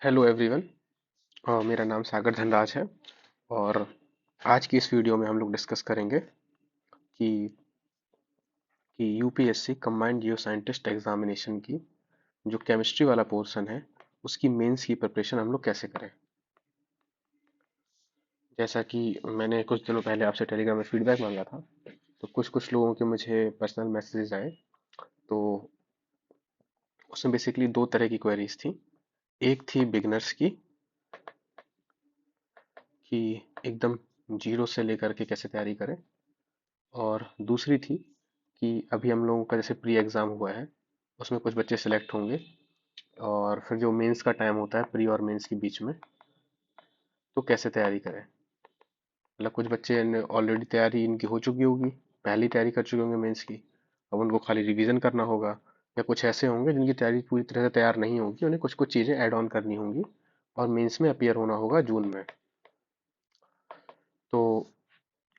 Hello everyone. मेरा नाम सागर धनराज है। और आज की इस वीडियो में हम लोग डिस्कस करेंगे कि यूपीएससी कंबाइंड जियो साइंटिस्ट एग्जामिनेशन की जो केमिस्ट्री वाला पोर्शन है उसकी मेंस की प्रिपरेशन हम लोग कैसे करें। जैसा कि मैंने कुछ दिनों पहले आपसे टेलीग्राम में फीडबैक मांगा था, तो कुछ कुछ लोगों के मुझे पर्सनल मैसेजेस आए। तो उसमें बेसिकली दो तरह की क्वेरीज थी। एक थी बिगनर्स की, कि एकदम जीरो से लेकर के कैसे तैयारी करें। और दूसरी थी कि अभी हम लोगों का जैसे प्री एग्ज़ाम हुआ है, उसमें कुछ बच्चे सिलेक्ट होंगे और फिर जो मेंस का टाइम होता है प्री और मेंस के बीच में, तो कैसे तैयारी करें। मतलब कुछ बच्चे ने ऑलरेडी तैयारी इनकी हो चुकी होगी, पहले ही तैयारी कर चुके होंगे मेंस की, अब उनको खाली रिवीजन करना होगा। या कुछ ऐसे होंगे जिनकी तैयारी पूरी तरह से तैयार नहीं होगी, उन्हें कुछ कुछ चीज़ें ऐड ऑन करनी होंगी और मेंस में अपीयर होना होगा जून में। तो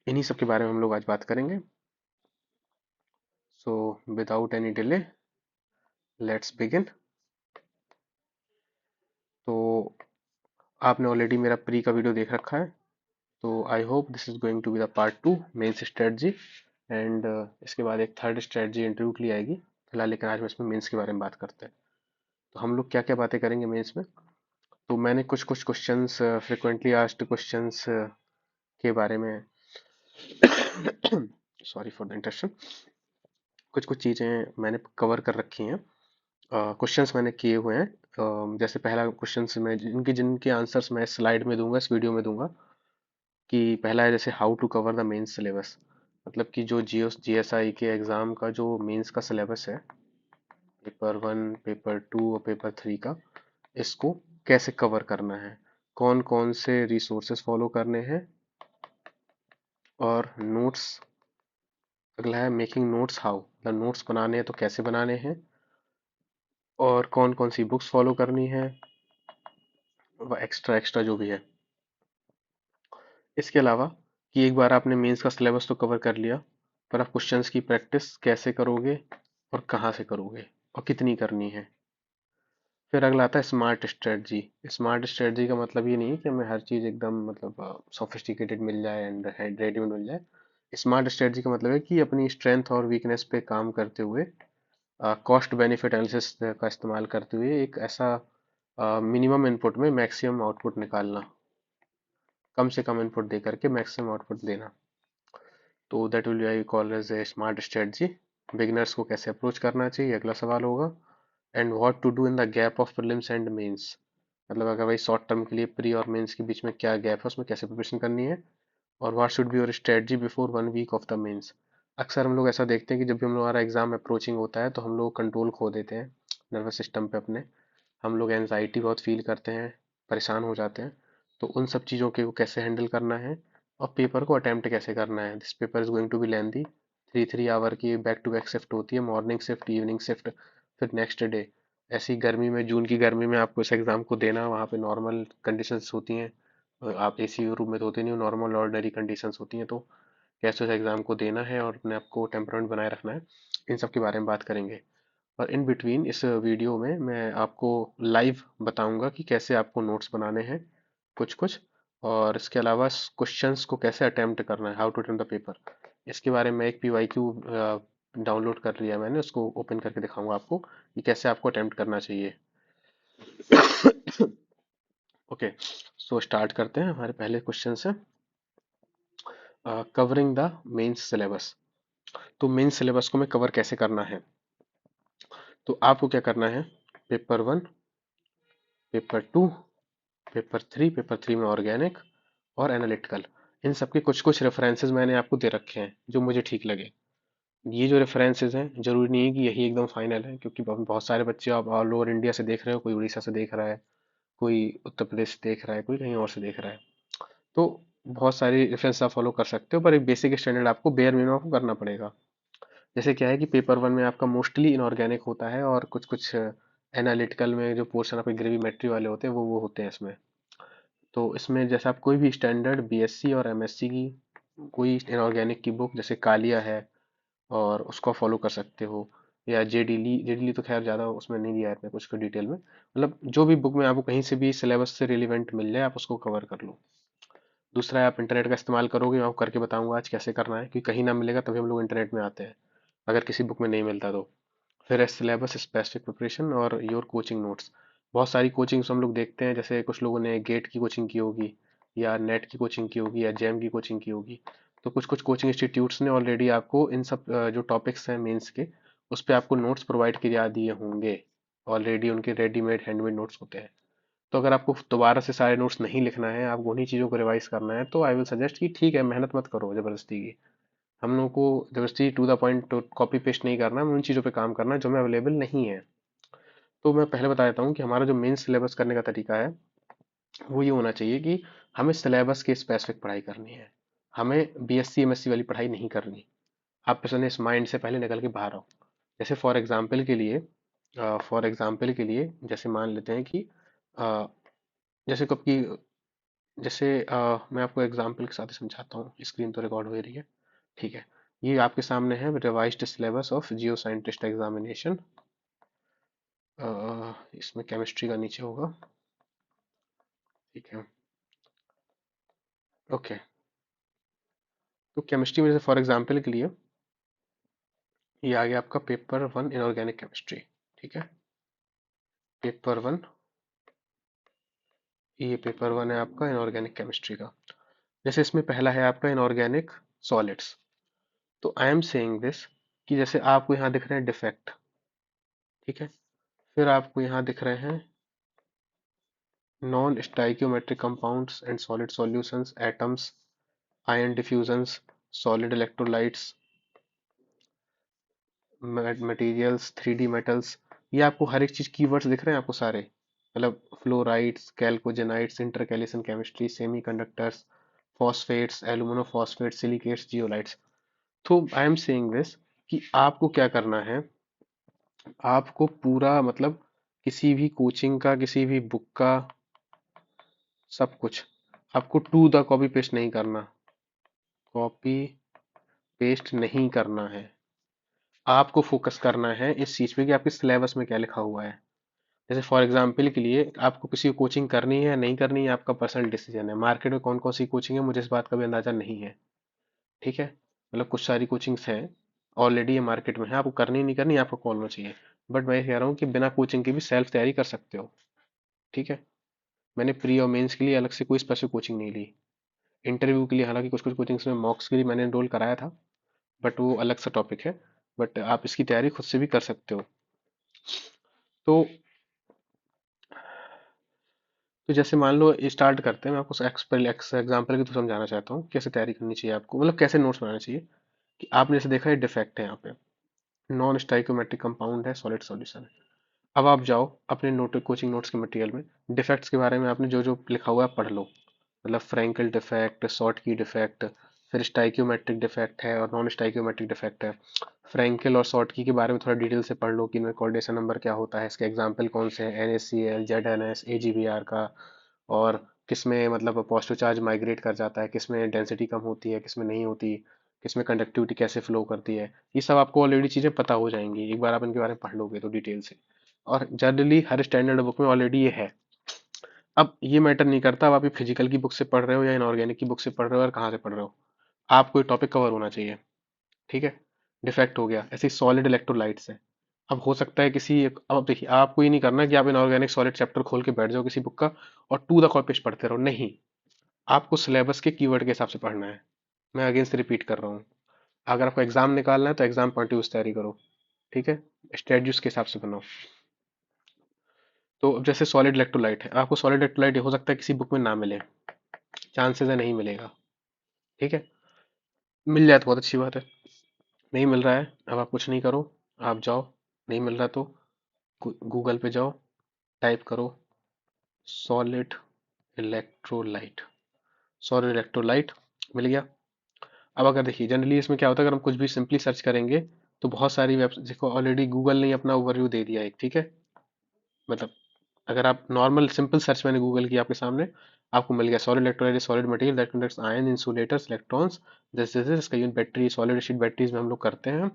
इन्हीं सब के बारे में हम लोग आज बात करेंगे। So without any delay, let's begin. तो आपने ऑलरेडी मेरा प्री का वीडियो देख रखा है, तो I hope this is going to be the part two mains strategy. And इसके बाद एक थर्ड स्ट्रेटजी इंटरव्यू के लिए आएगी फिलहाल, लेकिन आज हम इसमें मेंस के बारे में बात करते हैं। तो हम लोग क्या क्या बातें करेंगे मेंस में। तो मैंने कुछ कुछ क्वेश्चंस, फ्रिक्वेंटली आस्क्ड क्वेश्चंस के बारे में सॉरी फॉर द इंटरप्शन, कुछ कुछ चीज़ें मैंने कवर कर रखी हैं। क्वेश्चंस मैंने किए हुए हैं। जैसे पहला क्वेश्चंस मैं जिनके जिनके आंसर्स मैं स्लाइड में दूंगा, इस वीडियो में दूंगा। कि पहला है जैसे how to cover the mains syllabus, मतलब कि जो जीएसआई के एग्जाम का जो मेंस का सिलेबस है, पेपर वन, पेपर टू और पेपर थ्री का, इसको कैसे कवर करना है, कौन कौन से रिसोर्सेस फॉलो करने हैं, और नोट्स। अगला है मेकिंग नोट्स हाउ, मतलब नोट्स बनाने हैं तो कैसे बनाने हैं, और कौन कौन सी बुक्स फॉलो करनी है, व एक्स्ट्रा एक्स्ट्रा जो भी है। इसके अलावा कि एक बार आपने मेंस का सिलेबस तो कवर कर लिया, पर आप क्वेश्चंस की प्रैक्टिस कैसे करोगे और कहाँ से करोगे और कितनी करनी है। फिर अगला आता है स्मार्ट स्ट्रेटजी। स्मार्ट स्ट्रेटजी का मतलब ये नहीं है कि हमें हर चीज़ एकदम मतलब सोफिस्टिकेटेड मिल जाए एंड रेडीमेड मिल जाए। स्मार्ट स्ट्रेटजी का मतलब है कि अपनी स्ट्रेंथ और वीकनेस पे काम करते हुए, कॉस्ट बेनिफिट एनालिसिस का इस्तेमाल करते हुए, एक ऐसा मिनिमम इनपुट में मैक्सिमम आउटपुट निकालना, कम से कम इनपुट दे करके मैक्सिमम आउटपुट देना। तो that will be I call as a smart strategy. Beginners को कैसे अप्रोच करना चाहिए, अगला सवाल होगा। And what to do in the gap of prelims and mains, मतलब अगर भाई शॉर्ट टर्म के लिए प्री और मेंस के बीच में क्या गैप है, उसमें कैसे प्रिपरेशन करनी है। और what should be your strategy before 1 week of the mains. अक्सर हम लोग ऐसा देखते हैं कि जब भी हम लोग हमारा एग्जाम अप्रोचिंग होता है तो हम लोग कंट्रोल खो देते हैं नर्वस सिस्टम पे अपने। हम लोग एनजाइटी बहुत फील करते हैं, परेशान हो जाते हैं। तो उन सब चीज़ों के को कैसे हैंडल करना है और पेपर को अटेम्प्ट कैसे करना है। This paper is going to be lengthy, 3 3 hour की बैक टू बैक शिफ्ट होती है, मॉर्निंग शिफ्ट, इवनिंग शिफ्ट, फिर नेक्स्ट डे। ऐसी गर्मी में, जून की गर्मी में आपको इस एग्ज़ाम को देना, वहाँ पे नॉर्मल कंडीशंस होती हैं, आप एसी रूम में तो होते नहीं हो, नॉर्मल ऑर्डिनरी कंडीशंस होती हैं। तो कैसे उस एग्ज़ाम को देना है और अपने आप को टेम्परमेंट बनाए रखना है, इन सब के बारे में बात करेंगे। और इन बिटवीन इस वीडियो में मैं आपको लाइव बताऊंगा कि कैसे आपको नोट्स बनाने हैं कुछ कुछ, और इसके अलावा क्वेश्चंस को कैसे अटेम्प्ट करना है, how to attempt the paper. इसके बारे में एक पीवाईक्यू डाउनलोड कर लिया मैंने, उसको ओपन करके दिखाऊंगा आपको कि कैसे आपको अटेम्प्ट करना चाहिए। ओके, सो स्टार्ट करते हैं। हमारे पहले क्वेश्चन से, कवरिंग द मेंस सिलेबस। तो मेंस सिलेबस को मैं कवर कैसे करना है। तो आपको क्या करना है, paper one, paper two, paper three में ऑर्गेनिक और एनालिटिकल, इन सब के कुछ कुछ रेफरेंसेस मैंने आपको दे रखे हैं जो मुझे ठीक लगे। ये जो रेफरेंसेस हैं, जरूरी नहीं है कि यही एकदम फाइनल है, क्योंकि बहुत सारे बच्चे आप ऑल ओवर इंडिया से देख रहे हो, कोई उड़ीसा से देख रहा है, कोई उत्तर प्रदेश से देख रहा है, कोई कहीं और से देख रहा है। तो बहुत सारी रेफरेंस आप फॉलो कर सकते हो, पर एक बेसिक स्टैंडर्ड आपको बेयर मिनिमम आपको करना पड़ेगा। जैसे क्या है कि पेपर वन में आपका मोस्टली इनऑर्गेनिक होता है, और कुछ कुछ एनालिटिकल में जो पोर्शन आपके ग्रेविमेट्री वाले होते हैं वो होते हैं इसमें। तो इसमें जैसे आप कोई भी स्टैंडर्ड बीएससी और एमएससी की कोई इनऑर्गेनिक की बुक, जैसे कालिया है, और उसको फॉलो कर सकते हो। या जेडीली तो खैर ज़्यादा उसमें नहीं दिया है इतने कुछ को डिटेल में, मतलब जो भी बुक में आपको कहीं से भी सिलेबस से रिलेवेंट मिल जाए आप उसको कवर कर लो। दूसरा है आप इंटरनेट का इस्तेमाल करोगे, मैं आपको करके बताऊंगा आज कैसे करना है, क्योंकि कहीं ना मिलेगा तभी हम लोग इंटरनेट में आते हैं, अगर किसी बुक में नहीं मिलता तो। फिर है सिलेबस स्पेसिफिक प्रिपरेशन और योर कोचिंग नोट्स। बहुत सारी कोचिंग्स हम लोग देखते हैं, जैसे कुछ लोगों ने गेट की कोचिंग की होगी, या नेट की कोचिंग की होगी, या जैम की कोचिंग की होगी। तो कुछ कुछ कोचिंग इंस्टीट्यूट्स ने ऑलरेडी आपको इन सब जो टॉपिक्स हैं मेंस के, उस पर आपको नोट्स प्रोवाइड किया दिए होंगे। ऑलरेडी उनके रेडीमेड हैंडमेड नोट्स होते हैं। तो अगर आपको दोबारा से सारे नोट्स नहीं लिखना है, आपको उन्हीं चीज़ों को रिवाइज करना है, तो आई विल सजेस्ट कि ठीक है, मेहनत मत करो ज़बरदस्ती की। हम लोगों को जबरदस्ती to the point copy paste नहीं करना, हमें उन चीज़ों पे काम करना है जो हमें अवेलेबल नहीं है। तो मैं पहले बता देता हूँ कि हमारा जो मेन सिलेबस करने का तरीका है वो ये होना चाहिए कि हमें सिलेबस के स्पेसिफिक पढ़ाई करनी है। हमें बीएससी एमएससी वाली पढ़ाई नहीं करनी। आप अपने इस माइंड से पहले निकल के बाहर आओ। जैसे फॉर एग्जाम्पल के लिए जैसे मान लेते हैं कि अ, जैसे कब की जैसे मैं आपको एग्जाम्पल के साथ ही समझाता हूँ, स्क्रीन तो रिकॉर्ड हो ही रही है। ठीक है, ये आपके सामने है revised syllabus of Jio scientist examination. इसमें केमिस्ट्री का नीचे होगा। ठीक है, ओके। तो केमिस्ट्री में जैसे फॉर एग्जाम्पल के लिए ये आ गया आपका पेपर 1 इनऑर्गेनिक केमिस्ट्री। ठीक है, पेपर 1, ये पेपर 1 है आपका इनऑर्गेनिक केमिस्ट्री का। जैसे इसमें पहला है आपका इनऑर्गेनिक सॉलिड्स। तो आई एम सेइंग दिस कि जैसे आपको यहाँ दिख रहे हैं डिफेक्ट, ठीक है, फिर आपको यहाँ दिख रहे हैं non stoichiometric compounds and solid solutions, atoms, ion diffusions, solid electrolytes, materials, 3D metals. ये आपको हर एक चीज कीवर्ड्स दिख रहे हैं आपको सारे, मतलब fluorides, chalcogenides, intercalation chemistry, semiconductors, phosphates, aluminophosphates, silicates, zeolites. तो आई एम सेइंग दिस कि आपको क्या करना है, आपको पूरा मतलब किसी भी कोचिंग का, किसी भी बुक का, सब कुछ आपको टू द कॉपी पेस्ट नहीं करना। कॉपी पेस्ट नहीं करना है। आपको फोकस करना है इस चीज पे कि आपके सिलेबस में क्या लिखा हुआ है। जैसे फॉर एग्जाम्पल के लिए आपको किसी को कोचिंग करनी है या नहीं करनी है, आपका पर्सनल डिसीजन है। मार्केट में कौन कौन सी कोचिंग है मुझे इस बात का भी अंदाजा नहीं है। ठीक है, मतलब कुछ सारी कोचिंग्स हैं ऑलरेडी, ये मार्केट में है, आपको करनी नहीं करनी आपको कॉल होना चाहिए। बट मैं ये कह रहा हूँ कि बिना कोचिंग के भी सेल्फ तैयारी कर सकते हो। ठीक है, मैंने प्री और मेंस के लिए अलग से कोई स्पेशल कोचिंग नहीं ली। इंटरव्यू के लिए हालांकि कुछ कुछ कोचिंग्स में मॉक्स के लिए मैंने एनरोल कराया था, बट वो अलग सा टॉपिक है। बट आप इसकी तैयारी खुद से भी कर सकते हो। तो तो जैसे मान लो स्टार्ट करते हैं, मैं आपको एग्जाम्पल के थ्रू समझाना चाहता हूँ कैसे तैयारी करनी चाहिए आपको, मतलब कैसे नोट्स बनाना चाहिए। कि आपने जैसे देखा है डिफेक्ट है यहाँ पे, नॉन स्टाइकोमेट्रिक कंपाउंड है, सॉलिड सॉल्यूशन है। अब आप जाओ अपने नोट कोचिंग नोट्स के मटेरियल में, डिफेक्ट्स के बारे में आपने जो जो लिखा हुआ है पढ़ लो। मतलब फ्रैंकल डिफेक्ट, शॉर्ट की डिफेक्ट, फिर स्टाइक्योमेट्रिक डिफेक्ट है और नॉन स्टाइक्योमेट्रिक डिफेक्ट है। फ्रैंकल और शॉर्ट की के बारे में थोड़ा डिटेल से पढ़ लो कि इनमें कोऑर्डिनेशन नंबर क्या होता है, इसके एग्जांपल कौन से हैं, NaCl, ZnS, AgBr का। और किसमें मतलब पॉजिटिव चार्ज माइग्रेट कर जाता है, किसमें डेंसिटी कम होती है, किसमें नहीं होती, किसमें कंडक्टिविटी कैसे फ्लो करती है। ये सब आपको ऑलरेडी चीज़ें पता हो जाएंगी एक बार आप इनके बारे में पढ़ लोगे तो डिटेल से। और जनरली हर स्टैंडर्ड बुक में ऑलरेडी ये है। अब ये मैटर नहीं करता अब आप ये फिजिकल की बुक से पढ़ रहे हो या इनऑर्गेनिक की बुक से पढ़ रहे हो और कहाँ से पढ़ रहे हो, आपको ये टॉपिक कवर होना चाहिए। ठीक है, डिफेक्ट हो गया, ऐसे सॉलिड इलेक्ट्रोलाइट्स है। अब हो सकता है अब देखिए आपको ये नहीं करना कि आप इनऑर्गेनिक सॉलिड चैप्टर खोल के बैठ जाओ किसी बुक का और टू द कॉपी पढ़ते रहो, नहीं। आपको सिलेबस के कीवर्ड के हिसाब से पढ़ना है। मैं अगेन से रिपीट कर रहा हूँ, अगर आपको एग्जाम निकालना है तो एग्जाम पॉइंट ऑफ व्यू से तैयारी करो। ठीक है, स्ट्रेटजीज के हिसाब से बनाओ। तो अब जैसे सॉलिड इलेक्ट्रोलाइट है, आपको सॉलिड इलेक्ट्रोलाइट हो सकता है किसी बुक में ना मिले, चांसेस है नहीं मिलेगा। ठीक है, मिल जाए तो बहुत अच्छी बात है। नहीं मिल रहा है, अब आप कुछ नहीं करो, आप जाओ, नहीं मिल रहा तो गूगल पे जाओ, टाइप करो सॉलिड इलेक्ट्रोलाइट, सॉलिड इलेक्ट्रोलाइट, मिल गया। अब अगर देखिए जनरली इसमें क्या होता है, अगर हम कुछ भी सिंपली सर्च करेंगे तो बहुत सारी वेब, देखो ऑलरेडी गूगल ने अपना ओवरव्यू दे दिया एक। ठीक है, मतलब अगर आप नॉर्मल सिंपल सर्च मैंने गूगल किया आपके सामने, आपको मिल गया solid electrolyte solid material that conducts ion insulators electrons this is इसका unit battery solid state batteries में हम लोग करते हैं।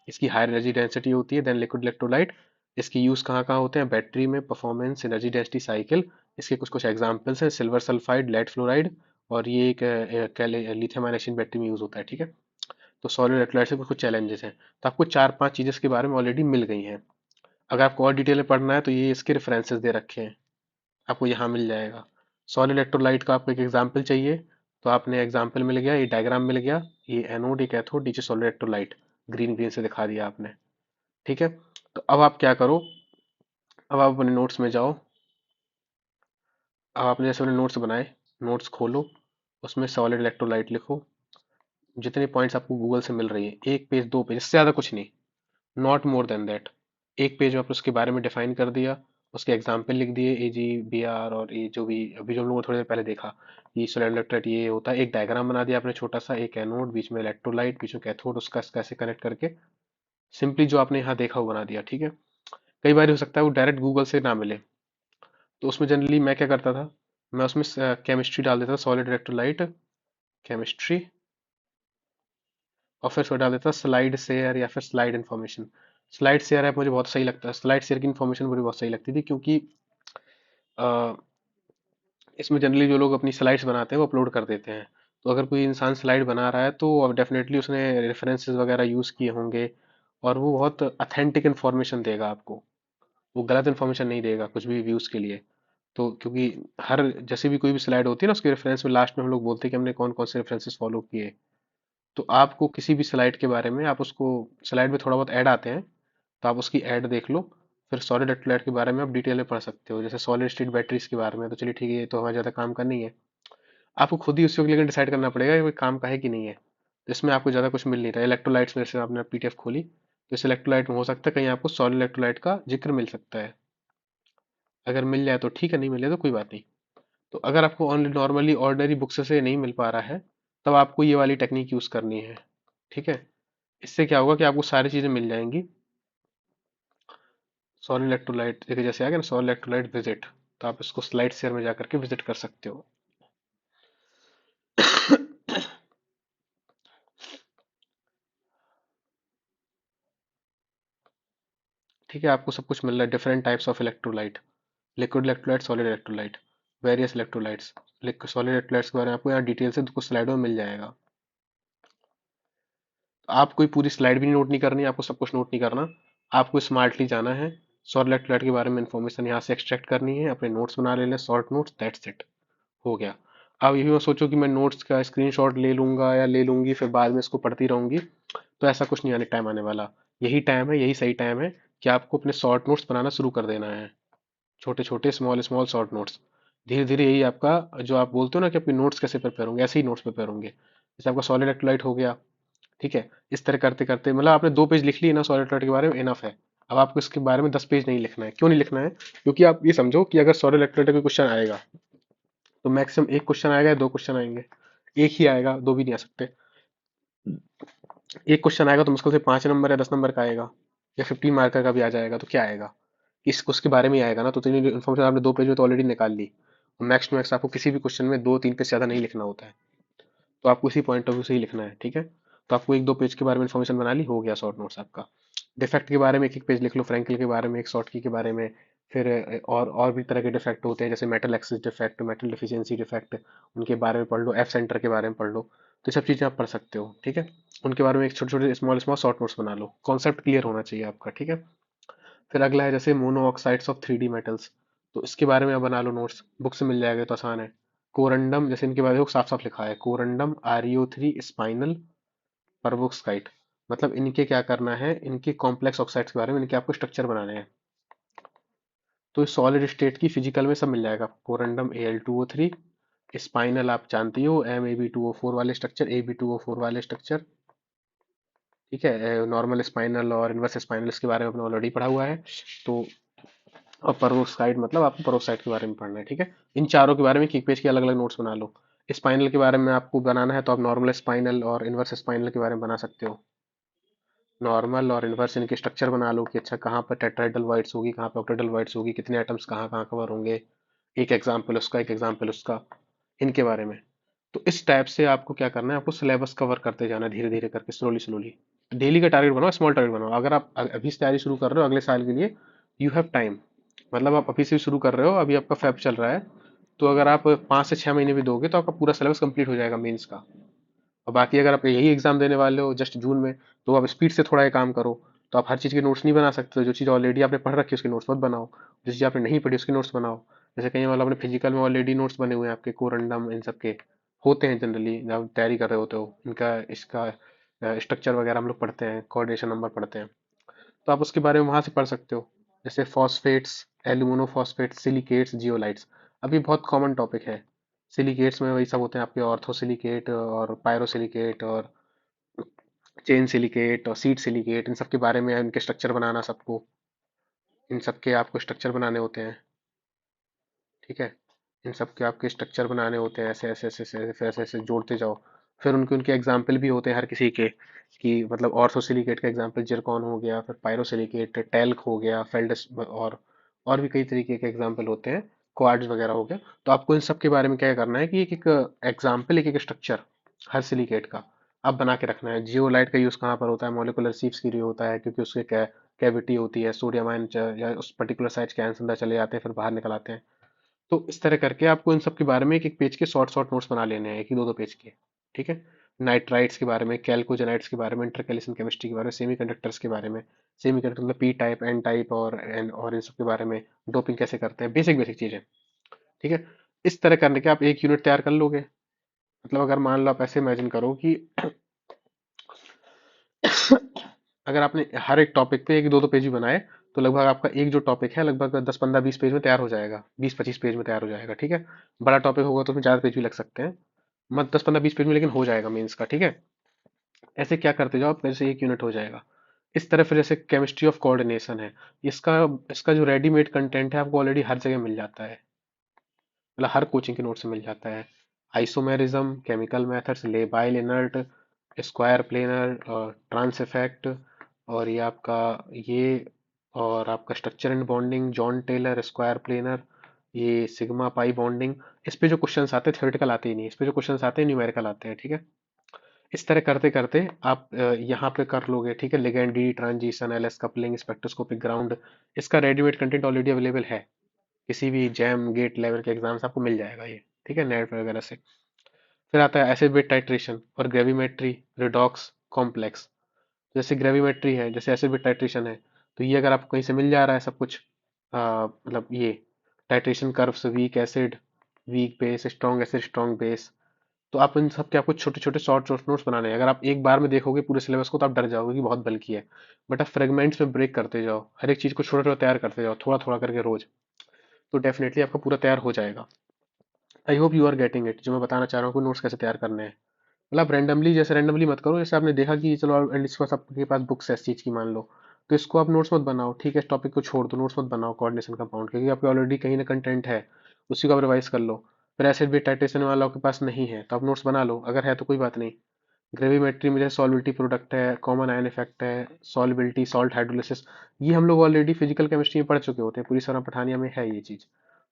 इसकी हायर एनर्जी डेंसिटी होती है देन लिक्विड इलेक्ट्रोलाइट। इसकी यूज कहाँ कहाँ होते हैं, बैटरी में, परफॉर्मेंस, एनर्जी डेंसिटी साइकिल। इसके कुछ कुछ एग्जांपल्स हैं, सिल्वर सल्फाइड, लेड फ्लोराइड, और ये एक लिथियम आयन एसिड बैटरी में यूज होता है, ठीक है। तो सॉलिड इलेक्ट्रोलाइट से कुछ कुछ चैलेंजेस हैं। तो आपको चार पांच चीजें इसके बारे में ऑलरेडी मिल गई हैं। अगर आपको और डिटेल में पढ़ना है तो ये इसके रेफरेंसेस दे रखे हैं, आपको यहाँ मिल जाएगा। सॉलिड इलेक्ट्रोलाइट का आपको एक एग्जांपल चाहिए तो आपने एग्जांपल मिल गया, ये डायग्राम मिल गया, ये एनोड, ये कैथोड, नीचे सॉलिड इलेक्ट्रोलाइट ग्रीन ग्रीन से दिखा दिया आपने, ठीक है। तो अब आप क्या करो, अब आप अपने नोट्स में जाओ। अब आपने जैसे अपने नोट्स बनाए, नोट्स खोलो, उसमें सॉलिड इलेक्ट्रोलाइट लिखो, जितने पॉइंट्स आपको गूगल से मिल रही है, एक पेज दो पेज, इससे ज़्यादा कुछ नहीं, नॉट मोर देन दैट। एक पेज में आपने उसके बारे में डिफाइन कर दिया, उसके एग्जाम्पल लिख दिए, ए जी बी आर, और ये जो भी अभी जो हम लोगों ने थोड़ी देर पहले देखा, ये सोलर इलेक्ट्रोलाइट ये होता है। एक डायग्राम बना दिया आपने छोटा सा, एक एनोड, बीच में इलेक्ट्रोलाइट, बीच में कैथोड, उसका कैसे कनेक्ट करके सिंपली जो आपने यहाँ देखा वो बना दिया, ठीक है। कई बार हो सकता है वो डायरेक्ट गूगल से ना मिले, तो उसमें जनरली मैं क्या करता था, मैं उसमें केमिस्ट्री डाल देता था, सॉलिड इलेक्ट्रोलाइट केमिस्ट्री, और फिर उसको डाल देता स्लाइड शेयर या फिर slide information. Slide share app मुझे बहुत सही लगता है, स्लाइड शेयर की इन्फॉर्मेशन मुझे बहुत सही लगती थी, क्योंकि अ, इसमें जनरली जो लोग अपनी स्लाइड्स बनाते हैं वो अपलोड कर देते हैं। तो अगर कोई इंसान स्लाइड बना रहा है तो डेफिनेटली उसने रेफरेंसेस वगैरह यूज़ किए होंगे, और वो बहुत अथेंटिक इन्फॉर्मेशन देगा आपको, वो गलत इन्फॉर्मेशन नहीं देगा कुछ भी व्यूज़ के लिए। तो क्योंकि हर जैसे भी कोई भी स्लाइड होती है ना, उसके रेफरेंस में लास्ट में हम लोग बोलते हैं कि हमने कौन कौन से रेफरेंसेस फॉलो किए। तो आपको किसी भी स्लाइड के बारे में, आप उसको, स्लाइड में थोड़ा बहुत ऐड आते हैं तो आप उसकी ऐड देख लो, फिर सॉलिड इलेक्ट्रोलाइट के बारे में आप डिटेल में पढ़ सकते हो। जैसे सॉलिड स्टेट बैटरीज के बारे में तो चलिए ठीक है, ये तो हमारे ज़्यादा काम का नहीं है, आपको खुद ही उसी को लेकर डिसाइड करना पड़ेगा कि कोई काम का है कि नहीं है। तो इसमें आपको ज़्यादा कुछ मिल नहीं रहा है। इलेक्ट्रोलाइट्स में से आपने पीडीएफ खोली तो इस इलेक्ट्रोलाइट में हो सकता है कहीं आपको सॉलिड इलेक्ट्रोलाइट का जिक्र मिल सकता है, अगर मिल जाए तो ठीक है, नहीं मिले तो कोई बात नहीं। तो अगर आपको ओनली नॉर्मली ऑर्डिनरी बुक्स से नहीं मिल पा रहा है, तब आपको ये वाली टेक्निक यूज़ करनी है, ठीक है। इससे क्या होगा कि आपको सारी चीज़ें मिल जाएंगी। सॉलिड इलेक्ट्रोलाइट देखिए, जैसे आ गया ना सॉलिड इलेक्ट्रोलाइट विजिट, तो आप इसको स्लाइड शेयर में जाकर के विजिट कर सकते हो। ठीक है, आपको सब कुछ मिल रहा है, different types of electrolyte, liquid electrolyte, solid electrolyte, various electrolytes. Solid electrolytes के बारे में आपको यहाँ डिटेल से कुछ स्लाइडों में मिल जाएगा। आप कोई पूरी स्लाइड भी नोट नहीं करनी, आपको सब कुछ नोट नहीं करना, आपको स्मार्टली जाना है, सॉलिड इलेक्ट्रोलाइट के बारे में इंफॉर्मेशन यहाँ से एक्सट्रैक्ट करनी है, अपने नोट्स बना लेने, शॉर्ट नोट्स, दैट्स इट, हो गया। अब यही मत सोचो कि मैं नोट्स का स्क्रीनशॉट ले लूंगा या ले लूंगी फिर बाद में इसको पढ़ती रहूंगी, तो ऐसा कुछ नहीं आने टाइम आने वाला। यही टाइम है, यही सही टाइम है कि आपको अपने शॉर्ट नोट्स बनाना शुरू कर देना है, छोटे छोटे स्मॉल स्मॉल शॉर्ट नोट्स। धीरे धीरे यही आपका, जो आप बोलते हो ना कि आपके नोट्स कैसे प्रिपेयर होंगे, ऐसे ही नोट्स प्रिपेयर होंगे। जैसे आपका सॉलिड इलेक्ट्रोलाइट हो गया, ठीक है, इस तरह करते करते मतलब आपने 2 पेज लिख लिए ना सॉलिड इलेक्ट्रोलाइट के बारे में, इनफ है। अब आपको इसके बारे में 10 पेज नहीं लिखना है। क्यों नहीं लिखना है, क्योंकि आप ये समझो कि अगर सॉलिड इलेक्ट्रोलाइट का क्वेश्चन आएगा तो मैक्सिमम एक क्वेश्चन आएगा या 2 क्वेश्चन आएंगे, एक ही आएगा, दो भी नहीं आ सकते। एक क्वेश्चन आएगा तो मुश्किल से 5 नंबर या 10 नंबर का आएगा, या 15 मार्कर का भी आ जाएगा, तो क्या आएगा, इस उसके बारे में ही आएगा ना। तो इतनी इन्फॉर्मेशन आपने 2 पेज में तो ऑलरेडी निकाल ली। मैक्स टू मैक्स आपको किसी भी क्वेश्चन में 2-3 पेज से ज़्यादा नहीं लिखना होता है, तो आपको इसी पॉइंट ऑफ व्यू से ही लिखना है, ठीक है। तो आपको 1-2 पेज के बारे में इन्फॉर्मेशन बना ली, हो गया शॉर्ट नोट्स आपका। डिफेक्ट के बारे में एक एक पेज लिख लो, फ्रैंकल के बारे में, एक शॉर्ट की के बारे में, फिर और भी तरह के डिफेक्ट होते हैं, जैसे metal axis defect, metal deficiency defect, उनके बारे में पढ़ लो, एफ सेंटर के बारे में पढ़ लो। तो ये सब चीज़ें आप पढ़ सकते हो, ठीक है। उनके बारे में एक छोटे छोटे स्मॉल स्मॉल शॉर्ट नोट्स बना लो, कॉन्सेप्ट क्लियर होना चाहिए आपका, ठीक है। फिर अगला है जैसे mono oxides of 3D metals, तो इसके बारे में आप बना लो नोट्स, बुक से मिल जाएगा तो आसान है। कोरंडम, जैसे इनके बारे में साफ साफ लिखा है, कोरंडम, ReO3 स्पाइनल, परवोक्साइट, मतलब इनके क्या करना है, इनके कॉम्प्लेक्स ऑक्साइड्स के बारे में, इनके आपको स्ट्रक्चर बनाने हैं। तो इस सॉलिड स्टेट की फिजिकल में सब मिल जाएगा, कोरंडम Al2O3, स्पाइनल आप जानती हो MaB2O4 वाले स्ट्रक्चर, Ab2O4 वाले स्ट्रक्चर, ठीक है। नॉर्मल स्पाइनल और इनवर्स स्पाइनल इसके बारे में आपने ऑलरेडी पढ़ा हुआ है। तो और परोक्साइड मतलब आपको परोक्साइड के बारे में पढ़ना है, ठीक है। इन चारों के बारे में एक पेज के अलग अलग नोट्स बना लो। स्पाइनल के बारे में आपको बनाना है तो आप नॉर्मल स्पाइनल और इनवर्स स्पाइनल के बारे में बना सकते हो। नॉर्मल और इनवर्स इनके स्ट्रक्चर बना लो कि अच्छा कहाँ पर टेट्राहेड्रल वाइड्स होगी, कहाँ पर ऑक्टाहेड्रल वाइड्स होगी, कितने एटम्स कहाँ कहाँ कवर होंगे, एक एग्जाम्पल उसका, एक एग्जाम्पल उसका। इनके बारे में। तो इस टाइप से आपको क्या करना है, आपको सिलेबस कवर करते जाना है धीरे धीरे करके, स्लोली स्लोली। डेली का टारगेट बनाओ, स्मॉल टारगेट बनाओ। अगर आप अभी से तैयारी शुरू कर रहे हो अगले साल के लिए, यू हैव टाइम। मतलब आप अभी से शुरू कर रहे हो, अभी आपका फेब चल रहा है, तो अगर आप 5 से 6 महीने भी दोगे तो आपका पूरा सिलेबस कंप्लीट हो जाएगा मेंस का। और बाकी अगर आप यही एग्जाम देने वाले हो जस्ट जून में, तो आप स्पीड से थोड़ा ये काम करो। तो आप हर चीज़ के नोट्स नहीं बना सकते, तो जो चीज़ ऑलरेडी आपने पढ़ रखी है उसके नोट्स मत बनाओ, जिस चीज़ आपने नहीं पढ़ी उसके नोट्स बनाओ। जैसे कहीं वाला आपने फिजिकल में ऑलरेडी नोट्स बने हुए हैं आपके, कोरंडम इन सब के होते हैं जनरली, जब आप तैयारी कर रहे होते हो इनका, इसका स्ट्रक्चर वगैरह हम लोग पढ़ते हैं, कोऑर्डिनेशन नंबर पढ़ते हैं, तो आप उसके बारे में वहाँ से पढ़ सकते हो। जैसे फॉस्फेट्स, एल्यूमिनोफॉस्फेट्स, सिलिकेट्स, जियोलाइट्स, अभी बहुत कॉमन टॉपिक है। सिलिकेट्स में वही सब होते हैं आपके, ऑर्थोसिलिकेट और पायरोसिलिकेट और चेन सिलिकेट और सीड सिलिकेट, इन सब के बारे में इनके स्ट्रक्चर बनाना सबको, इन सब के आपको स्ट्रक्चर बनाने होते हैं। ठीक है, इन सब के आपके स्ट्रक्चर बनाने होते हैं, ऐसे ऐसे ऐसे ऐसे फिर ऐसे ऐसे जोड़ते जाओ। फिर उनके उनके एग्जाम्पल भी होते हैं हर किसी के, कि मतलब ऑर्थोसिलिकेट का एग्जाम्पल जिरकॉन हो गया, फिर पायरोसिलिकेट टेल्क हो गया, फेल्डस, और भी कई तरीके के एग्जाम्पल होते हैं, क्वार्ट्ज वगैरह हो गया। तो आपको इन सब के बारे में क्या करना है कि एक एक एग्जाम्पल, एक एक स्ट्रक्चर हर सिलिकेट का आप बना के रखना है। जियोलाइट का यूज़ कहाँ पर होता है, मोलिकुलर सीव्स के लिए होता है, क्योंकि उसके कैविटी होती है, सोडियम आयन या उस पर्टिकुलर साइज के आयन अंदर चले जाते हैं फिर बाहर निकल आते हैं। तो इस तरह करके आपको इन सब के बारे में एक एक पेज के शॉर्ट शॉर्ट नोट्स बना लेने हैं, एक ही दो दो पेज के। ठीक है, नाइट्राइट्स के बारे में, कैल्कोजेनाइट्स के बारे में, इंटरकैलिसन केमिस्ट्री के बारे में, सेमीकंडक्टर्स के बारे में, सेमीकंडक्टर मतलब पी टाइप, एन टाइप और इन सब के बारे में, डोपिंग कैसे करते हैं, बेसिक बेसिक चीजें। ठीक है, इस तरह करने के आप एक यूनिट तैयार कर लोगे। मतलब अगर मान लो आप ऐसे इमेजिन करो कि अगर आपने हर एक टॉपिक पे एक दो दो पेज भी बनाए, तो लगभग आपका एक जो टॉपिक है लगभग 10 15 20 पेज में तैयार हो जाएगा, 20 25 पेज में तैयार हो जाएगा। ठीक है, बड़ा टॉपिक होगा तो उसमें ज़्यादा पेज भी लग सकते हैं, मत 10 15 20 पेज में लेकिन हो जाएगा मेंस का। ठीक है, ऐसे क्या करते जाओ आप, जैसे एक यूनिट हो जाएगा। इस तरह फिर जैसे केमिस्ट्री ऑफ कोऑर्डिनेशन है, इसका इसका जो रेडीमेड कंटेंट है आपको ऑलरेडी हर जगह मिल जाता है, मतलब हर कोचिंग के नोट से मिल जाता है। Isomerism, chemical methods, labile inert, square planar, trans effect, और ये आपका ये, और आपका structure and bonding, Jahn Teller, square planar, ये सिग्मा पाई बॉन्डिंग। इस पे जो क्वेश्चंस आते हैं थ्योरेटिकल आते ही नहीं, इस पे जो क्वेश्चंस आते हैं न्यूमेरिकल आते हैं। ठीक है, इस तरह करते करते आप यहाँ पे कर लोगे। ठीक है, ligand, D transition, LS coupling, spectroscopic ground, इसका रेडीमेड कंटेंट ऑलरेडी अवेलेबल है, किसी भी जैम गेट लेवल के एग्जाम से आपको मिल जाएगा ये। ठीक है, नेट वगैरह से। फिर आता है एसिड बेस टाइट्रेशन और ग्रेविमेट्री, रिडॉक्स, कॉम्प्लेक्स। जैसे ग्रेविमेट्री है, जैसे एसिड बेस टाइट्रेशन है, तो ये अगर आपको कहीं से मिल जा रहा है सब कुछ, मतलब ये titration curves, weak acid, weak base, strong acid, strong base, तो आप इन सब के आपको छोटे छोटे शॉर्ट शॉर्ट नोट्स बनाने हैं। अगर आप एक बार में देखोगे पूरे सिलेबस को तो आप डर जाओगे कि बहुत बल्कि है, बट आप फ्रेगमेंट्स में ब्रेक करते जाओ, हर एक चीज़ को छोटा छोटा तैयार करते जाओ, थोड़ा थोड़ा करके रोज, तो डेफिनेटली आपका पूरा तैयार हो जाएगा। I hope you are getting it, जो मैं बताना चाह रहा हूँ कि नोट्स कैसे तैयार करने हैं। मतलब रैंडमली, जैसे रैंडमली मत करो, जैसे आपने देखा कि चलो एंड इसके पास, आपके पास बुक्स है इस चीज़ की मान लो, तो इसको आप नोट्स मत बनाओ। ठीक है, इस टॉपिक को छोड़ दो, नोट्स मत बनाओ कोऑर्डिनेशन कंपाउंड, क्योंकि आपके ऑलरेडी कहीं ना कंटेंट है, उसी को आप रिवाइज कर लो। फिर एसिड बेस टाइट्रेशन वाला आपके पास नहीं है तो आप नोट्स बना लो, अगर है तो कोई बात नहीं। ग्रेविमेट्री में जैसे सॉल्बिलिटी प्रोडक्ट है, कॉमन आयन इफेक्ट है, सॉल्बिलिटी, सॉल्ट हाइड्रोलिसिस, ये हम लोग ऑलरेडी फिजिकल केमिस्ट्री में पढ़ चुके होते हैं, पूरी सरह पठानिया में है ये चीज़,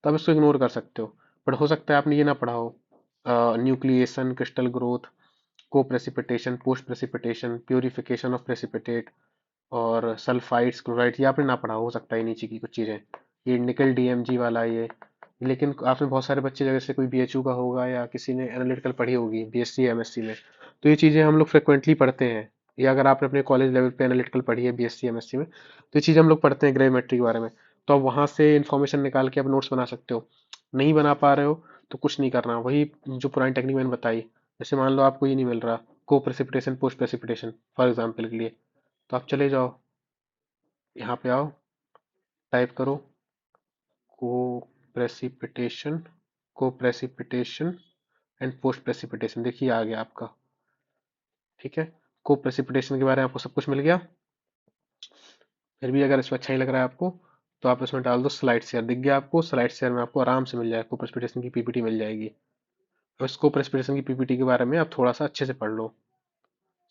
तो आप इसको इग्नोर कर सकते हो। बट हो सकता है आपने ये ना पढ़ा हो, न्यूक्लिएशन, क्रिस्टल ग्रोथ, को precipitation, post precipitation, purification of precipitate, और सल्फाइड्स, क्लोराइड, ये आपने ना पढ़ा हो सकता है नीचे की कुछ चीज़ें, ये निकल डीएमजी वाला ये। लेकिन आपने बहुत सारे बच्चे, जैसे कोई बीएचयू का होगा या किसी ने एनालिटिकल पढ़ी होगी बीएससी एमएससी में, तो ये चीज़ें हम लोग फ्रिक्वेंटली पढ़ते हैं। या अगर आपने अपने कॉलेज लेवल पे एनालिटिकल पढ़ी है बीएससी एमएससी में, तो ये चीज़ हम लोग पढ़ते हैं ग्रेविमेट्री के बारे में। तो आप वहाँ से इंफॉर्मेशन निकाल के आप नोट्स बना सकते हो। नहीं बना पा रहे हो तो कुछ नहीं करना, वही जो पुरानी टेक्निक मैंने बताई। जैसे मान लो आपको ये नहीं मिल रहा, को precipitation, post precipitation for example के लिए, तो आप चले जाओ, यहाँ पे आओ, टाइप करो को प्रेसिपिटेशन, को प्रेसिपिटेशन एंड पोस्ट प्रेसिपिटेशन, देखिए आ गया आपका। ठीक है, को प्रेसिपिटेशन के बारे में आपको सब कुछ मिल गया। फिर भी अगर इसमें अच्छा नहीं लग रहा है आपको, तो आप इसमें डाल दो स्लाइड शेयर, दिख गया आपको, स्लाइड शेयर में आपको आराम से मिल जाएगा, को प्रेसिपिटेशन की पीपीटी मिल जाएगी। और इस को प्रेसिपिटेशन की पीपीटी के बारे में आप थोड़ा सा अच्छे से पढ़ लो,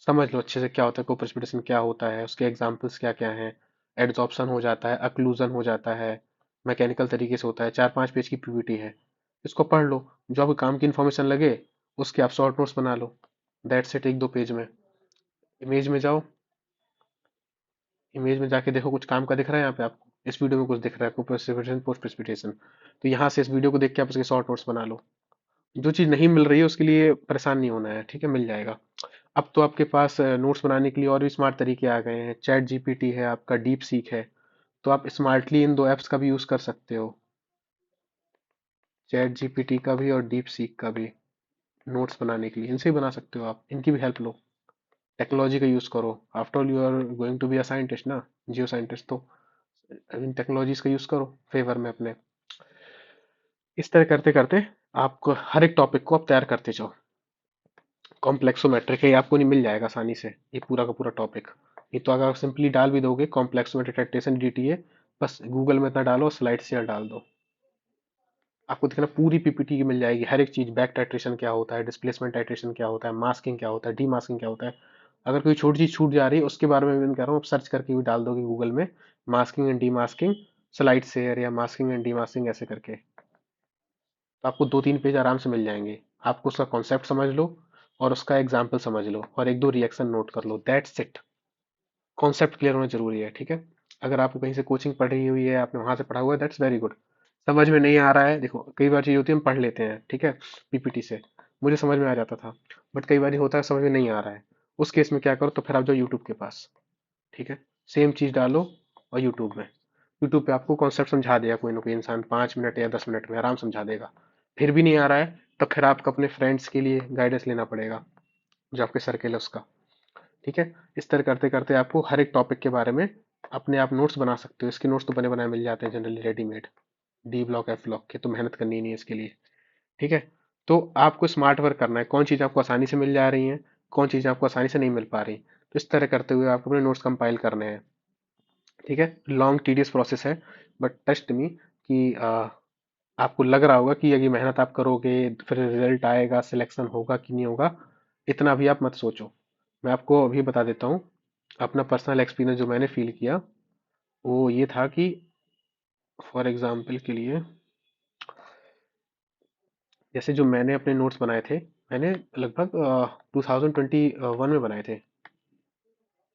समझ लो अच्छे से क्या होता है, को प्रेसिपिटेशन क्या होता है, उसके एग्जाम्पल्स क्या क्या हैं। एड्सॉर्प्शन हो जाता है, अक्लूजन हो जाता है, मैकेनिकल तरीके से होता है, 4 5 पेज की पीपीटी है। इसको पढ़ लो, जो आपको काम की इन्फॉर्मेशन लगे उसके आप शॉर्ट नोट्स बना लो। दैट्स इट, 1-2 पेज में। इमेज में जाओ, इमेज में जाके देखो कुछ काम का दिख रहा है यहाँ पे आपको, इस वीडियो में कुछ दिख रहा है आपको, प्रेसिपिटेशन पोस्ट प्रेसिपिटेशन, तो यहाँ से इस वीडियो को देख के आप उसके शॉर्ट नोट्स बना लो। जो चीज़ नहीं मिल रही है उसके लिए परेशान नहीं होना है, ठीक है, मिल जाएगा। अब तो आपके पास नोट्स बनाने के लिए और भी स्मार्ट तरीके आ गए हैं, चैट जीपीटी है, आपका डीप सीक है, तो आप स्मार्टली इन दो ऐप्स का भी यूज़ कर सकते हो, चैट जीपीटी का भी और डीप सीक का भी, नोट्स बनाने के लिए इनसे ही बना सकते हो आप, इनकी भी हेल्प लो, टेक्नोलॉजी का यूज़ करो। After all you are going to be a scientist ना, जियो साइंटिस्ट, तो इन टेक्नोलॉजीज का यूज़ करो फेवर में अपने। इस तरह करते करते आपको हर एक टॉपिक को आप तैयार करते जाओ। कॉम्प्लेक्सोमेट्रिक है, ये आपको नहीं मिल जाएगा आसानी से, ये पूरा का पूरा टॉपिक। ये तो अगर सिंपली डाल भी दोगे कॉम्प्लेक्सोमेट्रिक ट्रैक्टेशन डीटीए, बस गूगल में इतना डालो, स्लाइड शेयर डाल दो, आपको दिखना पूरी पीपीटी की मिल जाएगी, हर एक चीज, बैक टाइट्रेशन क्या होता है, डिस्प्लेसमेंट टाइट्रेशन क्या होता है, मास्किंग क्या होता है, डी मास्किंग क्या होता है। अगर कोई छोटी चीज छूट जा रही है उसके बारे में भी मैं कह रहा हूँ, आप सर्च करके भी डाल दोगे गूगल में, masking and D masking slide share, या मास्किंग एंड डी मास्किंग ऐसे करके, तो आपको 2-3 पेज आराम से मिल जाएंगे। आपको उसका कॉन्सेप्ट समझ लो और उसका एग्जाम्पल समझ लो और 1-2 रिएक्शन नोट कर लो, दैट्स इट। कॉन्सेप्ट क्लियर होना जरूरी है, ठीक है। अगर आपको कहीं से कोचिंग पढ़ी हुई है, आपने वहां से पढ़ा हुआ है, दैट्स वेरी गुड। समझ में नहीं आ रहा है, देखो कई बार चीज होती है हम पढ़ लेते हैं, ठीक है, पीपीटी से, मुझे समझ में आ जाता था, बट कई बार होता है समझ में नहीं आ रहा है, उस केस में क्या करो, तो फिर आप जाओ यूट्यूब के पास, ठीक है, सेम चीज डालो और यूट्यूब में, यूट्यूब पे आपको कॉन्सेप्ट समझा देगा कोई ना कोई इंसान, 5 मिनट या 10 मिनट में आराम समझा देगा। फिर भी नहीं आ रहा है, तो फिर आपको अपने फ्रेंड्स के लिए गाइडेंस लेना पड़ेगा, जो आपके सर्किल है उसका, ठीक है। इस तरह करते करते आपको हर एक टॉपिक के बारे में अपने आप नोट्स बना सकते हो, इसके नोट्स तो बने बनाए मिल जाते हैं generally readymade, D block F block के, तो मेहनत करनी नहीं है इसके लिए, ठीक है। तो आपको स्मार्ट वर्क करना है, कौन चीज़ आपको आसानी से मिल जा रही है, कौन चीज़ आपको आसानी से नहीं मिल पा रही, तो इस तरह करते हुए आपको अपने नोट्स कंपाइल करने हैं, ठीक है। लॉन्ग टीडियस प्रोसेस है, बट ट्रस्ट मी कि आपको लग रहा होगा कि अगर मेहनत आप करोगे फिर रिजल्ट आएगा, सिलेक्शन होगा कि नहीं होगा, इतना भी आप मत सोचो। मैं आपको अभी बता देता हूँ, अपना पर्सनल एक्सपीरियंस जो मैंने फील किया वो ये था कि, फॉर एग्जांपल के लिए, जैसे जो मैंने अपने नोट्स बनाए थे, मैंने लगभग 2021 में बनाए थे,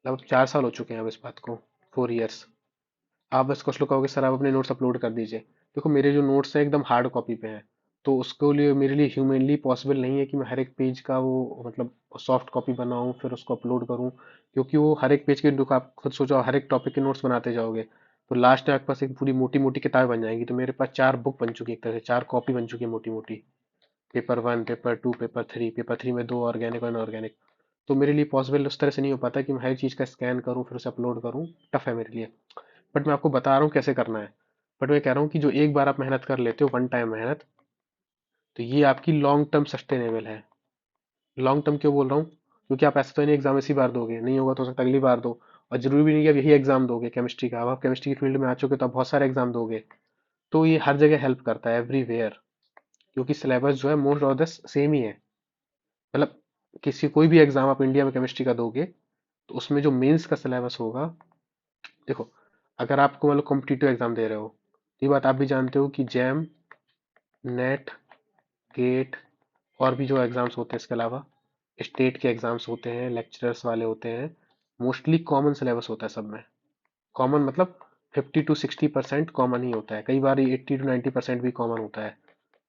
लगभग 4 साल हो चुके हैं अब इस बात को, 4 इयर्स। आप बस कुछ लोग कहोगे सर आप अपने नोट्स अपलोड कर दीजिए, देखो मेरे जो नोट्स हैं एकदम हार्ड कॉपी पे हैं, तो उसके लिए मेरे लिए ह्यूमनली पॉसिबल नहीं है कि मैं हर एक पेज का वो मतलब सॉफ्ट कॉपी बनाऊं फिर उसको अपलोड करूं, क्योंकि वो हर एक पेज के दुख, आप खुद सोचो हर एक टॉपिक के नोट्स बनाते जाओगे तो लास्ट में आपके पास एक पूरी मोटी मोटी किताब बन जाएगी, तो मेरे पास 4 बुक बन चुकी है, एक तरह से 4 कॉपी बन चुकी है मोटी मोटी, पेपर 1, पेपर 2, पेपर 3, पेपर 3 में 2 ऑर्गेनिक और इनऑर्गेनिक, तो मेरे लिए पॉसिबल उस तरह से नहीं हो पाता कि मैं हर चीज़ का स्कैन करूं फिर उसे अपलोड करूं, टफ है मेरे लिए। बट मैं आपको बता रहा हूँ कैसे करना है। बट मैं कह रहा हूँ कि जो एक बार आप मेहनत कर लेते हो, वन टाइम मेहनत, तो ये आपकी लॉन्ग टर्म सस्टेनेबल है। लॉन्ग टर्म क्यों बोल रहा हूँ, क्योंकि आप ऐसे तो नहीं एग्जाम इसी बार दोगे, नहीं होगा तो हो सकता है अगली बार दो, और जरूरी भी नहीं कि आप यही एग्जाम दोगे केमिस्ट्री का, अब आप केमिस्ट्री की फील्ड में आ चुके तो आप बहुत सारे एग्जाम दोगे, तो ये हर जगह हेल्प करता है एवरीवेयर, क्योंकि सिलेबस जो है मोस्ट ऑफ द सेम ही है। मतलब किसी कोई भी एग्जाम आप इंडिया में केमिस्ट्री का दोगे तो उसमें जो मेंस का सिलेबस होगा, देखो अगर आपको मतलब कॉम्पिटिटिव एग्जाम दे रहे हो, ये बात आप भी जानते हो कि जैम, नेट, गेट और भी जो एग्जाम्स होते हैं इसके अलावा, स्टेट के एग्जाम्स होते हैं, लेक्चरर्स वाले होते हैं, मोस्टली कॉमन सिलेबस होता है सब में। कॉमन मतलब 50 to 60% कॉमन ही होता है, कई बार 80 to 90% भी कॉमन होता है।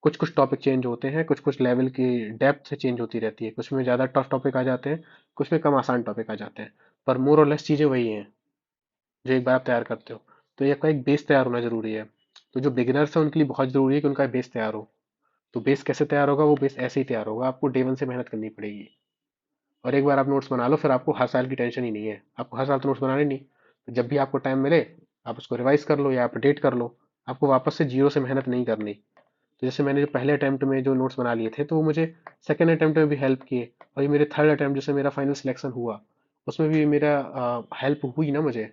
कुछ कुछ टॉपिक चेंज होते हैं, कुछ कुछ लेवल की डेप्थ से चेंज होती रहती है, कुछ में ज़्यादा टफ टॉपिक आ जाते हैं, कुछ में कम आसान टॉपिक आ जाते हैं, पर मोर और लेस चीज़ें वही हैं जो एक बार आप तैयार करते हो। तो ये आपका एक बेस तैयार होना जरूरी है, तो जो बिगिनर्स हैं उनके लिए बहुत जरूरी है कि उनका बेस तैयार हो। तो बेस कैसे तैयार होगा, वो बेस ऐसे ही तैयार होगा, आपको डे 1 से मेहनत करनी पड़ेगी। और एक बार आप नोट्स बना लो फिर आपको हर साल की टेंशन ही नहीं है, आपको हर साल तो नोट्स बनाने नहीं, तो जब भी आपको टाइम मिले आप उसको रिवाइज कर लो या अपडेट कर लो, आपको वापस से जीरो से मेहनत नहीं करनी। तो जैसे मैंने जो पहले अटेम्प्ट में जो नोट्स बना लिए थे तो वो मुझे सेकेंड अटेम्प्ट में भी हेल्प किए, और ये मेरे थर्ड अटेम्प्ट जैसे मेरा फाइनल सिलेक्शन हुआ उसमें भी मेरा हेल्प हुई ना मुझे।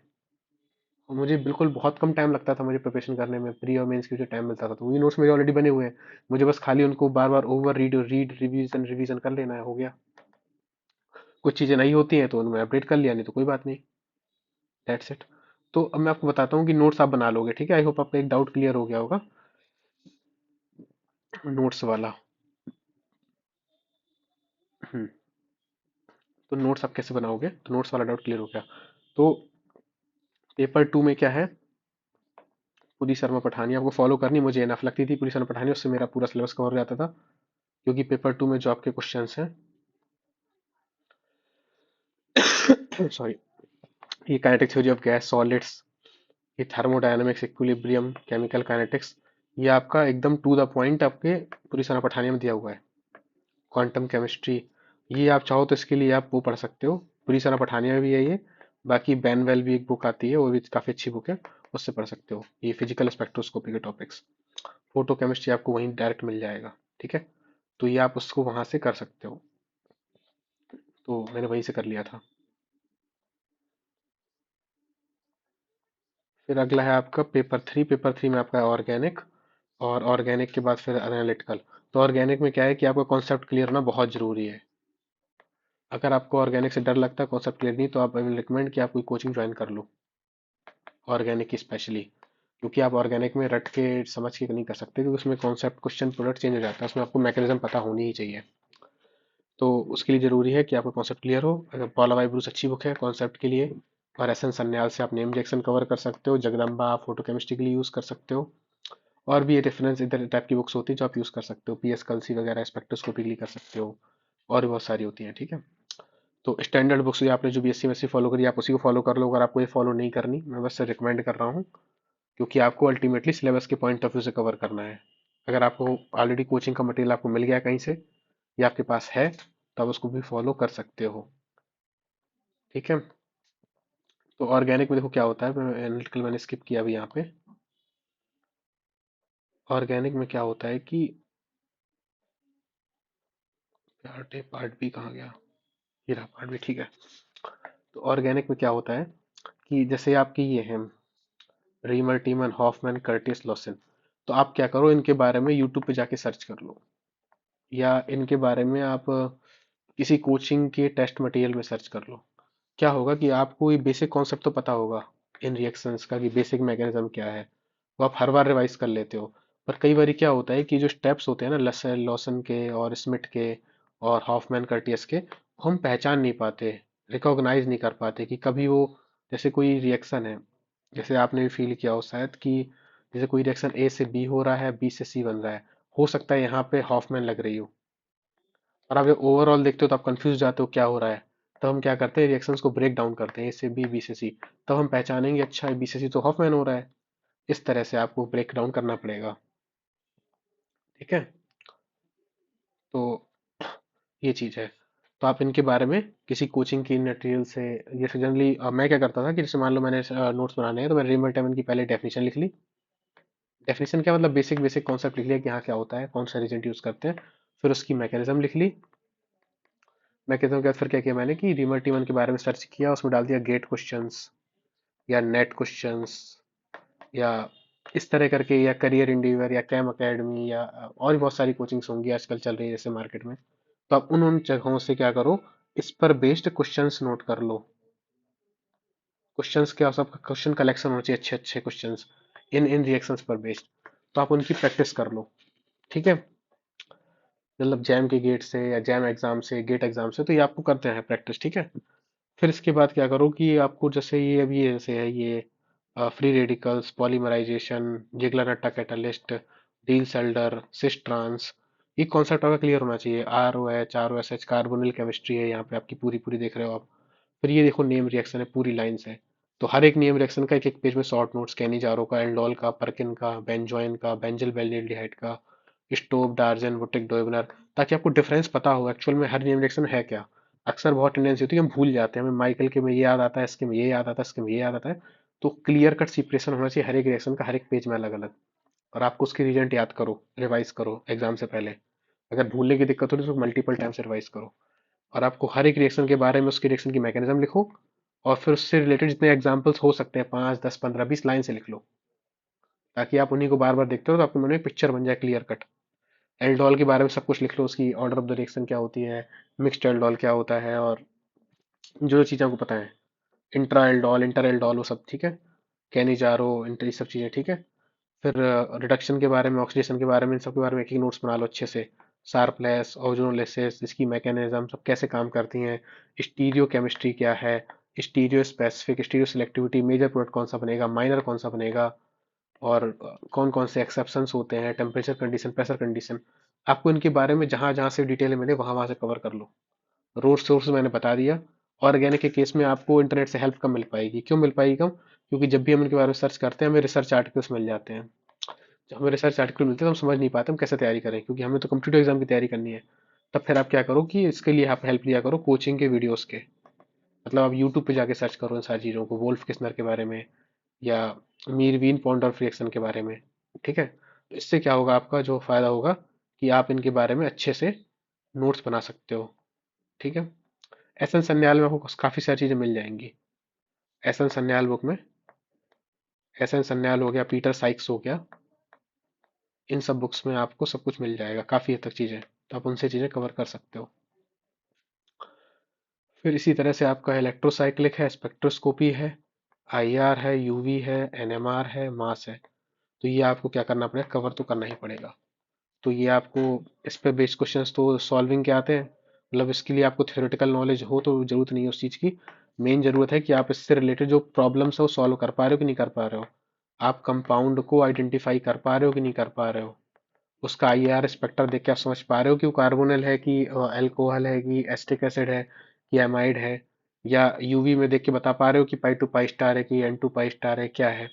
और मुझे बिल्कुल बहुत कम टाइम लगता था मुझे प्रिपरेशन करने में, प्री और मेंस की जो टाइम मिलता था, तो वही नोट्स मेरे ऑलरेडी बने हुए हैं, मुझे बस खाली उनको बार बार over read read revision revision कर लेना है, हो गया। कुछ चीज़ें नहीं होती हैं तो उनमें अपडेट कर लिया, नहीं तो कोई बात नहीं, दैट्स इट। तो अब मैं आपको बताता हूँ कि नोट्स आप बना लोगे, ठीक है, आई होप आपका एक डाउट क्लियर हो गया होगा। नोट्स वाला। हम्म, तो नोट्स आप कैसे बनाओगे, तो नोट्स वाला डाउट क्लियर हो गया। तो पेपर 2 में क्या है, पूरी शर्मा पठानी आपको फॉलो करनी, मुझे एनफ लगती थी पूरी शर्मा पठानी, उससे मेरा पूरा सिलेबस कवर हो जाता था। क्योंकि पेपर 2 में जो आपके क्वेश्चन हैं, सॉरी, ये kinetic theory of gas solids, ये थर्मोडायनामिक्स, इक्विलिब्रियम, केमिकल काइनेटिक्स, ये आपका एकदम टू द पॉइंट आपके पूरी शर्मा पठानी में दिया हुआ है। क्वांटम केमिस्ट्री, ये आप चाहो तो इसके लिए आप वो पढ़ सकते हो, पूरी शर्मा पठानिया में भी है ये। बाकी बेनवेल भी एक बुक आती है, वो भी काफ़ी अच्छी बुक है, उससे पढ़ सकते हो ये फिजिकल स्पेक्ट्रोस्कोपी के टॉपिक्स। फोटो केमिस्ट्री आपको वहीं डायरेक्ट मिल जाएगा, ठीक है। तो ये आप उसको वहां से कर सकते हो, तो मैंने वहीं से कर लिया था। फिर अगला है आपका पेपर 3, पेपर 3 में आपका है ऑर्गेनिक, और ऑर्गेनिक के बाद फिर एनालिटिकल। तो ऑर्गेनिक में क्या है कि आपका कॉन्सेप्ट क्लियर होना बहुत ज़रूरी है। अगर आपको ऑर्गेनिक से डर लगता है, कॉन्सेप्ट क्लियर नहीं, तो आप रिकमेंड कि आप कोई कोचिंग ज्वाइन कर लो, ऑर्गेनिक की स्पेशली। क्योंकि आप ऑर्गेनिक में रट के समझ के नहीं कर सकते, क्योंकि उसमें कॉन्सेप्ट क्वेश्चन प्रोडक्ट चेंज हो जाता है, उसमें आपको मैकेनिज्म पता होनी ही चाहिए। तो उसके लिए ज़रूरी है कि आपका कॉन्सेप्ट क्लियर हो। अगर पॉला वाई ब्रूस अच्छी बुक है कॉन्सेप्ट के लिए, और एस एन सन्याल से आप नेम रिएक्शन कवर कर सकते हो, जगदम्बा आप फोटो केमिस्ट्री के लिए यूज़ कर सकते हो। और भी ये रेफरेंस इधर टाइप की बुक्स होती है जो आप यूज़ कर सकते हो, पी एस कल्सी वगैरह स्पेक्ट्रोस्कोपी के लिए कर सकते हो, और भी बहुत सारी होती हैं, ठीक है। तो स्टैंडर्ड बुक्स आपने जो बी एस सी में फॉलो करी, आप उसी को फॉलो कर लो। अगर आपको ये फॉलो नहीं करनी, मैं बस रिकमेंड कर रहा हूँ, क्योंकि आपको अल्टीमेटली सिलेबस के पॉइंट ऑफ व्यू से कवर करना है। अगर आपको ऑलरेडी कोचिंग का मटेरियल आपको मिल गया कहीं से, या आपके पास है, तो आप उसको भी फॉलो कर सकते हो, ठीक है। तो ऑर्गेनिक में देखो क्या होता है, एनालिटिकल मैंने स्किप किया अभी यहाँ पे। ऑर्गेनिक में क्या होता है कि पार्ट ए पार्ट बी कहाँ गया, ये रहा पार्ट बी, ठीक है। तो ऑर्गेनिक में क्या होता है कि जैसे आपकी ये है रीमर टीमन हॉफमैन कर्टिस लॉसन, तो आप क्या करो, इनके बारे में यूट्यूब पे जाके सर्च कर लो, या इनके बारे में आप किसी कोचिंग के टेस्ट मटेरियल में सर्च कर लो। क्या होगा कि आपको ये बेसिक कॉन्सेप्ट तो पता होगा इन रिएक्शंस का, कि बेसिक मैकेनिज्म क्या है, वो आप हर बार रिवाइज कर लेते हो। पर कई बार क्या होता है कि जो स्टेप्स होते हैं ना, लसेल लॉसन के और स्मिथ के और हॉफमैन कर्टियस के, वो हम पहचान नहीं पाते, रिकॉग्नाइज नहीं कर पाते कि कभी वो, जैसे कोई रिएक्शन है, जैसे आपने भी फील किया हो शायद कि जैसे कोई रिएक्शन ए से बी हो रहा है, बी से सी बन रहा है, हो सकता है यहाँ पे हॉफमैन लग रही हो, और आप जब ओवरऑल देखते हो तो आप कंफ्यूज जाते हो क्या हो रहा है। तब हम क्या करते हैं, रिएक्शंस को ब्रेक डाउन करते हैं, ए से बी, बी से सी, तब हम पहचानेंगे अच्छा बी से सी तो हॉफमैन हो रहा है। इस तरह से आपको ब्रेक डाउन करना पड़ेगा, ठीक है। तो ये चीज़ है। तो आप इनके बारे में किसी कोचिंग की मटेरियल से, जैसे जनरली मैं क्या करता था कि जैसे मान लो मैंने नोट्स बनाने हैं, तो मैंने रिमल टाइम की पहले डेफिनेशन लिख ली। डेफिनेशन क्या मतलब, बेसिक बेसिक कॉन्सेप्ट लिख लिया कि हाँ क्या होता है, कौन सा रिजेंट यूज करते हैं। फिर उसकी मैकेनिज्म लिख ली। मैकेनिज्म के बाद फिर क्या किया मैंने कि रिमल टीमन के बारे में सर्च किया, उसमें डाल दिया गेट क्वेश्चंस या नेट क्वेश्चंस, या इस तरह करके, या करियर इंडिवर या कैम अकेडमी, या और भी बहुत सारी कोचिंग्स होंगी आजकल चल रही है जैसे मार्केट में। तो आप उन उन जगहों से क्या करो, इस पर बेस्ड क्वेश्चंस नोट कर लो। क्वेश्चंस क्या, सब क्वेश्चन कलेक्शन होना चाहिए, अच्छे अच्छे क्वेश्चंस इन इन रिएक्शंस पर बेस्ड। तो आप उनकी प्रैक्टिस कर लो, ठीक है। मतलब जैम के गेट से या जैम एग्जाम से, गेट एग्जाम से, तो ये आपको करते हैं प्रैक्टिस, ठीक है। फिर इसके बाद क्या करो कि आपको जैसे ये अभी जैसे है ये free radicals, polymerization, Ziegler Natta catalyst, Diels Alder, cis trans, ये कॉन्सेप्ट आपका क्लियर होना चाहिए। R O H, R O S H, carbonyl chemistry है यहाँ पे आपकी पूरी पूरी देख रहे हो आप। फिर ये देखो नेम रिएक्शन है, पूरी लाइंस है। तो हर एक नेम रिएक्शन का एक एक पेज में शॉर्ट नोट्स, कैनिजारो का, एल्डोल का, परकिन का, बेंजोइन का, बेंजिल बेल्डिहाइड का, स्टोव, डार्जन, वुटिक, डोइबनर, ताकि आपको डिफरेंस पता हो एक्चुअल में हर नेम रिएक्शन है क्या। अक्सर बहुत टेंडेंसी होती है कि हम भूल जाते हैं, हमें माइकल के में ये याद आता है, इसके में ये याद आता है, इसके में ये याद आता है। तो क्लियर कट सेपरेशन होना चाहिए हर एक रिएक्शन का, हर एक पेज में अलग अलग। और आपको उसकी रीजन याद करो, रिवाइज करो एग्जाम से पहले। अगर भूलने की दिक्कत हो तो मल्टीपल टाइम से रिवाइज करो। और आपको हर एक रिएक्शन के बारे में, उसकी रिएक्शन की मैकेनिज्म लिखो, और फिर उससे रिलेटेड जितने एग्जाम्पल्स हो सकते हैं, 5 10 15 20 लाइन से लिख लो, ताकि आप उन्हीं को बार बार देखते हो तो आपके मन में पिक्चर बन जाए क्लियर कट। एल्डोल के बारे में सब कुछ लिख लो, उसकी ऑर्डर ऑफ द रिएक्शन क्या होती है, मिक्सड एल्डोल क्या होता है, और जो जो चीज़ें आपको पता है, इंट्रा एल्डोल, इंटर एल्डोल, वो सब, ठीक है। कैनिजारो, इंटर, ये सब चीज़ें, ठीक है। फिर रिडक्शन के बारे में, ऑक्सीडेशन के बारे में, इन सब के बारे में एक एक नोट्स बना लो अच्छे से। शार्पनेस, ओजोनोलिसिस, इसकी मैकेनिज्म सब कैसे काम करती हैं, स्टीरियो केमिस्ट्री क्या है, stereospecific, stereoselectivity, major product कौन सा बनेगा, माइनर कौन सा बनेगा, और कौन कौन से एक्सेप्शंस होते हैं, टेम्परेचर कंडीशन, प्रेशर कंडीशन, आपको इनके बारे में जहां जहां से डिटेल मिले वहां वहां से कवर कर लो। रोड सोर्स मैंने बता दिया। ऑर्गेनिक के केस में आपको इंटरनेट से हेल्प कम मिल पाएगी। क्यों मिल पाएगी कम? क्योंकि जब भी हम इनके बारे में सर्च करते हैं हमें रिसर्च आर्टिकल्स मिल जाते हैं। जब हमें रिसर्च आर्टिकल मिलते हैं तो हम समझ नहीं पाते हम कैसे तैयारी करें, क्योंकि हमें तो कम्प्यूटर एग्जाम की तैयारी करनी है। तब फिर आप क्या करो कि इसके लिए आप हेल्प लिया करो कोचिंग के वीडियोस के। मतलब आप यूट्यूब पे जाके सर्च करो इन सारी चीज़ों को, वोल्फ किस्नर के बारे में या मीरवीन पॉन्डॉर्फ रिएक्शन के बारे में। ठीक है, तो इससे क्या होगा, आपका जो फायदा होगा कि आप इनके बारे में अच्छे से नोट्स बना सकते हो। ठीक है। एस एन सन्याल में आपको काफ़ी सारी चीज़ें मिल जाएंगी। एस एन सन्याल बुक में, एस एन सन्याल हो गया, पीटर साइक्स हो गया, इन सब बुक्स में आपको सब कुछ मिल जाएगा, काफ़ी हद तक चीज़ें, तो आप उनसे चीज़ें कवर कर सकते हो। फिर इसी तरह से आपका इलेक्ट्रोसाइक्लिक है, स्पेक्ट्रोस्कोपी है, आईआर है, यूवी है, एनएमआर है, मास है। तो ये आपको क्या करना पड़ेगा, कवर तो करना ही पड़ेगा। तो ये आपको इस पे बेस्ड क्वेश्चंस तो सॉल्विंग के आते हैं। मतलब इसके लिए आपको थ्योरेटिकल नॉलेज हो तो जरूरत नहीं है उस चीज़ की। मेन जरूरत है कि आप इससे रिलेटेड जो प्रॉब्लम्स है वो सॉल्व कर पा रहे हो कि नहीं कर पा रहे हो। आप कंपाउंड को आइडेंटिफाई कर पा रहे हो कि नहीं कर पा रहे हो। उसका आईआर स्पेक्टर देख के आप समझ पा रहे हो कि वो कार्बोनिल है कि अल्कोहल है कि एस्टिक एसिड है कि एमाइड है। या यूवी में देख के बता पा रहे हो कि पाई टू पाई स्टार है कि एन टू पाई स्टार है, क्या है।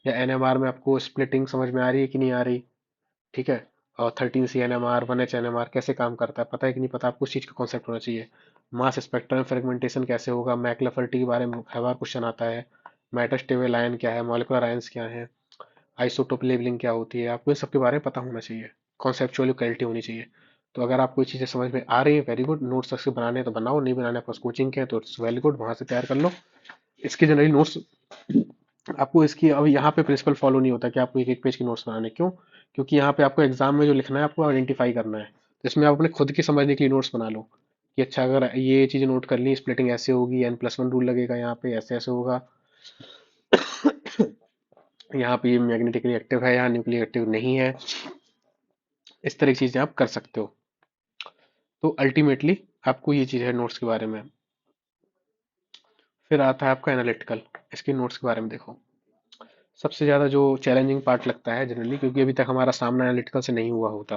या एनएमआर में आपको स्प्लिटिंग समझ में आ रही है कि नहीं आ रही। ठीक है। और 13 CNMR 1H NMR कैसे काम करता है, पता है कि नहीं पता, आपको उस चीज़ का कॉन्सेप्ट होना चाहिए। मास स्पेक्ट्रम फ्रेगमेंटेशन कैसे होगा, मैक्लाफर्टी के बारे में हर बार क्वेश्चन आता है। मेटास्टेबल आयन क्या है, मॉलिक्यूलर आयंस क्या है, आइसोटोप लेवलिंग क्या होती है, आपको इन सब के बारे में पता होना चाहिए। कॉन्सेप्चुअल क्लैरिटी होनी चाहिए। तो अगर आपको ये चीज़ें समझ में आ रही है, वेरी गुड। नोट्स अच्छे बनाने हैं तो बनाओ, नहीं बनाने आपको कोचिंग के हैं तो इट्स वेरी गुड, वहां से तैयार कर लो। इसके जनरली नोट्स आपको इसकी अब यहाँ पे प्रिंसिपल फॉलो नहीं होता कि आपको एक एक पेज की नोट्स बनाने। क्यों? क्योंकि यहाँ पे आपको एग्जाम में जो लिखना है आपको आइडेंटिफाई करना है, तो इसमें आप अपने खुद की समझने के लिए नोट्स बना लो कि अच्छा अगर ये चीज़ नोट कर ली, स्प्लिटिंग ऐसे होगी, N+1 रूल लगेगा, यहाँ पे ऐसे ऐसे होगा, यहाँ पे ये मैग्नेटिकली एक्टिव है, यहाँ न्यूक्लियर एक्टिव नहीं है। इस तरह की चीज़ें आप कर सकते हो। तो अल्टीमेटली आपको ये चीज़ है नोट्स के बारे में। फिर आता है आपका एनालिटिकल। इसके नोट्स के बारे में देखो, सबसे ज़्यादा जो चैलेंजिंग पार्ट लगता है जनरली, क्योंकि अभी तक हमारा सामना एनालिटिकल से नहीं हुआ होता,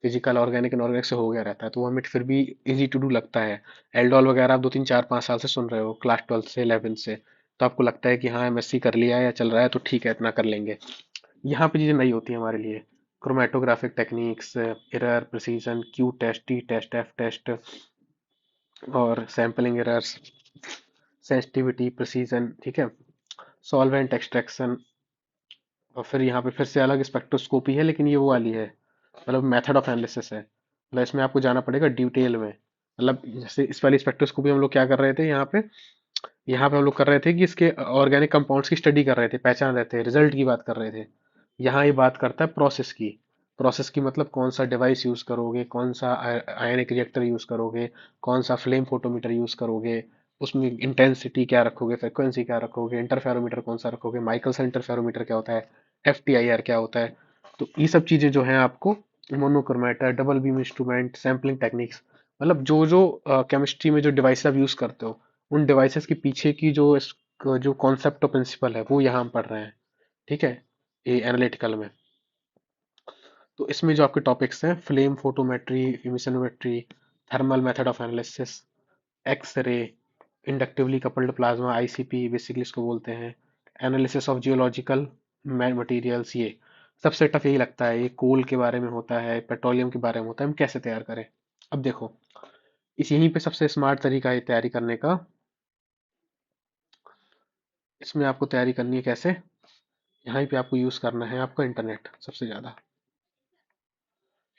फिजिकल ऑर्गेनिक इनऑर्गेनिक से हो गया रहता है, तो वो हमें फिर भी इजी टू डू लगता है। एल्डोल वगैरह आप 2 3 4 5 साल से सुन रहे हो, क्लास 12 से 11 से, तो आपको लगता है कि हाँ एमएससी कर लिया है या चल रहा है तो ठीक है इतना कर लेंगे। यहाँ पे चीज़ें नहीं होती हमारे लिए। Chromatographic techniques, error, precision, Q test, T test, F test, और सैम्पलिंग एरर्स, सेंसिटिविटी, प्रिसीजन, ठीक है, सॉल्वेंट एक्सट्रैक्शन। और फिर यहाँ पे फिर से अलग स्पेक्ट्रोस्कोपी है, लेकिन ये वो वाली है, मतलब मेथड ऑफ एनालिसिस है। मतलब इसमें आपको जाना पड़ेगा डिटेल में। मतलब जैसे इस वाली स्पेक्ट्रोस्कोपी हम लोग क्या कर रहे थे यहाँ पे, हम लोग कर रहे थे कि इसके ऑर्गेनिक कंपाउंड्स की स्टडी कर रहे थे, पहचान रहे थे, रिजल्ट की बात कर रहे थे। यहाँ ये बात करता है प्रोसेस की। प्रोसेस की मतलब कौन सा डिवाइस यूज करोगे, कौन सा आयनिक रिएक्टर यूज करोगे, कौन सा फ्लेम फोटोमीटर यूज करोगे, उसमें इंटेंसिटी क्या रखोगे, फ्रिक्वेंसी क्या रखोगे, इंटरफेरोमीटर कौन सा रखोगे, माइकलसन इंटरफेरोमीटर क्या होता है, FTIR क्या होता है। तो ये सब चीजें जो है आपको, monochromator, double beam instrument, sampling techniques, मतलब जो जो केमिस्ट्री में जो डिवाइस आप यूज करते हो, उन डिवाइसेस के पीछे की जो कॉन्सेप्ट और प्रिंसिपल है वो यहाँ हम पढ़ रहे हैं। ठीक है, ये एनालिटिकल में। तो इसमें जो आपके टॉपिक्स हैं, flame photometry, emissionometry, thermal method of analysis, X-ray, inductively coupled plasma, ICP basically इसको बोलते हैं, एनालिसिस ऑफ जियोलॉजिकल मटेरियल्स, ये सबसे टफ यही लगता है। ये कोल के बारे में होता है, पेट्रोलियम के बारे में होता है, हम कैसे तैयार करें। अब देखो, इस यहीं पे सबसे स्मार्ट तरीका है तैयारी करने का। इसमें आपको तैयारी करनी है कैसे, यहाँ पे आपको यूज करना है आपका इंटरनेट सबसे ज्यादा।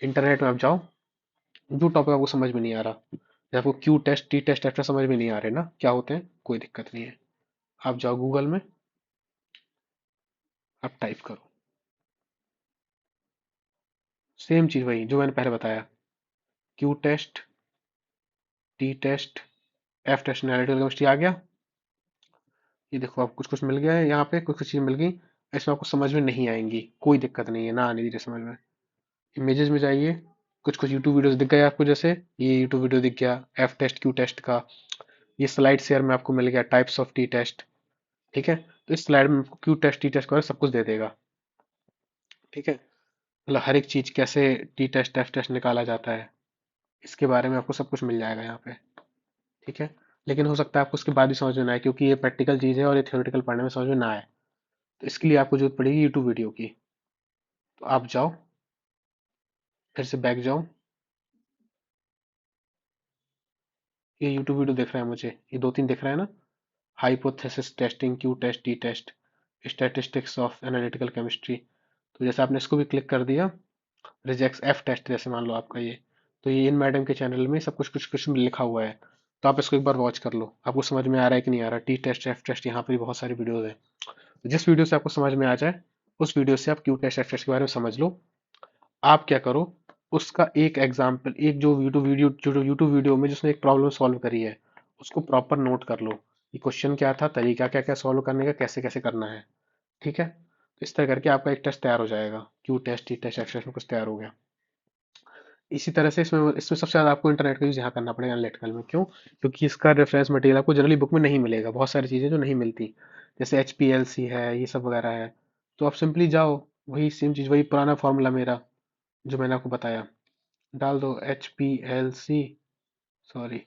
इंटरनेट में आप जाओ, जो टॉपिक आपको समझ में नहीं आ रहा, जैसे आपको Q test, T test, F समझ में नहीं आ रहे ना क्या होते हैं, कोई दिक्कत नहीं है। आप जाओ गूगल में, आप टाइप करो सेम चीज वही जो मैंने पहले बताया, Q test, T test, F test, analytical chemistry आ गया। ये देखो आप कुछ कुछ मिल गया है यहाँ पे, कुछ कुछ चीज मिल गई। इसमें आपको समझ में नहीं आएंगी, कोई दिक्कत नहीं है, ना आने दीजिए समझ में। इमेजेस में जाइए, कुछ कुछ यूट्यूब वीडियोस दिख गए आपको, जैसे ये यूट्यूब वीडियो दिख गया एफ टेस्ट क्यू टेस्ट का। ये स्लाइड शेयर में आपको मिल गया टाइप्स ऑफ टी टेस्ट। ठीक है, तो इस स्लाइड में आपको क्यू टेस्ट टी टेस्ट के बारे में सब कुछ दे देगा। ठीक है, मतलब हर एक चीज कैसे टी टेस्ट एफ टेस्ट निकाला जाता है, इसके बारे में आपको सब कुछ मिल जाएगा यहाँ पे। ठीक है, लेकिन हो सकता है आपको उसके बाद भी समझ में ना आए, क्योंकि ये प्रैक्टिकल चीज है और ये थ्योरेटिकल पढ़ने में समझ में ना आए। तो इसके लिए आपको जरूरत पड़ेगी यूट्यूब वीडियो की। तो आप जाओ, फिर से बैक जाओ। ये यूट्यूब वीडियो दिख रहा है मुझे, ये दो तीन दिख रहा है ना, hypothesis testing, Q test, T test, statistics of analytical chemistry. तो जैसे आपने इसको भी क्लिक कर दिया, रिजेक्ट्स एफ टेस्ट जैसे मान लो आपका ये, तो ये इन मैडम के चैनल में सब कुछ कुछ कुछ लिखा हुआ है। तो आप इसको एक बार वॉच कर लो, आपको समझ में आ रहा है कि नहीं आ रहा। टी टेस्ट एफ टेस्ट यहाँ पर भी बहुत सारी वीडियोज हैं। तो जिस वीडियो से आपको समझ में आ जाए, उस वीडियो से आप क्यू टेस्ट एफ टेस्ट के बारे में समझ लो। आप क्या करो, उसका एक एग्जाम्पल, एक जो यूट्यूब वीडियो में जिसने एक प्रॉब्लम सॉल्व करी है, उसको प्रॉपर नोट कर लो। ये क्वेश्चन क्या था, तरीका क्या क्या सॉल्व करने का, कैसे कैसे करना है। ठीक है, तो इस तरह करके आपका एक टेस्ट तैयार हो जाएगा, क्यू टेस्ट टी टेस्ट एक्सटेस्ट में कुछ तैयार हो गया। इसी तरह से इसमें इसमें सबसे ज़्यादा आपको इंटरनेट का यूज़ यहाँ करना पड़ेगा एनालिटिकल में। क्यों? क्योंकि इसका रेफरेंस मटेरियल आपको जनरली बुक में नहीं मिलेगा, बहुत सारी चीज़ें जो नहीं मिलती, जैसे एच पी एल सी है, ये सब वगैरह है। तो आप सिंपली जाओ, वही सेम चीज़, वही पुराना फॉर्मूला मेरा जो मैंने आपको बताया, डाल दो H P L C, sorry,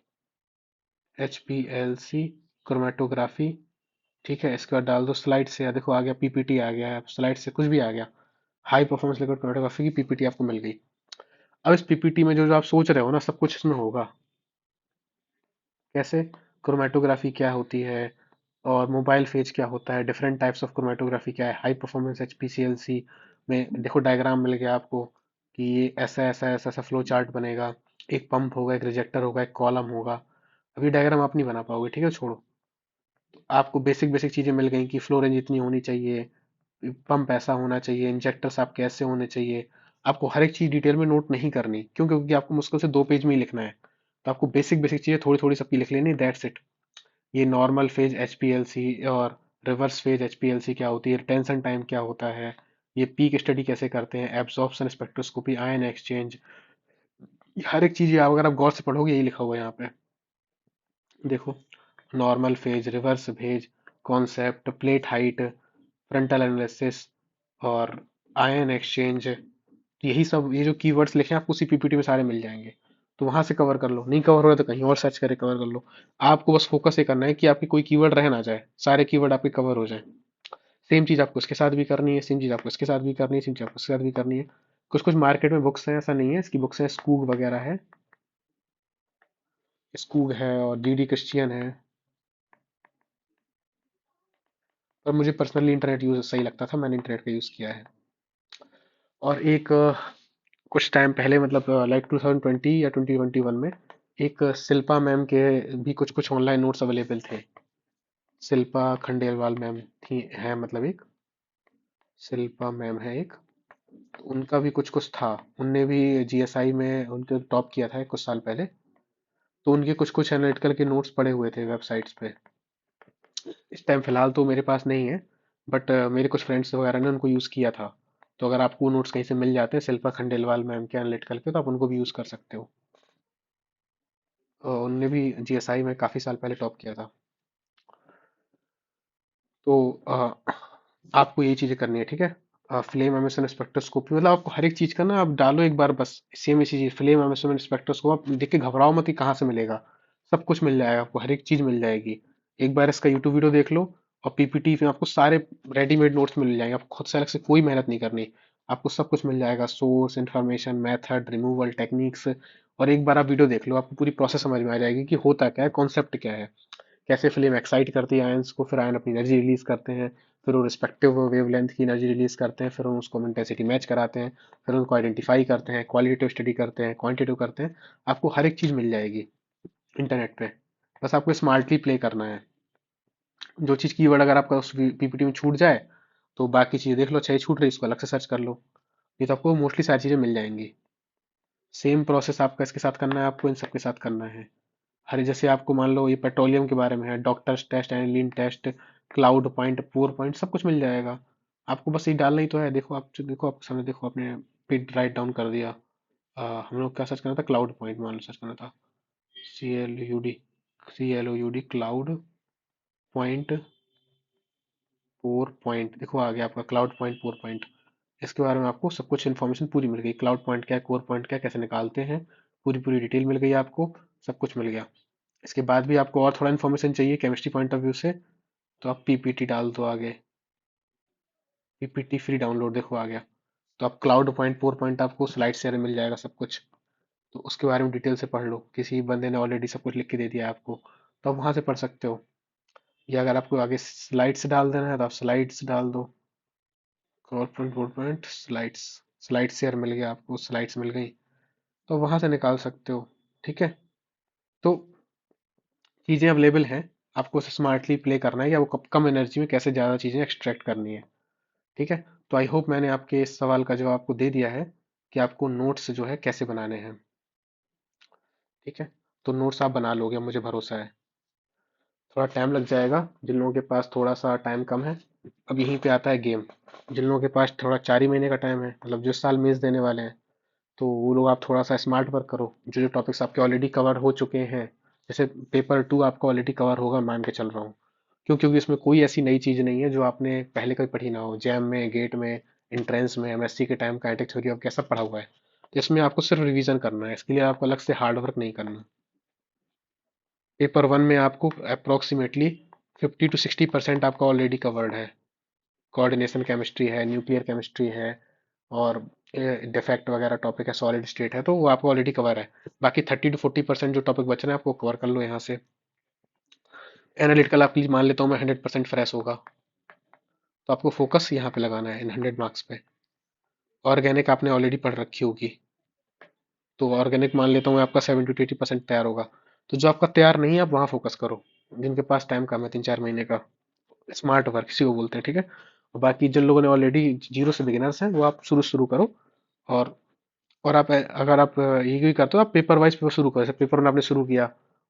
H P L C chromatography. ठीक है, इसके बाद डाल दो स्लाइड से, देखो आ गया पीपीटी आ गया है, स्लाइड से कुछ भी आ गया। हाई परफॉर्मेंस लिक्विड क्रोमेटोग्राफी की पीपीटी आपको मिल गई। अब इस पीपीटी में जो जो आप सोच रहे हो ना, सब कुछ इसमें होगा। कैसे? क्रोमेटोग्राफी क्या होती है, और मोबाइल फेज क्या होता है, डिफरेंट टाइप्स ऑफ क्रोमेटोग्राफी क्या है, हाई परफॉर्मेंस एचपीसीएलसी में देखो डायग्राम मिल गया आपको कि ये ऐसा ऐसा ऐसा ऐसा फ्लो चार्ट बनेगा। एक पंप होगा, एक रिजेक्टर होगा, एक कॉलम होगा। अभी डायग्राम आप नहीं बना पाओगे, ठीक है, छोड़ो। आपको बेसिक बेसिक चीजें मिल गई कि फ्लो रेंज इतनी होनी चाहिए, पंप ऐसा होना चाहिए, इंजेक्टर्स आपके ऐसे होने चाहिए। आपको हर एक चीज डिटेल में नोट नहीं करनी, क्यों? क्योंकि आपको मुश्किल से 2 पेज में ही लिखना है। तो आपको बेसिक बेसिक चीजें थोड़ी थोड़ी सबकी लिख लेनी, दैट्स इट। ये नॉर्मल फेज एचपीएलसी और रिवर्स फेज एचपीएलसी क्या होती है, रिटेंशन टाइम क्या होता है, ये पीक स्टडी कैसे करते हैं, एब्जॉर्प्शन स्पेक्ट्रोस्कोपी, आयन एक्सचेंज, हर एक चीज अगर आप गौर से पढ़ोगे यही लिखा हुआ है यहाँ पे। देखो, normal phase, reverse phase, concept, plate height, frontal analysis और आयन एक्सचेंज, यही सब, ये जो कीवर्ड्स लिखे हैं आपको उसी पीपीटी में सारे मिल जाएंगे। तो वहां से कवर कर लो, नहीं कवर हो रहा तो कहीं और सर्च करके कवर कर लो। आपको बस फोकस ये करना है कि आपकी कोई कीवर्ड रह ना जाए, सारे कीवर्ड आपके कवर हो जाए। सेम चीज आपको इसके साथ भी करनी है, सेम चीज आपको इसके साथ भी करनी है, सेम चीज आपको इसके साथ भी करनी है। कुछ कुछ मार्केट में बुक्स हैं, ऐसा नहीं है, इसकी बुक्स हैं, स्कूग वगैरह है, स्कूग है और डीडी क्रिश्चियन है। पर मुझे पर्सनली इंटरनेट यूज सही लगता था, मैंने इंटरनेट का यूज किया है। और एक कुछ टाइम पहले, मतलब लाइक 2020 या 2021 में, एक शिल्पा मैम के भी कुछ कुछ ऑनलाइन नोट्स अवेलेबल थे। शिल्पा खंडेलवाल मैम थी, है मतलब एक, शिल्पा मैम है एक, तो उनका भी कुछ कुछ था। उनने भी जीएसआई में उनके टॉप किया था कुछ साल पहले। तो उनके कुछ कुछ एनालिटिकल के नोट्स पड़े हुए थे वेबसाइट्स पे। इस टाइम फिलहाल तो मेरे पास नहीं है, बट मेरे कुछ फ्रेंड्स वगैरह ने उनको यूज़ किया था। तो अगर आपको नोट्स कहीं से मिल जाते हैं शिल्पा खंडेलवाल मैम के एनालिटिकल के, तो आप उनको भी यूज़ कर सकते हो। उनने भी जीएसआई में काफ़ी साल पहले टॉप किया था। तो आपको ये चीज़ें करनी है, ठीक है। फ्लेम एमिशन स्पेक्ट्रोस्कोपी, मतलब आपको हर एक चीज़ का ना आप डालो एक बार, बस सेम इसी चीज़, फ्लेम एमिशन स्पेक्ट्रोस्कोप, आप देख के घबराओ मत कि कहाँ से मिलेगा। सब कुछ मिल जाएगा आपको, हर एक चीज़ मिल जाएगी। एक बार इसका यूट्यूब वीडियो देख लो, और पीपीटी में आपको सारे रेडीमेड नोट्स मिल जाएंगे, आपको खुद से अलग से कोई मेहनत नहीं करनी। आपको सब कुछ मिल जाएगा, source information, method, removal techniques. और एक बार आप वीडियो देख लो, आपको पूरी प्रोसेस समझ में आ जाएगी कि होता क्या है, कॉन्सेप्ट क्या है, कैसे फिल्म एक्साइट करती है आयंस को, फिर आयन अपनी एनर्जी रिलीज करते हैं, फिर वो रिस्पेक्टिव वेवलेंथ की एनर्जी रिलीज करते हैं, फिर हम उसको इंटेंसिटी मैच कराते हैं, फिर उनको आइडेंटिफाई करते हैं, क्वालिटेटिव स्टडी करते हैं, क्वांटिटेटिव करते हैं। आपको हर एक चीज़ मिल जाएगी इंटरनेट पे, बस आपको स्मार्टली प्ले करना है। जो चीज़ कीवर्ड अगर आपका उस पीपीटी में छूट जाए, तो बाकी चीज़ देख लो, अच्छा ये छूट रही है, इसको अलग से सर्च कर लो। ये तो आपको मोस्टली सारी चीज़ें मिल जाएंगी। सेम प्रोसेस आपका इसके साथ करना है, आपको इन सब के साथ करना है। हर जैसे आपको मान लो ये पेट्रोलियम के बारे में है, doctor's test, aniline test, cloud point, pour point, सब कुछ मिल जाएगा। आपको बस ये डालना ही तो है। देखो आप, देखो आपके सामने, देखो आपने पिट राइट डाउन कर दिया। हम लोग क्या सर्च करना था, क्लाउड पॉइंट मान लो सर्च करना था। CLOUD क्लाउड पॉइंट 4 पॉइंट, देखो आ गया आपका क्लाउड पॉइंट 4 पॉइंट। इसके बारे में आपको सब कुछ इन्फॉर्मेशन पूरी मिल गई, क्लाउड पॉइंट क्या है, कोर पॉइंट क्या है, कैसे निकालते हैं, पूरी पूरी डिटेल मिल गई आपको, सब कुछ मिल गया। इसके बाद भी आपको और थोड़ा इन्फॉर्मेशन चाहिए केमिस्ट्री पॉइंट ऑफ व्यू से, तो आप PPT डाल दो आगे। PPT फ्री डाउनलोड, देखो आ गया। तो आप क्लाउड पॉइंट 4 पॉइंट आपको स्लाइड शेयर में मिल जाएगा सब कुछ। तो उसके बारे में डिटेल से पढ़ लो, किसी बंदे ने ऑलरेडी सब कुछ लिख के दे दिया है आपको, तो आप वहां से पढ़ सकते हो। या अगर आपको आगे स्लाइड्स डाल देना है तो आप स्लाइड्स डाल दो। 4 पॉइंट स्लाइड्स, स्लाइड शेयर मिल गया आपको, स्लाइड्स मिल गई, तो वहां से निकाल सकते हो। ठीक है, तो चीजें अवेलेबल हैं, आपको उसे स्मार्टली प्ले करना है, या वो कम एनर्जी में कैसे ज़्यादा चीज़ें एक्सट्रैक्ट करनी है। ठीक है, तो आई होप मैंने आपके इस सवाल का जवाब आपको दे दिया है कि आपको नोट्स जो है कैसे बनाने हैं। ठीक है, तो नोट्स आप बना लोगे, मुझे भरोसा है। थोड़ा टाइम लग जाएगा जिन लोगों के पास थोड़ा सा टाइम कम है। अब यहीं पे आता है गेम। जिन लोगों के पास थोड़ा 4 ही महीने का टाइम है, मतलब जो इस साल मेंस देने वाले हैं, तो वो लोग आप थोड़ा सा स्मार्ट वर्क करो। जो जो टॉपिक्स आपके ऑलरेडी कवर हो चुके हैं, जैसे पेपर 2 आपका ऑलरेडी कवर होगा मान के चल रहा हूँ, क्योंकि इसमें कोई ऐसी नई चीज़ नहीं है जो आपने पहले कभी पढ़ी ना हो। जैम में, गेट में, एंट्रेंस में, MSc के टाइम काइनेटिक थ्योरी ऑफ कैसा पढ़ा हुआ है। तो इसमें आपको सिर्फ रिवीजन करना है, इसके लिए आपको अलग से हार्ड वर्क नहीं करना। पेपर 1 में आपको अप्रोक्सीमेटली 50 to 60% आपका ऑलरेडी कवर्ड है। कोऑर्डिनेशन केमिस्ट्री है, न्यूक्लियर केमिस्ट्री है, और डिफेक्ट वगैरह टॉपिक है, सॉलिड स्टेट है, तो वो आपको ऑलरेडी कवर है। बाकी 30 to 40% जो टॉपिक बच रहे हैं आपको कवर कर लो यहाँ से। एनालिटिकल आपकी मान लेता हूँ मैं 100% फ्रेश होगा, तो आपको फोकस यहाँ पे लगाना है इन 100 मार्क्स पे। ऑर्गेनिक आपने ऑलरेडी पढ़ रखी होगी, तो ऑर्गेनिक मान लेता हूँ मैं आपका 70 to 80% तैयार होगा। तो जो आपका तैयार नहीं है आप वहाँ फोकस करो, जिनके पास टाइम कम है 3-4 महीने का। स्मार्ट वर्क इसी को बोलते हैं। ठीक है, और बाकी जिन लोगों ने ऑलरेडी जीरो से बिगिनर्स हैं वो आप शुरू शुरू करो। और आप अगर आप ये भी करते हो, आप पेपर वाइज पेपर शुरू करो। जैसे पेपर 1 आपने शुरू किया,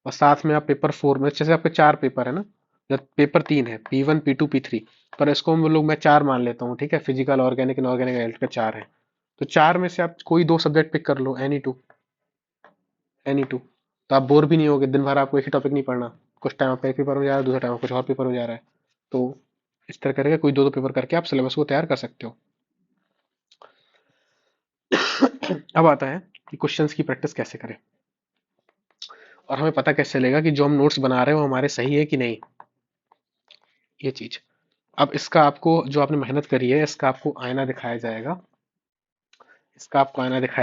और साथ में आप पेपर 4 में, जैसे आपके 4 पेपर है ना, जब पेपर 3 है, P1 P2 P3, पर इसको हम लोग मैं 4 मान लेता हूँ। ठीक है, फिजिकल, ऑर्गेनिक, इनऑर्गेनिक, एनालिटिकल 4 है। तो 4 में से आप कोई 2 सब्जेक्ट पिक कर लो, एनी टू। तो आप बोर भी नहीं होगे, दिन भर आपको एक ही टॉपिक नहीं पढ़ना। कुछ टाइम आपका एक पेपर हो जा रहा है, दूसरा टाइम कुछ और पेपर हो जा रहा है। तो इस तरह करके कोई 2-2 पेपर करके आप सिलेबस को तैयार कर सकते हो। अब आता है कि क्वेश्चंस की प्रैक्टिस कैसे करें, और हमें पता कैसे चलेगा कि जो हम नोट्स बना रहे हैं वो हमारे सही है कि नहीं, ये चीज। अब इसका आपको, जो आपने मेहनत करी है, इसका आपको आईना दिखाया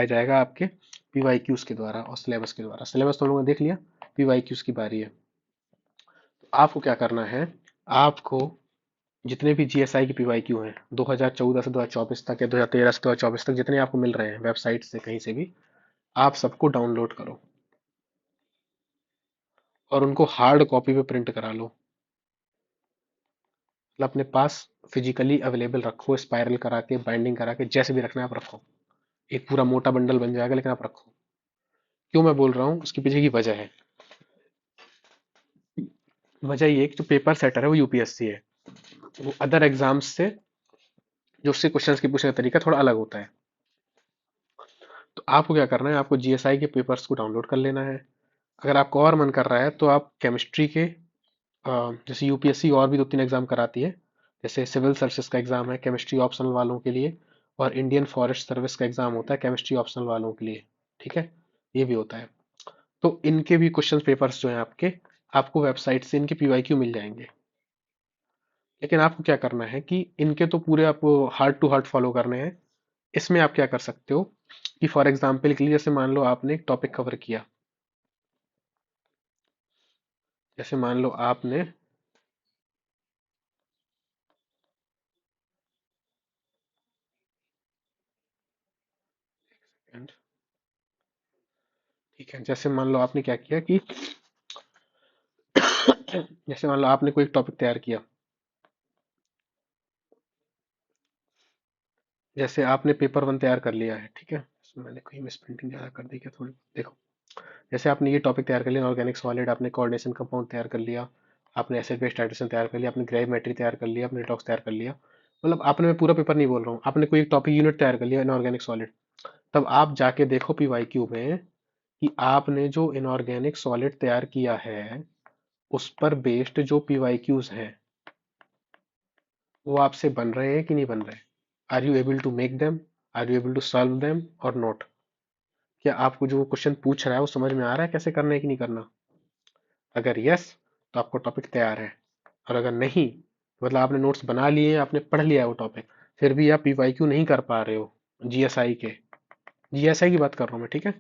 जाएगा आपके PYQs के द्वारा और सिलेबस के द्वारा। सिलेबस तो हम लोगों ने देख लिया, PYQs की बारी है। तो आपको क्या करना है, आपको जितने भी GSI के PYQ हैं 2014 से 2024 तक, या 2013 से 2024 तक, जितने आपको मिल रहे हैं वेबसाइट से कहीं से भी, आप सबको डाउनलोड करो और उनको हार्ड कॉपी पे प्रिंट करा लो। मतलब अपने पास फिजिकली अवेलेबल रखो, स्पाइरल करा के, बाइंडिंग करा के, जैसे भी रखना है आप रखो। एक पूरा मोटा बंडल बन जाएगा, लेकिन आप रखो। क्यों मैं बोल रहा हूँ, उसके पीछे की वजह है। वजह ये है कि जो पेपर सेटर है वो UPSC है, वो अदर एग्जाम्स से, जो उससे क्वेश्चंस के पूछने का तरीका थोड़ा अलग होता है। तो आपको क्या करना है, आपको GSI के पेपर्स को डाउनलोड कर लेना है। अगर आपको और मन कर रहा है तो आप केमिस्ट्री के, जैसे UPSC और भी 2-3 एग्जाम कराती है, जैसे सिविल सर्विसेज का एग्जाम है केमिस्ट्री ऑप्शनल वालों के लिए, और इंडियन फॉरेस्ट सर्विस का एग्जाम होता है केमिस्ट्री ऑप्शनल वालों के लिए। ठीक है, ये भी होता है। तो इनके भी क्वेश्चन पेपर्स जो हैं आपके, आपको वेबसाइट से इनके PYQ मिल जाएंगे। लेकिन आपको क्या करना है कि इनके तो पूरे आपको हार्ड टू हार्ड फॉलो करने हैं। इसमें आप क्या कर सकते हो कि फॉर एग्जाम्पल के लिए, जैसे मान लो आपने एक टॉपिक कवर किया, जैसे मान लो आपने, ठीक है, जैसे मान लो आपने क्या किया कि जैसे मान लो आपने कोई टॉपिक तैयार किया, जैसे आपने पेपर 1 तैयार कर लिया है। ठीक है, इसमें मैंने कोई मिस प्रिंटिंग ज़्यादा कर दी क्या थोड़ी, देखो। जैसे आपने ये टॉपिक तैयार कर लिया, ऑर्गेनिक सॉलिड, आपने कोऑर्डिनेशन कंपाउंड तैयार कर लिया, आपने एसिड बेस टाइट्रेशन तैयार कर लिया, आपने ग्रेविमेट्री तैयार कर लिया, आपने रिडॉक्स तैयार कर लिया। मतलब आपने, मैं पूरा पेपर नहीं बोल रहा हूँ, आपने कोई एक टॉपिक यूनिट तैयार कर लिया इनऑर्गेनिक सॉलिड, तब आप जाके देखो पीवाईक्यू में कि आपने जो इनऑर्गेनिक सॉलिड तैयार किया है उस पर बेस्ड जो पीवाईक्यूज हैं वो आपसे बन रहे हैं कि नहीं बन रहे। Are you able to make them, are you able to solve them और नॉट। क्या आपको जो क्वेश्चन पूछ रहा है वो समझ में आ रहा है कैसे करना है कि नहीं करना। अगर यस तो आपको टॉपिक तैयार है, और अगर नहीं मतलब आपने नोट्स बना लिए, आपने पढ़ लिया है वो टॉपिक, फिर भी आप पीवाईक्यू नहीं कर पा रहे हो जीएसआई के, जीएसआई की बात कर रहा हूँ मैं, ठीक है।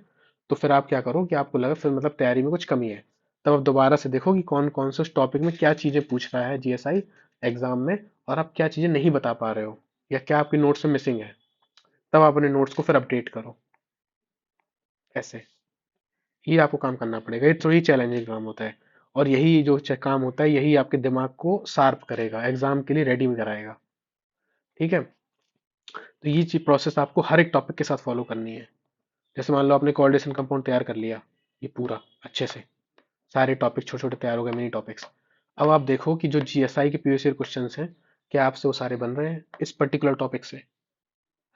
तो फिर आप क्या करो कि आपको लगा फिर मतलब तैयारी में कुछ कमी है, तब आप दोबारा से देखो कि कौन कौन से उस टॉपिक में क्या चीजें पूछ रहा है जीएसआई एग्जाम में, और आप क्या चीजें नहीं बता पा रहे हो या क्या आपकी नोट्स में मिसिंग है, तब आप अपने नोट्स को फिर अपडेट करो। ऐसे ये आपको काम करना पड़ेगा, ये थोड़ी चैलेंजिंग काम होता है, और यही जो काम होता है यही आपके दिमाग को शार्प करेगा, एग्जाम के लिए रेडी कराएगा। ठीक है। तो ये चीज प्रोसेस आपको हर एक टॉपिक के साथ फॉलो करनी है। जैसे मान लो आपने कोऑर्डिनेशन कंपाउंड तैयार कर लिया, ये पूरा अच्छे से, सारे टॉपिक छोटे छोटे तैयार हो गए, मिनी टॉपिक्स। अब आप देखो कि जो जीएसआई के प्रीवियस ईयर क्वेश्चन हैं क्या आपसे वो सारे बन रहे हैं इस पर्टिकुलर टॉपिक से।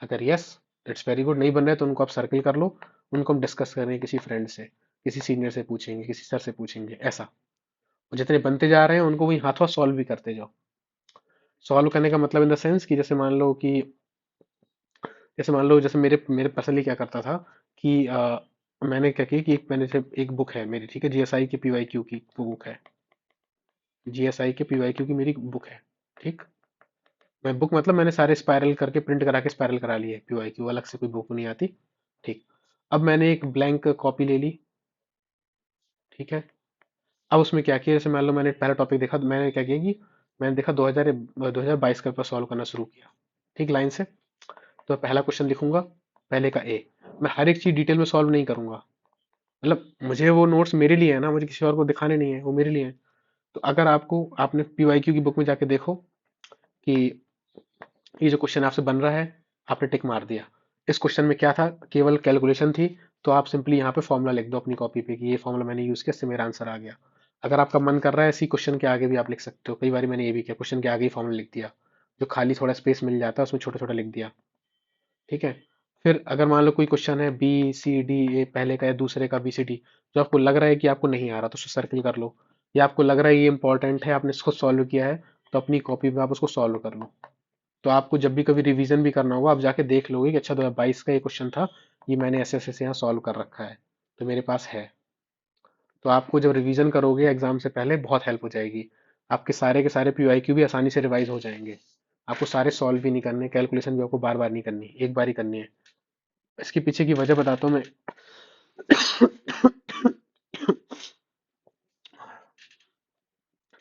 अगर यस इट्स वेरी गुड, नहीं बन रहे तो उनको आप सर्कल कर लो, उनको हम डिस्कस करेंगे किसी फ्रेंड से, किसी सीनियर से पूछेंगे, किसी सर से पूछेंगे, ऐसा। और जितने बनते जा रहे हैं उनको वही हाथों हाथ सॉल्व भी करते जाओ। सॉल्व करने का मतलब इन द सेंस कि जैसे मेरे मेरे पर्सनली क्या करता था कि मैंने क्या किया कि एक बुक है मेरी, ठीक है, जीएसआई के पीवाईक्यू की वो बुक है, जीएसआई के पीवाईक्यू की मेरी बुक है, ठीक। मैं बुक मतलब मैंने सारे स्पाइरल करके प्रिंट करा के स्पाइरल करा लिए पीवाईक्यू, अलग से कोई बुक नहीं आती, ठीक। अब मैंने एक ब्लैंक कॉपी ले ली, ठीक है। अब उसमें क्या किया, जैसे मान लो मैंने पहला टॉपिक देखा तो मैंने क्या किया कि मैंने देखा 2022 का पेपर सॉल्व करना शुरू किया, ठीक, लाइन से। तो पहला क्वेश्चन लिखूंगा, पहले का ए, मैं हर एक चीज डिटेल में सॉल्व नहीं करूंगा, मतलब मुझे वो नोट्स मेरे लिए है ना, मुझे किसी और को दिखाने नहीं है, वो मेरे लिए है। तो अगर आपने पीवाईक्यू की बुक में जाके देखो कि ये जो क्वेश्चन आपसे बन रहा है, आपने टिक मार दिया, इस क्वेश्चन में क्या था, केवल कैलकुलेशन थी, तो आप सिंपली यहाँ पे फॉर्मूला लिख दो अपनी कॉपी पे कि ये फॉर्मूला मैंने यूज किया, इससे मेरा आंसर आ गया। अगर आपका मन कर रहा है इसी क्वेश्चन के आगे भी आप लिख सकते हो, कई बार मैंने ये भी किया, क्वेश्चन के आगे ही फॉर्मूला लिख दिया, जो खाली थोड़ा स्पेस मिल जाता है उसमें छोटा छोटा लिख दिया, ठीक है। फिर अगर मान लो कोई क्वेश्चन है बी सी डी ए, पहले का या दूसरे का बी सी डी, जो आपको लग रहा है कि आपको नहीं आ रहा तो उसको सर्कल कर लो, या आपको लग रहा है ये इंपॉर्टेंट है आपने इसको सॉल्व किया है, तो अपनी कॉपी में आप उसको सॉल्व कर लो। तो आपको जब भी कभी रिवीजन भी करना होगा आप जाके देख लोगे कि अच्छा 2022 का ये क्वेश्चन था, ये मैंने ऐसे ऐसे यहाँ सॉल्व कर रखा है, तो मेरे पास है। तो आपको जब रिवीजन करोगे एग्जाम से पहले बहुत हेल्प हो जाएगी, आपके सारे के सारे पीवाईक्यू भी आसानी से रिवाइज हो जाएंगे, आपको सारे सॉल्व भी नहीं करने, कैलकुलेशन भी आपको बार बार नहीं करनी, एक बार ही करनी है। इसके पीछे की वजह बताता हूँ मैं।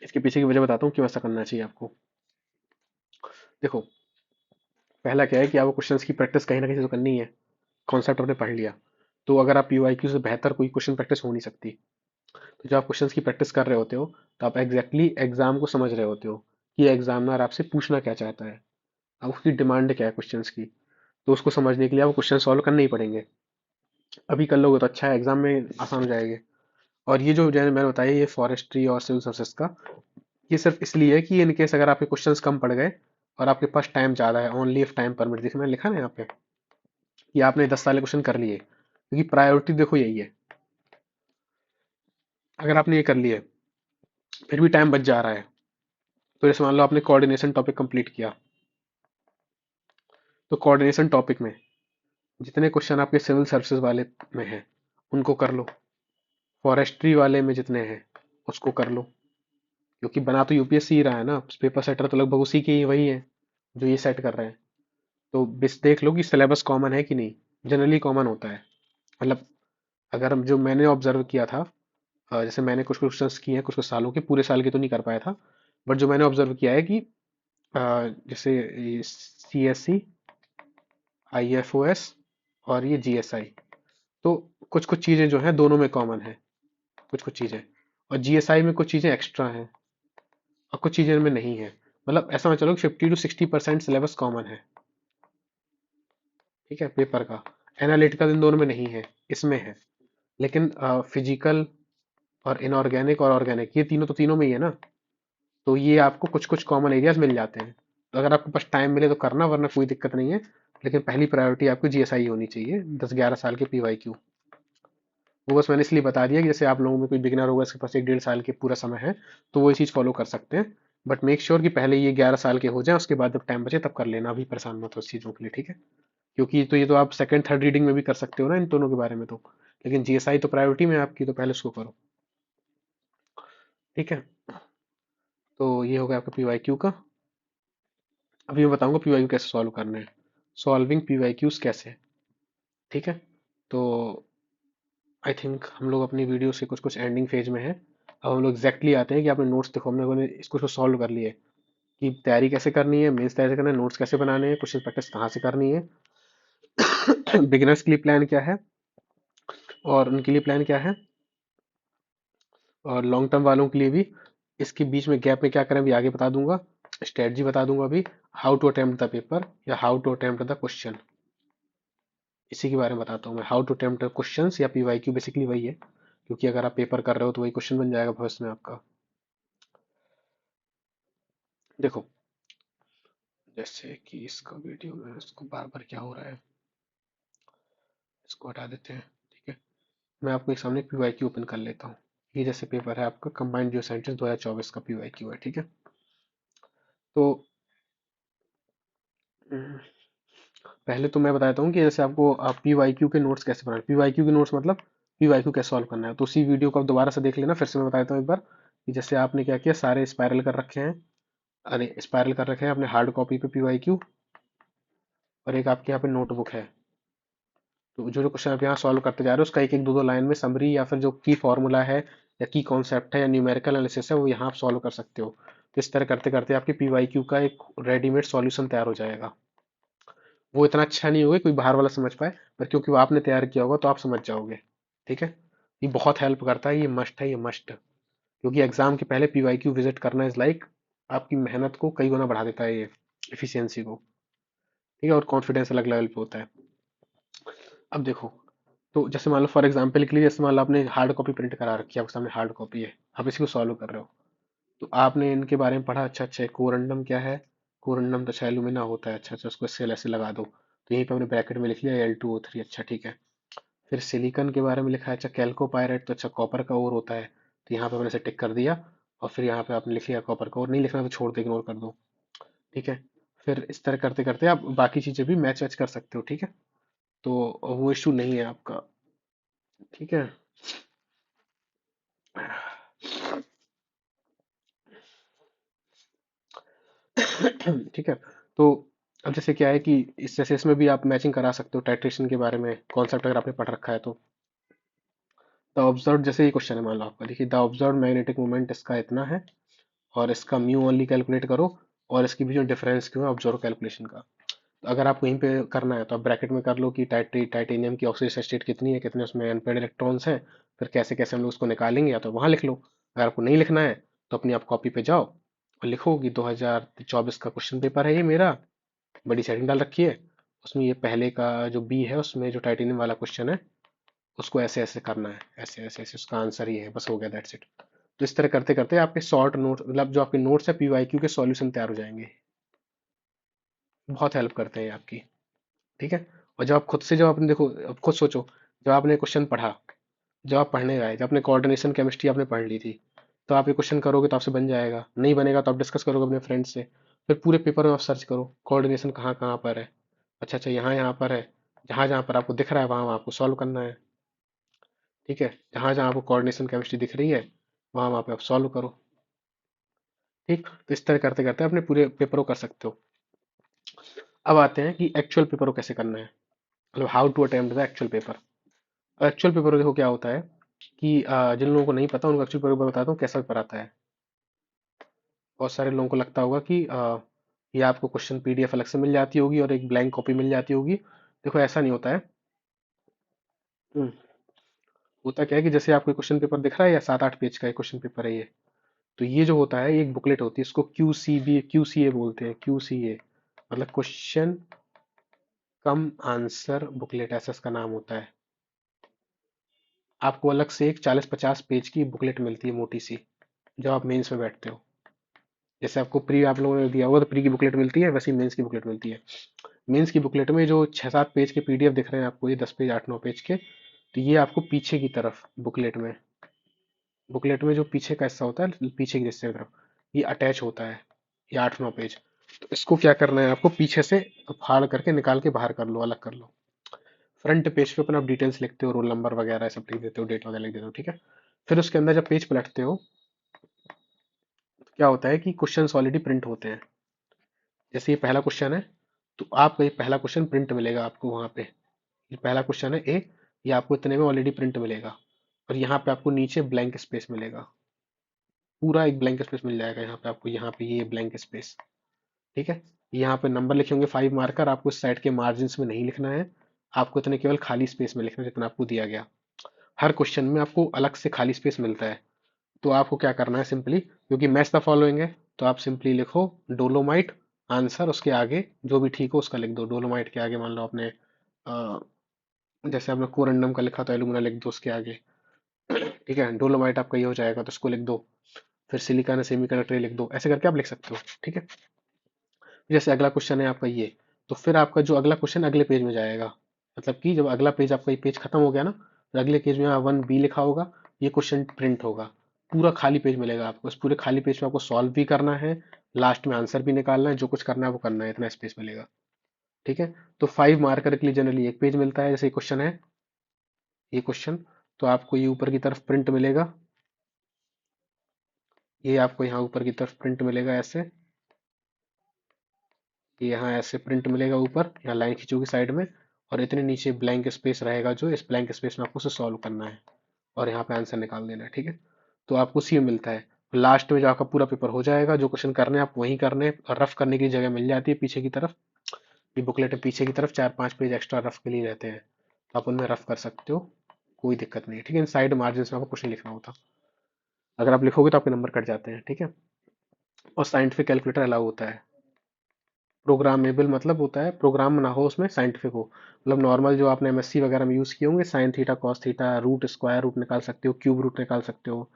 इसके पीछे की वजह बताता हूँ क्यों ऐसा करना चाहिए आपको। देखो, पहला क्या है कि आपको क्वेश्चंस की प्रैक्टिस कहीं ना कहीं तो करनी है, कॉन्सेप्ट आपने पढ़ लिया, तो अगर आप पीवाईक्यू से बेहतर कोई क्वेश्चन प्रैक्टिस हो नहीं सकती। तो जब आप क्वेश्चंस की प्रैक्टिस कर रहे होते हो तो आप एग्जैक्टली एग्जाम को समझ रहे होते हो कि एग्जामिनर आपसे पूछना क्या चाहता है, अब उसकी डिमांड क्या है क्वेश्चंस की, तो उसको समझने के लिए आपको क्वेश्चन सॉल्व करने ही पड़ेंगे। अभी कर लोगे तो अच्छा है, एग्जाम में आसान हो जाएंगे। और ये जो जैसे मैंने बताया ये फॉरेस्ट्री और सिविल सर्विसेज का, ये सिर्फ इसलिए है कि इन केस अगर आपके क्वेश्चंस कम पड़ गए और आपके पास टाइम ज़्यादा है, ओनली इफ टाइम परमिट, देखिए मैंने लिखा ना यहाँ पे कि आपने 10 साल क्वेश्चन कर लिए, क्योंकि प्रायोरिटी देखो यही है। अगर आपने ये कर लिए फिर भी टाइम बच जा रहा है, तो जैसे मान लो आपने कोऑर्डिनेशन टॉपिक कंप्लीट किया, तो कोऑर्डिनेशन टॉपिक में जितने क्वेश्चन आपके सिविल सर्विसेज वाले में हैं उनको कर लो, फॉरेस्ट्री वाले में जितने हैं उसको कर लो, क्योंकि बना तो यूपीएससी ही रहा है ना, पेपर सेटर तो लगभग उसी के ही वही है जो ये सेट कर रहे हैं। तो बस देख लो कि सिलेबस कॉमन है कि नहीं, जनरली कॉमन होता है। मतलब अगर जो मैंने ऑब्जर्व किया था, जैसे मैंने कुछ क्वेश्चंस किए हैं कुछ कुछ सालों के, पूरे साल के तो नहीं कर पाया था, बट जो मैंने ऑब्जर्व किया है कि जैसे C S C, I F O S और ये जी एस आई, तो कुछ कुछ चीज़ें जो हैं दोनों में कॉमन है, कुछ कुछ चीज़ें, और जी एस आई में कुछ चीज़ें एक्स्ट्रा हैं और कुछ चीज़ें में नहीं है। मतलब ऐसा मैं चलो 50 to 60% सिलेबस कॉमन है, ठीक है, पेपर का। एनालिटिकल इन दोनों में नहीं है, इसमें है। लेकिन फिजिकल और इनऑर्गेनिक और ऑर्गेनिक ये तीनों तो तीनों में ही है ना, तो ये आपको कुछ कुछ कॉमन एरियाज मिल जाते हैं। तो अगर आपके पास टाइम मिले तो करना, वरना कोई दिक्कत नहीं है। लेकिन पहली प्रायोरिटी आपकी जीएसआई होनी चाहिए, 10-11 साल के पीवाईक्यू। वो बस मैंने इसलिए बता दिया कि जैसे आप लोगों में कोई बिगिनर होगा, इसके पास 1-1.5 साल के पूरा समय है, तो वो ये चीज़ फॉलो कर सकते हैं। बट मेक श्योर कि पहले ये 11 साल के हो जाए, उसके बाद जब टाइम बचे तब कर लेना, अभी परेशान मत हो इस चीज़ों के लिए, ठीक है। क्योंकि तो ये तो आप सेकंड थर्ड रीडिंग में भी कर सकते हो ना इन दोनों के बारे में तो। लेकिन जीएसआई तो प्रायोरिटी में है आपकी, तो पहले उसको करो, ठीक है। तो ये हो गया आपका पीवाईक्यू का। अभी मैं बताऊंगा पीवाईक्यू कैसे सॉल्व करना है, सॉल्विंग पीवाईक्यूज कैसे, ठीक है। तो आई थिंक हम लोग अपनी वीडियो से कुछ कुछ एंडिंग फेज में है। अब हम लोग एग्जैक्टली आते हैं कि आपने नोट्स देखो, हम लोगों ने इसको सॉल्व कर लिए कि तैयारी कैसे करनी है, मेंस तैयारी करना है, नोट्स कैसे बनाने हैं, क्वेश्चन प्रैक्टिस कहाँ से करनी है, बिगिनर्स के लिए प्लान क्या है और उनके लिए प्लान क्या है, और लॉन्ग टर्म वालों के लिए भी। इसके बीच में गैप में क्या करें अभी आगे बता दूंगा, स्ट्रेटजी बता दूंगा अभी, how to attempt the paper या how to attempt the question, इसी के बारे में बताता हूँ मैं। How to attempt the question या पीवाईक्यू बेसिकली वही है, क्योंकि अगर आप पेपर कर रहे हो तो वही क्वेश्चन बन जाएगा भविष्य में आपका। देखो, जैसे कि इसका वीडियो में इसको बार बार क्या हो रहा है, इसको हटा देते हैं, ठीक है। मैं आपको एक सामने पीवाईक्यू ओपन कर लेता हूँ। ये जैसे पेपर है आपका कंबाइंड जियो साइंटिस्ट 2024 का पीवाईक्यू है, ठीक है। तो हम्म, पहले तो मैं बताता हूँ कि जैसे आपको आप पीवाईक्यू के नोट्स कैसे बनाए, पीवाईक्यू के नोट्स मतलब पीवाईक्यू कैसे सॉल्व करना है। तो उसी वीडियो को आप दोबारा से देख लेना, फिर से मैं बता देता हूँ एक बार कि जैसे आपने क्या किया, सारे स्पायरल कर रखे हैं, अरे स्पायरल कर रखे हैं अपने हार्ड कॉपी पे पीवाईक्यू, और एक आपके यहाँ पे नोटबुक है। तो जो जो क्वेश्चन आप यहाँ सॉल्व करते जा रहे हो उसका एक एक दो दो लाइन में समरी या फिर जो की फॉर्मूला है या की कॉन्सेप्ट है या न्यूमेरिकल एनालिसिस है वो यहाँ आप सॉल्व कर सकते हो। तो इस तरह करते करते आपके पीवाईक्यू का एक रेडीमेड सॉल्यूशन तैयार हो जाएगा। वो इतना अच्छा नहीं होगा कोई बाहर वाला समझ पाए, पर क्योंकि वो आपने तैयार किया होगा तो आप समझ जाओगे, ठीक है। ये बहुत हेल्प करता है, ये मस्ट है, ये मस्ट। क्योंकि एग्जाम के पहले पीवाईक्यू विजिट करना इज लाइक आपकी मेहनत को कई गुना बढ़ा देता है, ये एफिशिएंसी को, ठीक है, और कॉन्फिडेंस अलग लेवल पे होता है। अब देखो, तो जैसे मान लो फॉर एग्जाम्पल के लिए, जैसे मान लो आपने हार्ड कॉपी प्रिंट करा रखी है, आपके सामने हार्ड कॉपी है, आप इसी को सॉल्व कर रहे हो। तो आपने इनके बारे में पढ़ा, अच्छा अच्छा कोरंडम क्या है, कोरंडम तो अच्छा एलुमिना होता है, अच्छा अच्छा उसको सेल ऐसे लगा दो, तो यहीं पे हमने ब्रैकेट में लिख लिया Al2O3, अच्छा ठीक है। फिर सिलिकॉन के बारे में लिखा है, अच्छा कैल्कोपायरेट तो अच्छा कॉपर का ओर होता है, तो यहाँ पे मैंने इसे टिक कर दिया। और फिर यहाँ पे आपने लिख लिया कॉपर का ओर, नहीं लिखना तो छोड़ दो, इग्नोर कर दो, ठीक है। फिर इस तरह करते करते आप बाकी चीजें भी मैच वैच कर सकते हो, ठीक है। तो वो इशू नहीं है आपका, ठीक है। ठीक है। तो अब जैसे क्या है कि इस जैसे इसमें भी आप मैचिंग करा सकते हो टाइट्रेशन के बारे में कॉन्सेप्ट अगर आपने पढ़ रखा है तो। द ऑब्जर्व, जैसे ये क्वेश्चन है मान लो आपका, देखिए द ऑब्जर्व मैग्नेटिक मोमेंट इसका इतना है और इसका म्यू ओनली कैलकुलेट करो, और इसके बीच में डिफरेंस क्यों है ऑब्जर्व कैलकुलेशन का। तो अगर आपको यहीं पे करना है तो आप ब्रैकेट में कर लो कि टाइटेनियम की ऑक्सीडेशन स्टेट कितनी है, कितने उसमें अनपेड इलेक्ट्रॉन्स हैं, फिर कैसे कैसे हम लोग उसको निकालेंगे, या तो वहां लिख लो। अगर आपको नहीं लिखना है तो अपनी आप कॉपी पे जाओ और लिखो कि 2024 का क्वेश्चन पेपर है ये मेरा, बड़ी सेटिंग डाल रखी है, उसमें ये पहले का जो बी है उसमें जो टाइटेनियम वाला क्वेश्चन है उसको ऐसे ऐसे करना है, ऐसे ऐसे ऐसे, उसका आंसर ये है, बस हो गया, दैट्स इट। तो इस तरह करते करते आपके शॉर्ट नोट मतलब जो आपके नोट्स है पीवाईक्यू के सॉल्यूशन तैयार हो जाएंगे। बहुत हेल्प करते हैं ये आपकी, ठीक है। और जब आप खुद से, जब आपने देखो, अब खुद सोचो, जब आपने क्वेश्चन पढ़ा, जब आप पढ़ने गए, जब आपने कोऑर्डिनेशन केमिस्ट्री आपने पढ़ ली थी, तो आप ये क्वेश्चन करोगे तो आपसे बन जाएगा, नहीं बनेगा तो आप डिस्कस करोगे अपने फ्रेंड से। फिर पूरे पेपर में आप सर्च करो कोऑर्डिनेशन कहाँ कहाँ पर है, अच्छा अच्छा यहाँ यहाँ पर है, जहाँ जहाँ पर आपको दिख रहा है वहाँ आपको सॉल्व करना है, ठीक है। जहाँ जहाँ आपको कोऑर्डिनेशन केमिस्ट्री दिख रही है वहाँ वहाँ पे आप सॉल्व करो, ठीक। तो इस तरह करते करते अपने पूरे पेपर को कर सकते हो। अब आते हैं कि एक्चुअल पेपर को कैसे करना है, मतलब how to attempt the actual paper. Actual paper देखो क्या होता है कि जिन लोगों को नहीं पता उनको एक्चुअल पेपर बताता हूँ कैसा पेपर आता है। बहुत सारे लोगों को लगता होगा कि ये आपको क्वेश्चन पीडीएफ अलग से मिल जाती होगी और एक ब्लैंक कॉपी मिल जाती होगी। देखो ऐसा नहीं होता है। हम्म, होता क्या है कि जैसे आपको क्वेश्चन पेपर दिख रहा है या 7-8 पेज का क्वेश्चन पेपर है ये, तो ये जो होता है ये एक बुकलेट होती है, इसको क्यूसीए बोलते हैं, क्यूसीए मतलब क्वेश्चन कम आंसर बुकलेट, ऐसा इसका नाम होता है। आपको अलग से एक 40-50 पेज की बुकलेट मिलती है मोटी सी, जब आप मेंस में बैठते हो। जैसे आपको प्री आप लोगों ने दिया होगा तो प्री की बुकलेट मिलती है, वैसे ही मेंस की बुकलेट मिलती है। मेंस की बुकलेट में जो 6-7 पेज के पीडीएफ दिख रहे हैं आपको, ये 10 पेज 8-9 पेज के, तो ये आपको पीछे की तरफ बुकलेट में जो पीछे का हिस्सा होता है, पीछे की हिस्से की तरफ ये अटैच होता है, ये 8-9 पेज। तो इसको क्या करना है आपको, पीछे से फाड़ करके निकाल के बाहर कर लो, अलग कर लो। फ्रंट पेज पे अपना डिटेल्स लिखते हो, रोल नंबर वगैरह सब लिख देते हो, डेट वगैरह लिख देते हो, ठीक है। फिर उसके अंदर जब पेज पलटते हो तो क्या होता है कि क्वेश्चंस ऑलरेडी प्रिंट होते हैं। जैसे ये पहला क्वेश्चन है, तो आपको ये पहला क्वेश्चन प्रिंट मिलेगा आपको वहां पे। ये पहला क्वेश्चन है ए, ये आपको इतने में ऑलरेडी प्रिंट मिलेगा। और यहाँ पे आपको नीचे ब्लैंक स्पेस मिलेगा, पूरा एक ब्लैंक स्पेस मिल जाएगा यहाँ पे आपको, यहाँ पे ये ब्लैंक स्पेस, ठीक है। यहाँ पे नंबर लिखे होंगे 5 मार्कर, आपको इस साइड के मार्जिन में नहीं लिखना है, आपको इतने केवल खाली स्पेस में लिखना है जितना आपको दिया गया। हर क्वेश्चन में आपको अलग से खाली स्पेस मिलता है। तो आपको क्या करना है, सिंपली क्योंकि मैच द फॉलोइंग है, तो आप सिंपली लिखो डोलोमाइट, आंसर उसके आगे जो भी ठीक हो उसका लिख दो। डोलोमाइट के आगे मान लो आपने जैसे आपने कोरंडम का लिखा तो एलुमिना लिख दो उसके आगे, ठीक है। डोलोमाइट आपका ये हो जाएगा तो इसको लिख दो। फिर सिलिकॉन सेमीकंडक्टर लिख दो, ऐसे करके आप लिख सकते हो, ठीक है। जैसे अगला क्वेश्चन है आपका ये, तो फिर आपका जो अगला क्वेश्चन अगले पेज में जाएगा, मतलब कि जब अगला पेज आपका ये पेज खत्म हो गया ना, तो अगले पेज में 1 बी लिखा होगा, ये क्वेश्चन प्रिंट होगा। पूरा खाली पेज मिलेगा आपको, इस पूरे खाली पेज में आपको सॉल्व भी करना है, लास्ट में आंसर भी निकालना है, जो कुछ करना है वो करना है, इतना स्पेस मिलेगा, ठीक है। तो 5 मार्कर के लिए जनरली एक पेज मिलता है, जैसे क्वेश्चन है ये क्वेश्चन, तो आपको ये ऊपर की तरफ प्रिंट मिलेगा, ये आपको यहाँ ऊपर की तरफ प्रिंट मिलेगा ऐसे, ये यहाँ ऐसे प्रिंट मिलेगा ऊपर, यहाँ लाइन खींचोगी साइड में, और इतने नीचे ब्लैंक स्पेस रहेगा, जो इस ब्लैंक स्पेस में आपको उसे सॉल्व करना है और यहाँ पे आंसर निकाल देना है, ठीक है। तो आपको सी मिलता है। लास्ट में जो आपका पूरा पेपर हो जाएगा, जो क्वेश्चन करने हैं आप वही करने, और रफ करने की जगह मिल जाती है पीछे की तरफ। ये बुकलेट में पीछे की तरफ 4-5 पेज एक्स्ट्रा रफ के लिए रहते हैं, तो आप उनमें रफ कर सकते हो, कोई दिक्कत नहीं है, ठीक है। साइड मार्जिन में आपको कुछ नहीं लिखना होता, अगर आप लिखोगे तो आपके नंबर कट जाते हैं, ठीक है। और साइंटिफिक कैलकुलेटर अलाउ होता है। प्रोग्रामेबल मतलब होता है प्रोग्राम ना हो उसमें, साइंटिफिक हो, मतलब नॉर्मल जो आपने एमएससी वगैरह में यूज़ किए होंगे, sine theta cos theta, root square root निकाल सकते हो, क्यूब रूट निकाल सकते हो,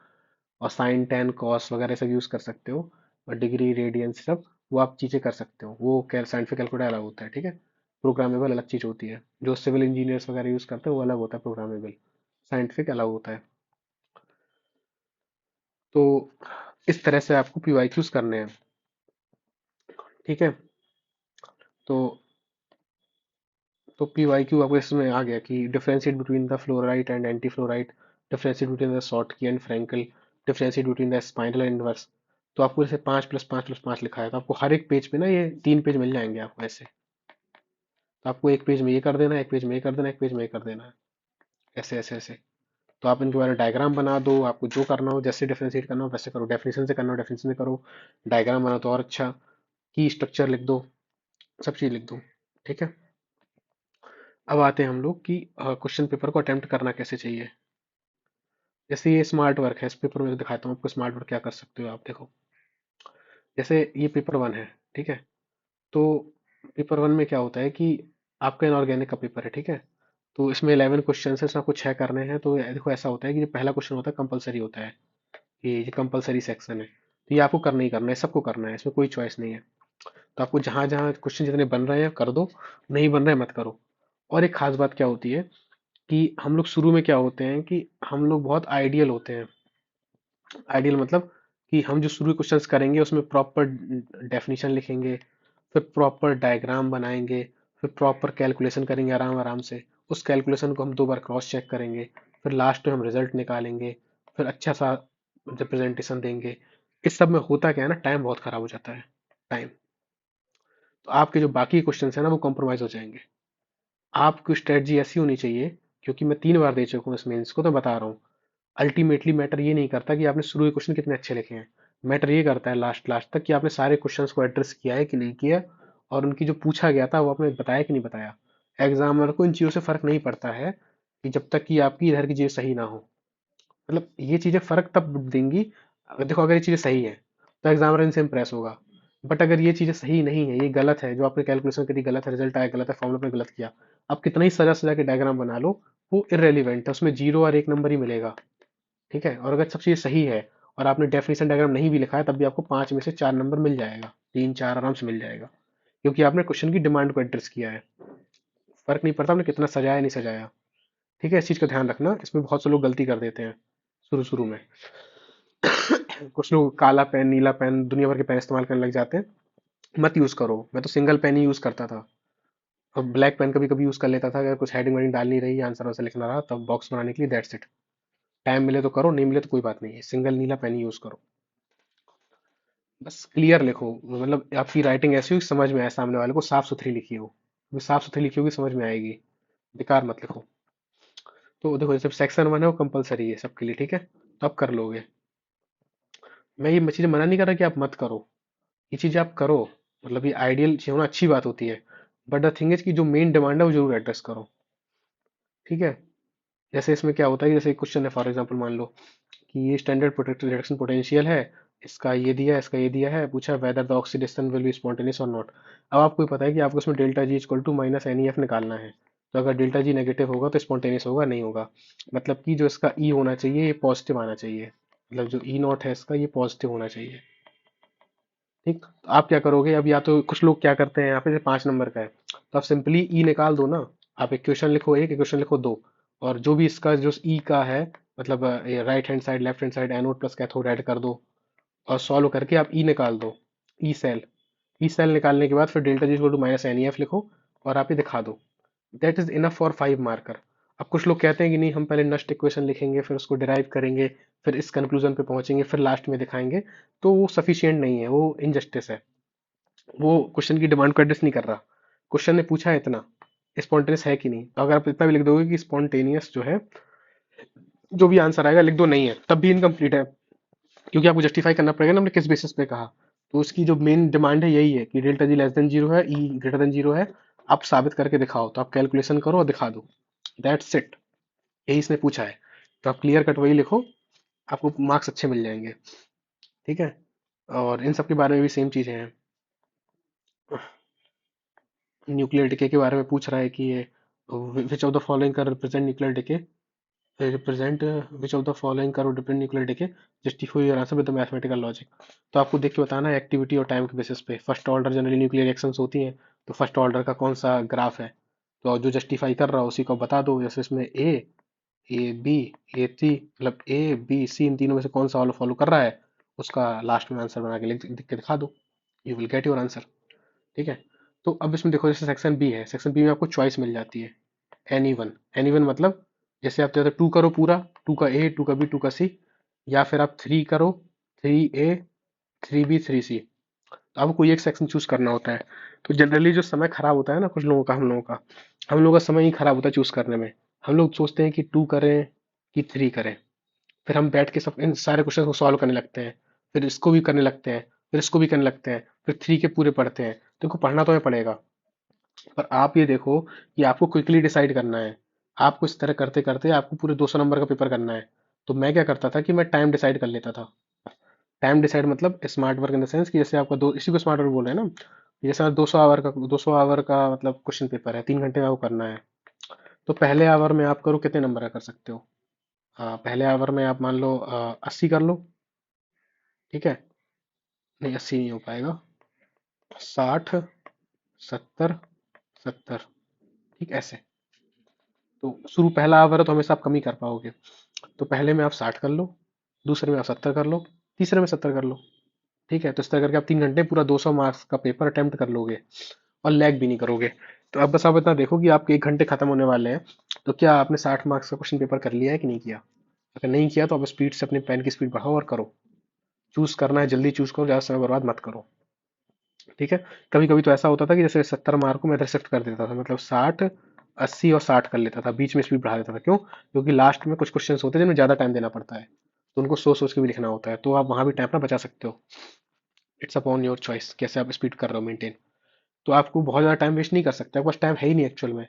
और साइन टेन कॉस वगैरह सब यूज़ कर सकते हो, और डिग्री रेडियंस सब वो आप चीज़ें कर सकते हो, वो क्या साइंटिफिक कैलकुलेटर अलाउ होता है, ठीक है। प्रोग्रामेबल अलग चीज़ होती है, जो सिविल इंजीनियर्स वगैरह यूज़ करते हैं वो अलग होता है प्रोग्रामेबल, साइंटिफिक अलाउ होता है। तो इस तरह से आपको पीवाईक्यूज करने हैं, ठीक है। तो पी वाई क्यू आपको इसमें आ गया कि differentiate between the fluorite and antifluorite, differentiate between the Schottky and Frenkel, differentiate between the spinel and inverse. तो आपको जैसे 5+5+5 लिखा है, तो आपको हर एक पेज पे ना ये 3 पेज मिल जाएंगे आपको ऐसे। तो आपको एक पेज में ये कर देना है, एक पेज में ये कर देना है, एक पेज में ये कर देना है, ऐसे ऐसे ऐसे। तो आप इनके बारे में डायग्राम बना दो, आपको जो करना हो, जैसे डिफरेंशिएट करना हो वैसे करो, डेफिनेशन से करना हो डेफिनेशन से करो, डायग्राम बना तो और अच्छा, की स्ट्रक्चर लिख दो, सब चीज़ लिख दो, ठीक है। अब आते हैं हम लोग कि क्वेश्चन पेपर को अटेम्प्ट करना कैसे चाहिए। जैसे ये स्मार्ट वर्क है, इस पेपर में दिखाता हूँ आपको स्मार्ट वर्क क्या कर सकते हो आप, देखो। जैसे ये पेपर 1 है, ठीक है। तो पेपर 1 में क्या होता है कि आपका इनऑर्गेनिक का पेपर है, ठीक है। तो इसमें 11 क्वेश्चन है, इसमें आपको 6 करने हैं। तो देखो ऐसा होता है कि जो पहला क्वेश्चन होता है कंपलसरी होता है, ये कंपलसरी सेक्शन है, तो ये आपको करना ही करना है, सबको करना है, इसमें कोई चॉइस नहीं है। तो आपको जहाँ जहाँ क्वेश्चन जितने बन रहे हैं कर दो, नहीं बन रहे हैं मत करो। और एक खास बात क्या होती है कि हम लोग शुरू में क्या होते हैं कि हम लोग बहुत आइडियल होते हैं। आइडियल मतलब कि हम जो शुरू क्वेश्चंस करेंगे उसमें प्रॉपर डेफिनेशन लिखेंगे, फिर प्रॉपर डायग्राम बनाएंगे, फिर प्रॉपर कैलकुलेशन करेंगे आराम आराम से, उस कैलकुलेशन को हम 2 बार क्रॉस चेक करेंगे, फिर लास्ट में हम रिजल्ट निकालेंगे, फिर अच्छा सा रिप्रेजेंटेशन देंगे। इस सब में होता क्या है ना, टाइम बहुत खराब हो जाता है, टाइम। तो आपके जो बाकी क्वेश्चन है ना वो कॉम्प्रोमाइज हो जाएंगे। आपकी स्ट्रेटजी ऐसी होनी चाहिए, क्योंकि मैं 3 बार दे चुका हूँ इस मेंस को, तो बता रहा हूँ। अल्टीमेटली मैटर ये नहीं करता कि आपने शुरू के क्वेश्चन कितने अच्छे लिखे हैं, मैटर ये करता है लास्ट लास्ट तक कि आपने सारे क्वेश्चंस को एड्रेस किया है कि नहीं किया, और उनकी जो पूछा गया था वो आपने बताया कि नहीं बताया। एग्जामिनर को इन चीज़ों से फर्क नहीं पड़ता है कि जब तक कि आपकी इधर की चीज़ें सही ना हो, मतलब ये चीज़ें फर्क तब देंगी, देखो अगर ये चीज़ें सही है तो एग्जामिनर इनसे इंप्रेस होगा। बट अगर ये चीज़ें सही नहीं है, ये गलत है, जो आपने कैलकुलेशन करी गलत है, रिजल्ट आया गलत है, फॉर्मूला पे गलत किया, आप कितना ही सजा सजा के डायग्राम बना लो, वो इरेलीवेंट है, उसमें 0 और 1 नंबर ही मिलेगा, ठीक है। और अगर सब चीज़ सही है और आपने डेफिनेशन डायग्राम नहीं भी लिखा है तब भी आपको 5 में से 4 नंबर मिल जाएगा, 3 4 आराम से मिल जाएगा, क्योंकि आपने क्वेश्चन की डिमांड को एड्रेस किया है। फर्क नहीं पड़ता आपने कितना सजाया नहीं सजाया। ठीक है, इस चीज का ध्यान रखना, इसमें बहुत से लोग गलती कर देते हैं शुरू शुरू में। कुछ लोग काला पेन नीला पेन दुनिया भर के पेन इस्तेमाल करने लग जाते हैं। मत यूज करो, मैं तो सिंगल पेन ही यूज करता था, और ब्लैक पेन कभी कभी यूज कर लेता था अगर कुछ हेडिंग वेडिंग डालनी रही, आंसर वांसर लिखना रहा, तब बॉक्स बनाने के लिए, दैट्स इट। टाइम मिले तो करो, नहीं मिले तो कोई बात नहीं है, सिंगल नीला पेन ही यूज करो। बस क्लियर लिखो, मतलब आपकी राइटिंग ऐसी हो कि समझ में आए, सामने वाले को साफ सुथरी लिखी हो। वो साफ सुथरी लिखी होगी समझ में आएगी, बेकार मत लिखो। तो देखो जैसे सेक्शन 1 है वो कंपलसरी है सबके लिए, ठीक है, तो आप कर लोगे। मैं ये चीजें मना नहीं कर रहा कि आप मत करो, ये चीजें आप करो, मतलब ये आइडियल चीज होना अच्छी बात होती है, बट द थिंग इज कि जो मेन डिमांड है वो जरूर एड्रेस करो। ठीक है, जैसे इसमें क्या होता है, जैसे क्वेश्चन है फॉर एग्जांपल मान लो कि ये स्टैंडर्ड रिडक्शन पोटेंशियल है, इसका ये दिया है, इसका ये दिया है, पूछा whether the oxidation will be spontaneous और नॉट। अब आपको पता है कि आपको इसमें delta G equal to minus n E F निकालना है, तो अगर डेल्टा जी नेगेटिव होगा तो स्पॉन्टेनियस होगा नहीं होगा, मतलब कि जो इसका ई होना चाहिए ये पॉजिटिव आना चाहिए, मतलब जो ई नॉट है इसका ये पॉजिटिव होना चाहिए। ठीक, तो आप क्या करोगे, अब या तो कुछ लोग क्या करते हैं यहाँ पे, जैसे 5 नंबर का है तो आप सिंपली ई निकाल दो ना। आप इक्वेशन लिखो, एक इक्वेशन लिखो दो, और जो भी इसका जो ई का है, मतलब right hand side left hand side anode plus cathode add कर दो, और सॉल्व करके आप ई निकाल दो, ई सेल। ई सेल निकालने के बाद फिर delta G equal to minus n E F लिखो, और आप ये दिखा दो। That is enough for 5 marker. अब कुछ लोग कहते हैं कि नहीं हम पहले नस्ट इक्वेशन लिखेंगे फिर उसको डिराइव करेंगे, फिर इस कंक्लूजन पे पहुंचेंगे फिर लास्ट में दिखाएंगे, तो वो सफिशियंट नहीं है, वो इनजस्टिस है, वो क्वेश्चन की डिमांड को एड्रेस नहीं कर रहा। क्वेश्चन ने पूछा है इतना, स्पॉन्टेनियस है कि नहीं, तो अगर आप इतना भी लिख दोगे कि स्पॉन्टेनियस जो है, जो भी आंसर आएगा लिख दो नहीं है, तब भी इनकम्प्लीट है, क्योंकि आपको जस्टिफाई करना पड़ेगा ना हमने किस बेसिस पे कहा। तो उसकी जो मेन डिमांड है यही है कि delta G less than zero है, ई ग्रेटर देन जीरो है, आप साबित करके दिखाओ, तो आप कैलकुलेशन करो और दिखा दो, दैट्स इट, यही इसने पूछा है। तो आप क्लियर कट वही लिखो, आपको मार्क्स अच्छे मिल जाएंगे। ठीक है, और इन सब के बारे में भी सेम चीजें हैं। न्यूक्लियर डिके के बारे में पूछ रहा है कि ये विच ऑफ द फॉलोइंग का represent nuclear decay, represent which of the following का represent nuclear decay, justify your answer with the mathematical logic. तो आपको देख के बताना है एक्टिविटी और टाइम के बेसिस पे, first order generally nuclear reactions होती हैं, तो फर्स्ट ऑर्डर का कौन सा ग्राफ है, तो जो जस्टिफाई कर रहा हो उसी को बता दो, जैसे इसमें ए बी ए सी, मतलब ए बी सी इन तीनों में से कौन सा वाला फॉलो कर रहा है, उसका लास्ट में आंसर बना के लिख के दिखा दो, you will get your answer. ठीक है, तो अब इसमें देखो जैसे सेक्शन बी है, सेक्शन बी में आपको चॉइस मिल जाती है, एनी वन मतलब जैसे आप चाहते हो 2 करो पूरा, 2 का ए 2 का बी 2 का सी, या फिर आप 3 करो, 3 ए 3 बी 3 सी, तो आपको कोई एक सेक्शन चूज करना होता है। तो जनरली जो समय खराब होता है ना कुछ लोगों का, हम लोगों का समय ही खराब होता है चूज करने में। हम लोग सोचते हैं कि 2 करें कि 3 करें, फिर हम बैठ के सब इन सारे क्वेश्चन को सॉल्व करने लगते हैं, फिर इसको भी करने लगते हैं, फिर इसको भी करने लगते हैं, फिर 3 के पूरे पढ़ते हैं, तो इनको पढ़ना तो हमें पड़ेगा, पर आप ये देखो कि आपको क्विकली डिसाइड करना है, आपको इस तरह करते करते आपको पूरे 200 नंबर का पेपर करना है। तो मैं क्या करता था कि मैं टाइम डिसाइड कर लेता था। टाइम डिसाइड मतलब smart work in the sense कि जैसे आपका दो, इसी को स्मार्ट वर्क बोल रहे हैं ना, कि जैसे 200 आवर का मतलब क्वेश्चन पेपर है, 3 घंटे में आपको करना है, तो पहले आवर में आप करो कितने नंबर का कर सकते हो। पहले आवर में आप मान लो 80 कर लो। ठीक है, नहीं 80 नहीं हो पाएगा, 60 70 70, ठीक ऐसे। तो शुरू पहला आवर है तो हमेशा आप कम ही कर पाओगे, तो पहले में आप 60 कर लो, दूसरे में आप 70 कर लो, तीसरे में 70 कर लो। ठीक है, तो इस तरह करके आप 3 घंटे पूरा 200 मार्क्स का पेपर अटेम्प्ट कर लोगे, और लैग भी नहीं करोगे। तो अब बस आप इतना देखो कि आपके 1 घंटे खत्म होने वाले हैं, तो क्या आपने 60 मार्क्स का क्वेश्चन पेपर कर लिया है कि नहीं किया। अगर नहीं किया तो आप स्पीड से अपने पेन की स्पीड बढ़ाओ और करो, चूज करना है जल्दी चूज करो, ज़्यादा समय बर्बाद मत करो। ठीक है, कभी कभी तो ऐसा होता था कि जैसे 70 मार्क को मैं इधर शिफ्ट कर देता था, मतलब 60 80 और 60 कर लेता था, बीच में स्पीड बढ़ा देता था, क्यों, क्योंकि लास्ट में कुछ क्वेश्चन होते हैं जिनमें ज़्यादा टाइम देना पड़ता है, तो उनको सोच सोच के भी लिखना होता है, तो आप वहां भी टाइम अपना बचा सकते हो। इट्स अपॉन योर चॉइस कैसे आप स्पीड कर रहे हो मेंटेन। तो आपको बहुत ज़्यादा टाइम वेस्ट नहीं कर सकते, आपके पास टाइम है ही नहीं एक्चुअल में।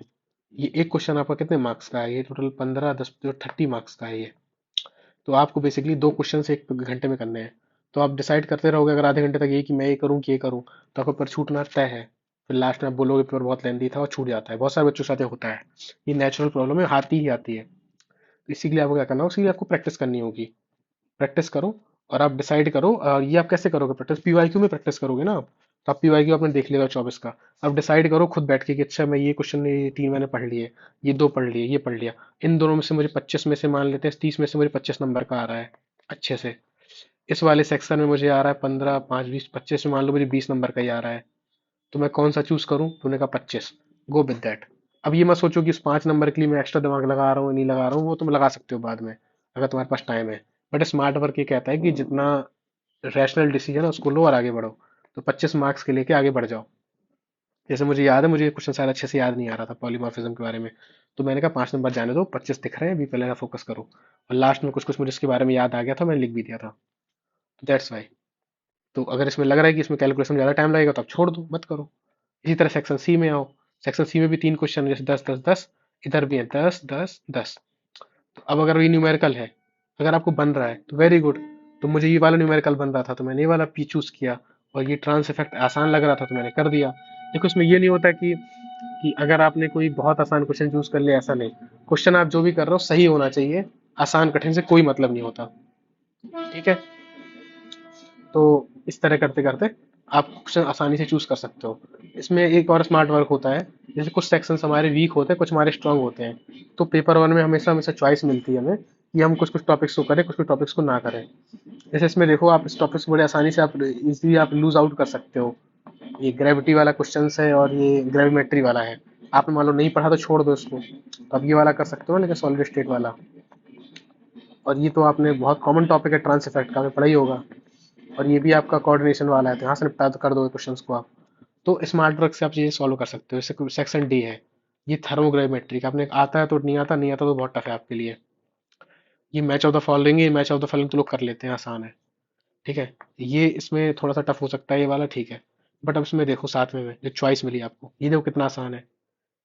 ये एक क्वेश्चन आपका कितने मार्क्स का है, ये टोटल 15 10 30 मार्क्स का है ये, तो आपको बेसिकली 2 क्वेश्चन से 1 घंटे में करने हैं। तो आप डिसाइड करते रहोगे अगर आधे घंटे तक ये कि मैं ये करूँ कि ये करूँ, तो आपका पेपर छूटना तय है। फिर लास्ट में आप बोलोगे पेपर बहुत लेंदी था और छूट जाता है, बहुत सारे बच्चों के साथ ये होता है, ये नेचुरल प्रॉब्लम है, आती ही आती है। तो इसी के लिए आपको क्या करना होगा, इसीलिए आपको प्रैक्टिस करनी होगी, प्रैक्टिस करो, और आप डिसाइड करो। और ये आप कैसे करोगे प्रैक्टिस, पीवाईक्यू में प्रैक्टिस करोगे ना आप। तो आप पीवाईक्यू आपने देख लिया 24 का। अब डिसाइड करो खुद बैठ के कि अच्छा मैं ये क्वेश्चन, ये 3 मैंने पढ़ लिए, ये 2 पढ़ लिए, ये पढ़ लिया, इन दोनों में से मुझे 25 में से मान लेते हैं 30 में से मुझे 25 नंबर का आ रहा है अच्छे से। इस वाले सेक्शन में मुझे आ रहा है 15, 5, 20, 25 में मान लो मुझे 20 नंबर का ही आ रहा है। तो मैं कौन सा चूज करूं, तूने कहा 25, गो विद दैट। अब ये मत सोचो कि इस 5 नंबर के लिए मैं एक्स्ट्रा दिमाग लगा रहा हूँ नहीं लगा रहा हूँ, वो तुम लगा सकते हो बाद में अगर तुम्हारे पास टाइम है। बट स्मार्ट वर्क ये कहता है कि जितना रैशनल डिसीजन है उसको लो और आगे बढ़ो। तो 25 मार्क्स के लेके आगे बढ़ जाओ। जैसे मुझे याद है, मुझे क्वेश्चन शायद अच्छे से याद नहीं आ रहा था पॉलीमॉर्फिज्म के बारे में, तो मैंने कहा 5 नंबर जाने दो, 25 दिख रहे हैं अभी, पहले फोकस करो। और लास्ट में कुछ कुछ मुझे इसके बारे में याद आ गया था, मैंने लिख भी दिया था। That's why. तो अगर इसमें लग रहा है कि इसमें कैलकुलेशन ज़्यादा टाइम लगेगा तो आप छोड़ दो, मत करो। इसी तरह सेक्शन सी में आओ। सेक्शन सी में भी 3 क्वेश्चन, जैसे 10, 10, 10, इधर भी है 10, 10, 10। तो अब अगर ये न्यूमेरिकल है, अगर आपको बन रहा है तो वेरी गुड। तो मुझे ये वाला न्यूमेरिकल बन रहा था तो मैंने ये वाला पी चूज किया, और ये ट्रांस इफेक्ट आसान लग रहा था तो मैंने कर दिया। देखो इसमें ये नहीं होता कि अगर आपने कोई बहुत आसान क्वेश्चन चूज कर लिया, ऐसा नहीं। क्वेश्चन आप जो भी कर रहे हो सही होना चाहिए, आसान कठिन से कोई मतलब नहीं होता। ठीक है। तो इस तरह करते करते आप क्वेश्चन आसानी से चूज कर सकते हो। इसमें एक और स्मार्ट वर्क होता है, जैसे कुछ सेक्शंस हमारे वीक होते हैं, कुछ हमारे स्ट्रांग होते हैं। तो पेपर वन में हमेशा हमेशा चॉइस मिलती है हमें कि हम कुछ कुछ टॉपिक्स को करें, कुछ कुछ टॉपिक्स को ना करें। जैसे इसमें देखो, आप इस टॉपिक्स को बड़े आसानी से आप इजीली आप लूज आउट कर सकते हो। ये ग्रेविटी वाला क्वेश्चन है और ये ग्रेविमेट्री वाला है। आपने मान लो नहीं पढ़ा तो छोड़ दो इसको, तो आप ये वाला कर सकते हो, लेकिन सॉलिड स्टेट वाला। और ये तो आपने बहुत कॉमन टॉपिक है ट्रांस इफेक्ट का, आपने पढ़ा ही होगा। और ये भी आपका कोऑर्डिनेशन वाला है, तो यहाँ से निपटा कर दोगे क्वेश्चंस को आप। तो स्मार्ट वर्क से आप चीज़ें सॉल्व कर सकते हो। जैसे सेक्शन डी है, ये थर्मोग्रामेट्रिक, आपने आता है तो नहीं आता, नहीं आता तो बहुत टफ है आपके लिए। ये मैच ऑफ द फॉलोइंग है, मैच ऑफ द फॉलोइंग तो लोग कर लेते हैं, आसान है। ठीक है। ये इसमें थोड़ा सा टफ हो सकता है ये वाला, ठीक है। बट अब इसमें देखो साथ में जो चॉइस मिली आपको, ये देखो कितना आसान है।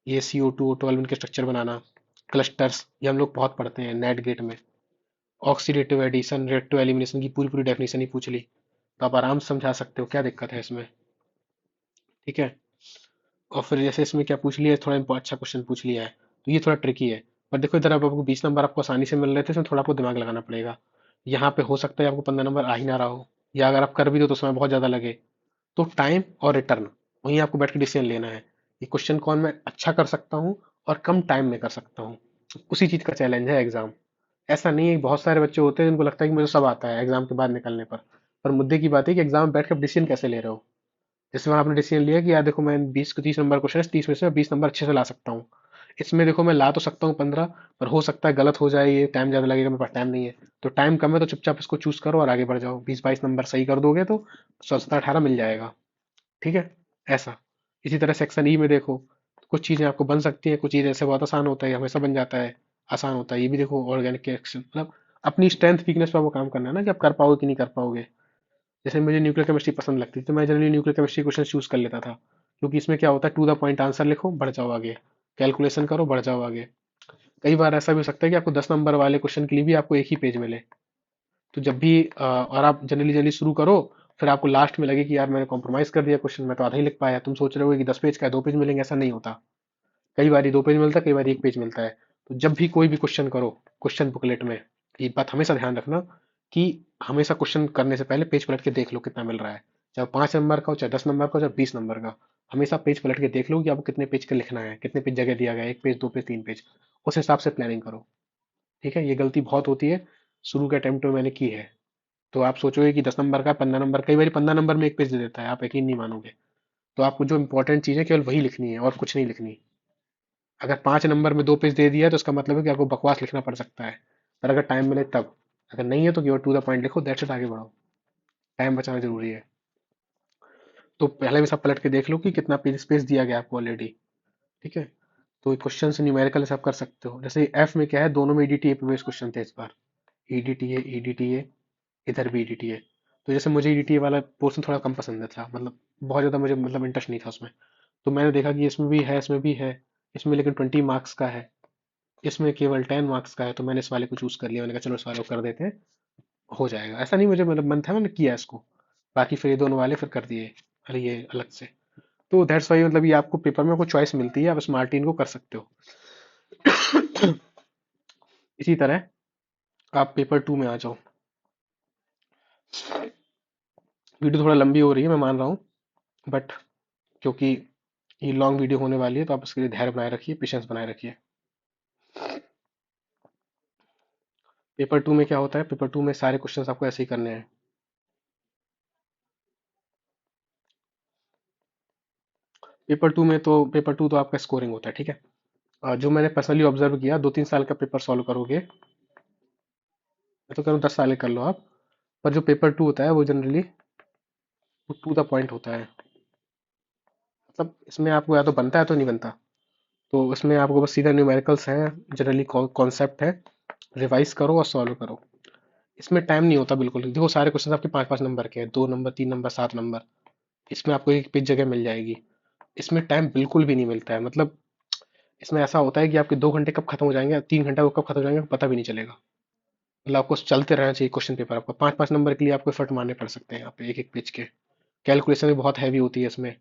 ये CO2 O12 इनके स्ट्रक्चर बनाना, क्लस्टर्स, ये हम लोग बहुत पढ़ते हैं नेट गेट में। ऑक्सीडेटिव एडिशन, रेडियो एलिमिनेशन की पूरी पूरी डेफिनेशन ही पूछ ली, तो आप आराम से समझा सकते हो, क्या दिक्कत है इसमें। ठीक है। और फिर जैसे इसमें क्या पूछ लिया है, थोड़ा अच्छा क्वेश्चन पूछ लिया है, तो ये थोड़ा ट्रिकी है। पर देखो इधर अब आपको 20 नंबर आपको आसानी से मिल रहे थे, इसमें थोड़ा आपको दिमाग लगाना पड़ेगा। यहाँ पे हो सकता है आपको 15 नंबर आ ही ना रहा हो, या अगर आप कर भी दो तो समय बहुत ज़्यादा लगे। तो टाइम और रिटर्न, वहीं आपको बैठ के डिसीजन लेना है। ये क्वेश्चन कौन मैं अच्छा कर सकता हूँ और कम टाइम में कर सकता हूँ। उसी चीज़ का चैलेंज है एग्जाम। ऐसा नहीं है, बहुत सारे बच्चे होते हैं जिनको लगता है कि मुझे सब आता है एग्जाम के बाद निकलने पर मुद्दे की बात है कि एग्जाम में बैठ कर डिसीजन कैसे ले रहे हो। जैसे वहाँ आपने डिसीजन लिया कि यार देखो मैं 20 को 30 नंबर क्वेश्चन है, 30 में से मैं 20 नंबर अच्छे से ला सकता हूँ। इसमें देखो मैं ला तो सकता हूँ 15, पर हो सकता है गलत हो जाए, ये टाइम ज़्यादा लगेगा, मेरे पास टाइम नहीं है। तो टाइम कम है तो चुपचाप इसको चूज करो और आगे बढ़ जाओ, 20-22 नंबर सही कर दोगे तो 17-18 मिल जाएगा। ठीक है। ऐसा। इसी तरह सेक्शन ई में देखो, कुछ चीज़ें आपको बन सकती हैं, कुछ चीज़ें ऐसे बहुत आसान होता है, हमेशा बन जाता है, आसान होता है। ये भी देखो ऑर्गेनिक के एक्शन, मतलब अपनी स्ट्रेंथ वीकनेस पर वो काम करना है ना, कि आप कर पाओगे कि नहीं कर पाओगे। जैसे मुझे न्यूक्लियर केमिस्ट्री पसंद लगती थी तो मैं generally nuclear chemistry question choose कर लेता था, क्योंकि इसमें क्या होता है, टू द पॉइंट आंसर लिखो बढ़ जाओ आगे, कैलकुलेशन करो बढ़ जाओ आगे। कई बार ऐसा भी हो सकता है कि आपको 10 नंबर वाले क्वेश्चन के लिए भी आपको एक ही पेज मिले। तो जब भी और आप जनरली जनरली शुरू करो, फिर आपको लास्ट में लगे कि यार मैंने कॉम्प्रोमाइज कर दिया, क्वेश्चन मैं तो आधा ही लिख पाया, तुम सोच रहे हो कि 10 पेज का है 2 पेज मिलेंगे, ऐसा नहीं होता। कई बार 2 पेज मिलता है, कई बार 1 पेज मिलता है। तो जब भी कोई भी क्वेश्चन करो क्वेश्चन बुकलेट में, एक बात हमेशा ध्यान रखना कि हमेशा क्वेश्चन करने से पहले पेज पलट के देख लो कितना मिल रहा है। चाहे 5 नंबर का हो, चाहे 10 नंबर का हो, चाहे 20 नंबर का। हमेशा पेज पलट के देख लो कि आपको कितने पेज का लिखना है, कितने पेज जगह दिया गया है, 1 पेज, 2 पेज, 3 पेज। उस हिसाब से प्लानिंग करो। ठीक है। ये गलती बहुत होती है, शुरू के अटेम्प्ट में मैंने की है। तो आप सोचोगे कि 10 नंबर का, 15 नंबर, कई बार 15 नंबर में 1 पेज दे देता है, आप यकीन नहीं मानोगे। तो आपको जो इंपॉर्टेंट चीज़ है केवल वही लिखनी है और कुछ नहीं लिखनी। अगर 5 नंबर में 2 पेज दे दिया है तो इसका मतलब है कि आपको बकवास लिखना पड़ सकता है। पर अगर टाइम मिले तब, अगर नहीं है तो केवल टू द पॉइंट लिखो, दैट्स इट, आगे बढ़ो। टाइम बचाना जरूरी है। तो पहले भी सब पलट के देख लो कि कितना पेज स्पेस दिया गया आपको ऑलरेडी। ठीक है। तो क्वेश्चन से न्यूमेरिकल सब कर सकते हो। जैसे एफ में क्या है, दोनों में ईडीटीए पे बेस्ड क्वेश्चन थे इस बार। ईडीटीए, ईडीटीए, इधर भी ईडीटीए। तो जैसे मुझे ईडीटीए वाला पोर्शन थोड़ा कम पसंद था, मतलब बहुत ज़्यादा मुझे मतलब इंटरेस्ट नहीं था उसमें। तो मैंने देखा कि इसमें भी है, इसमें भी है, इसमें लेकिन 20 मार्क्स का है, इसमें केवल 10 मार्क्स का है। तो मैंने इस वाले को चूज कर लिया, मैंने कहा चलो इस वाले को कर देते हैं, हो जाएगा। ऐसा नहीं मुझे मतलब मन था, मैंने किया इसको। बाकी फिर ये दोनों वाले फिर कर दिए, अरे ये अलग से। तो दैट्स वाई, मतलब ये आपको पेपर में आपको चॉइस मिलती है, आप स्मार्टीन को कर सकते हो। इसी तरह आप पेपर 2 में आ जाओ। वीडियो थोड़ा लंबी हो रही है, मैं मान रहा हूँ, बट क्योंकि ये लॉन्ग वीडियो होने वाली है तो आप इसके लिए धैर्य बनाए रखिए, पेशेंस बनाए रखिए। पेपर टू में क्या होता है, पेपर टू में सारे क्वेश्चंस आपको ऐसे ही करने हैं। पेपर टू तो आपका स्कोरिंग होता है, ठीक है। जो मैंने पर्सनली ऑब्जर्व किया, 2-3 साल का पेपर सॉल्व करोगे, मैं तो कह रहा हूँ 10 साल कर लो आप, पर जो पेपर टू होता है वो जनरली टू द पॉइंट होता है। मतलब इसमें आपको या तो बनता है तो नहीं बनता। तो इसमें आपको बस सीधा न्यूमेरिकल्स हैं, जनरली कॉन्सेप्ट है, रिवाइज करो और सॉल्व करो। इसमें टाइम नहीं होता बिल्कुल। देखो सारे क्वेश्चन आपके 5-5 नंबर के हैं, 2 नंबर, 3 नंबर, 7 नंबर। इसमें आपको एक पेज जगह मिल जाएगी। इसमें टाइम बिल्कुल भी नहीं मिलता है। मतलब इसमें ऐसा होता है कि आपके 2 घंटे कब खत्म हो जाएंगे, 3 घंटा कब खत्म हो जाएंगे, पता भी नहीं चलेगा। मतलब आपको चलते रहना चाहिए क्वेश्चन पेपर। आपको 5-5 नंबर के लिए आपको एफर्ट मारने पड़ सकते हैं यहाँ पे, एक एक पेज के। कैलकुलेशन भी बहुत हैवी होती है इसमें।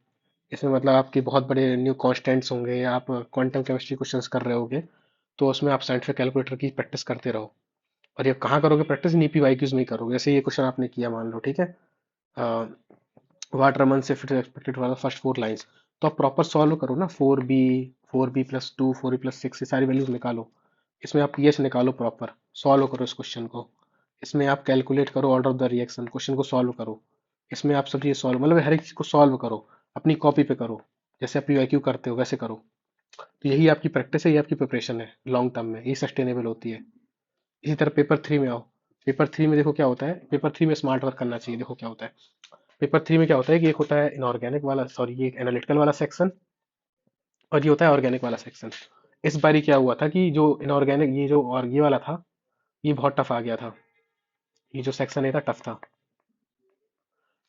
इसमें मतलब आपके बहुत बड़े न्यू कॉन्स्टेंट्स होंगे, आप क्वांटम केमिस्ट्री क्वेश्चंस कर रहे होगे, तो उसमें आप साइंटिफिक कैलकुलेटर की प्रैक्टिस करते रहो। और ये कहाँ करोगे प्रैक्टिस, नीपी वाईक्यूज में ही करोगे। जैसे ये क्वेश्चन आपने किया मान लो, ठीक है, वाट रमन से फिट एक्सपेक्टेड वाला फर्स्ट 4 लाइन्स, तो आप प्रॉपर सॉल्व करो ना। 4b+2, 4b+6, ये सारी वैल्यूज निकालो। इसमें आप पीएच निकालो, प्रॉपर सॉल्व करो इस क्वेश्चन को। इसमें आप कैलकुलेट करो order of the reaction, question को सॉल्व करो। इसमें आप सब चीज़ सॉल्व, मतलब हर एक चीज़ को सॉल्व करो, अपनी कॉपी पे करो। जैसे आप पीवाईक्यू करते हो वैसे करो। तो यही आपकी प्रैक्टिस है, ये आपकी प्रिपरेशन है लॉन्ग टर्म में, ये सस्टेनेबल होती है। इसी तरह पेपर थ्री में आओ। पेपर थ्री में देखो क्या होता है, पेपर थ्री में स्मार्ट वर्क करना चाहिए। देखो क्या होता है, पेपर थ्री में क्या होता है कि एक होता है इनऑर्गेनिक वाला, सॉरी ये एक एनालिटिकल वाला सेक्शन, और ये होता है ऑर्गेनिक वाला सेक्शन। इस बारी क्या हुआ था कि जो इनऑर्गेनिक, ये जो और ये वाला था, ये बहुत टफ आ गया था। ये जो सेक्शन है था टफ था।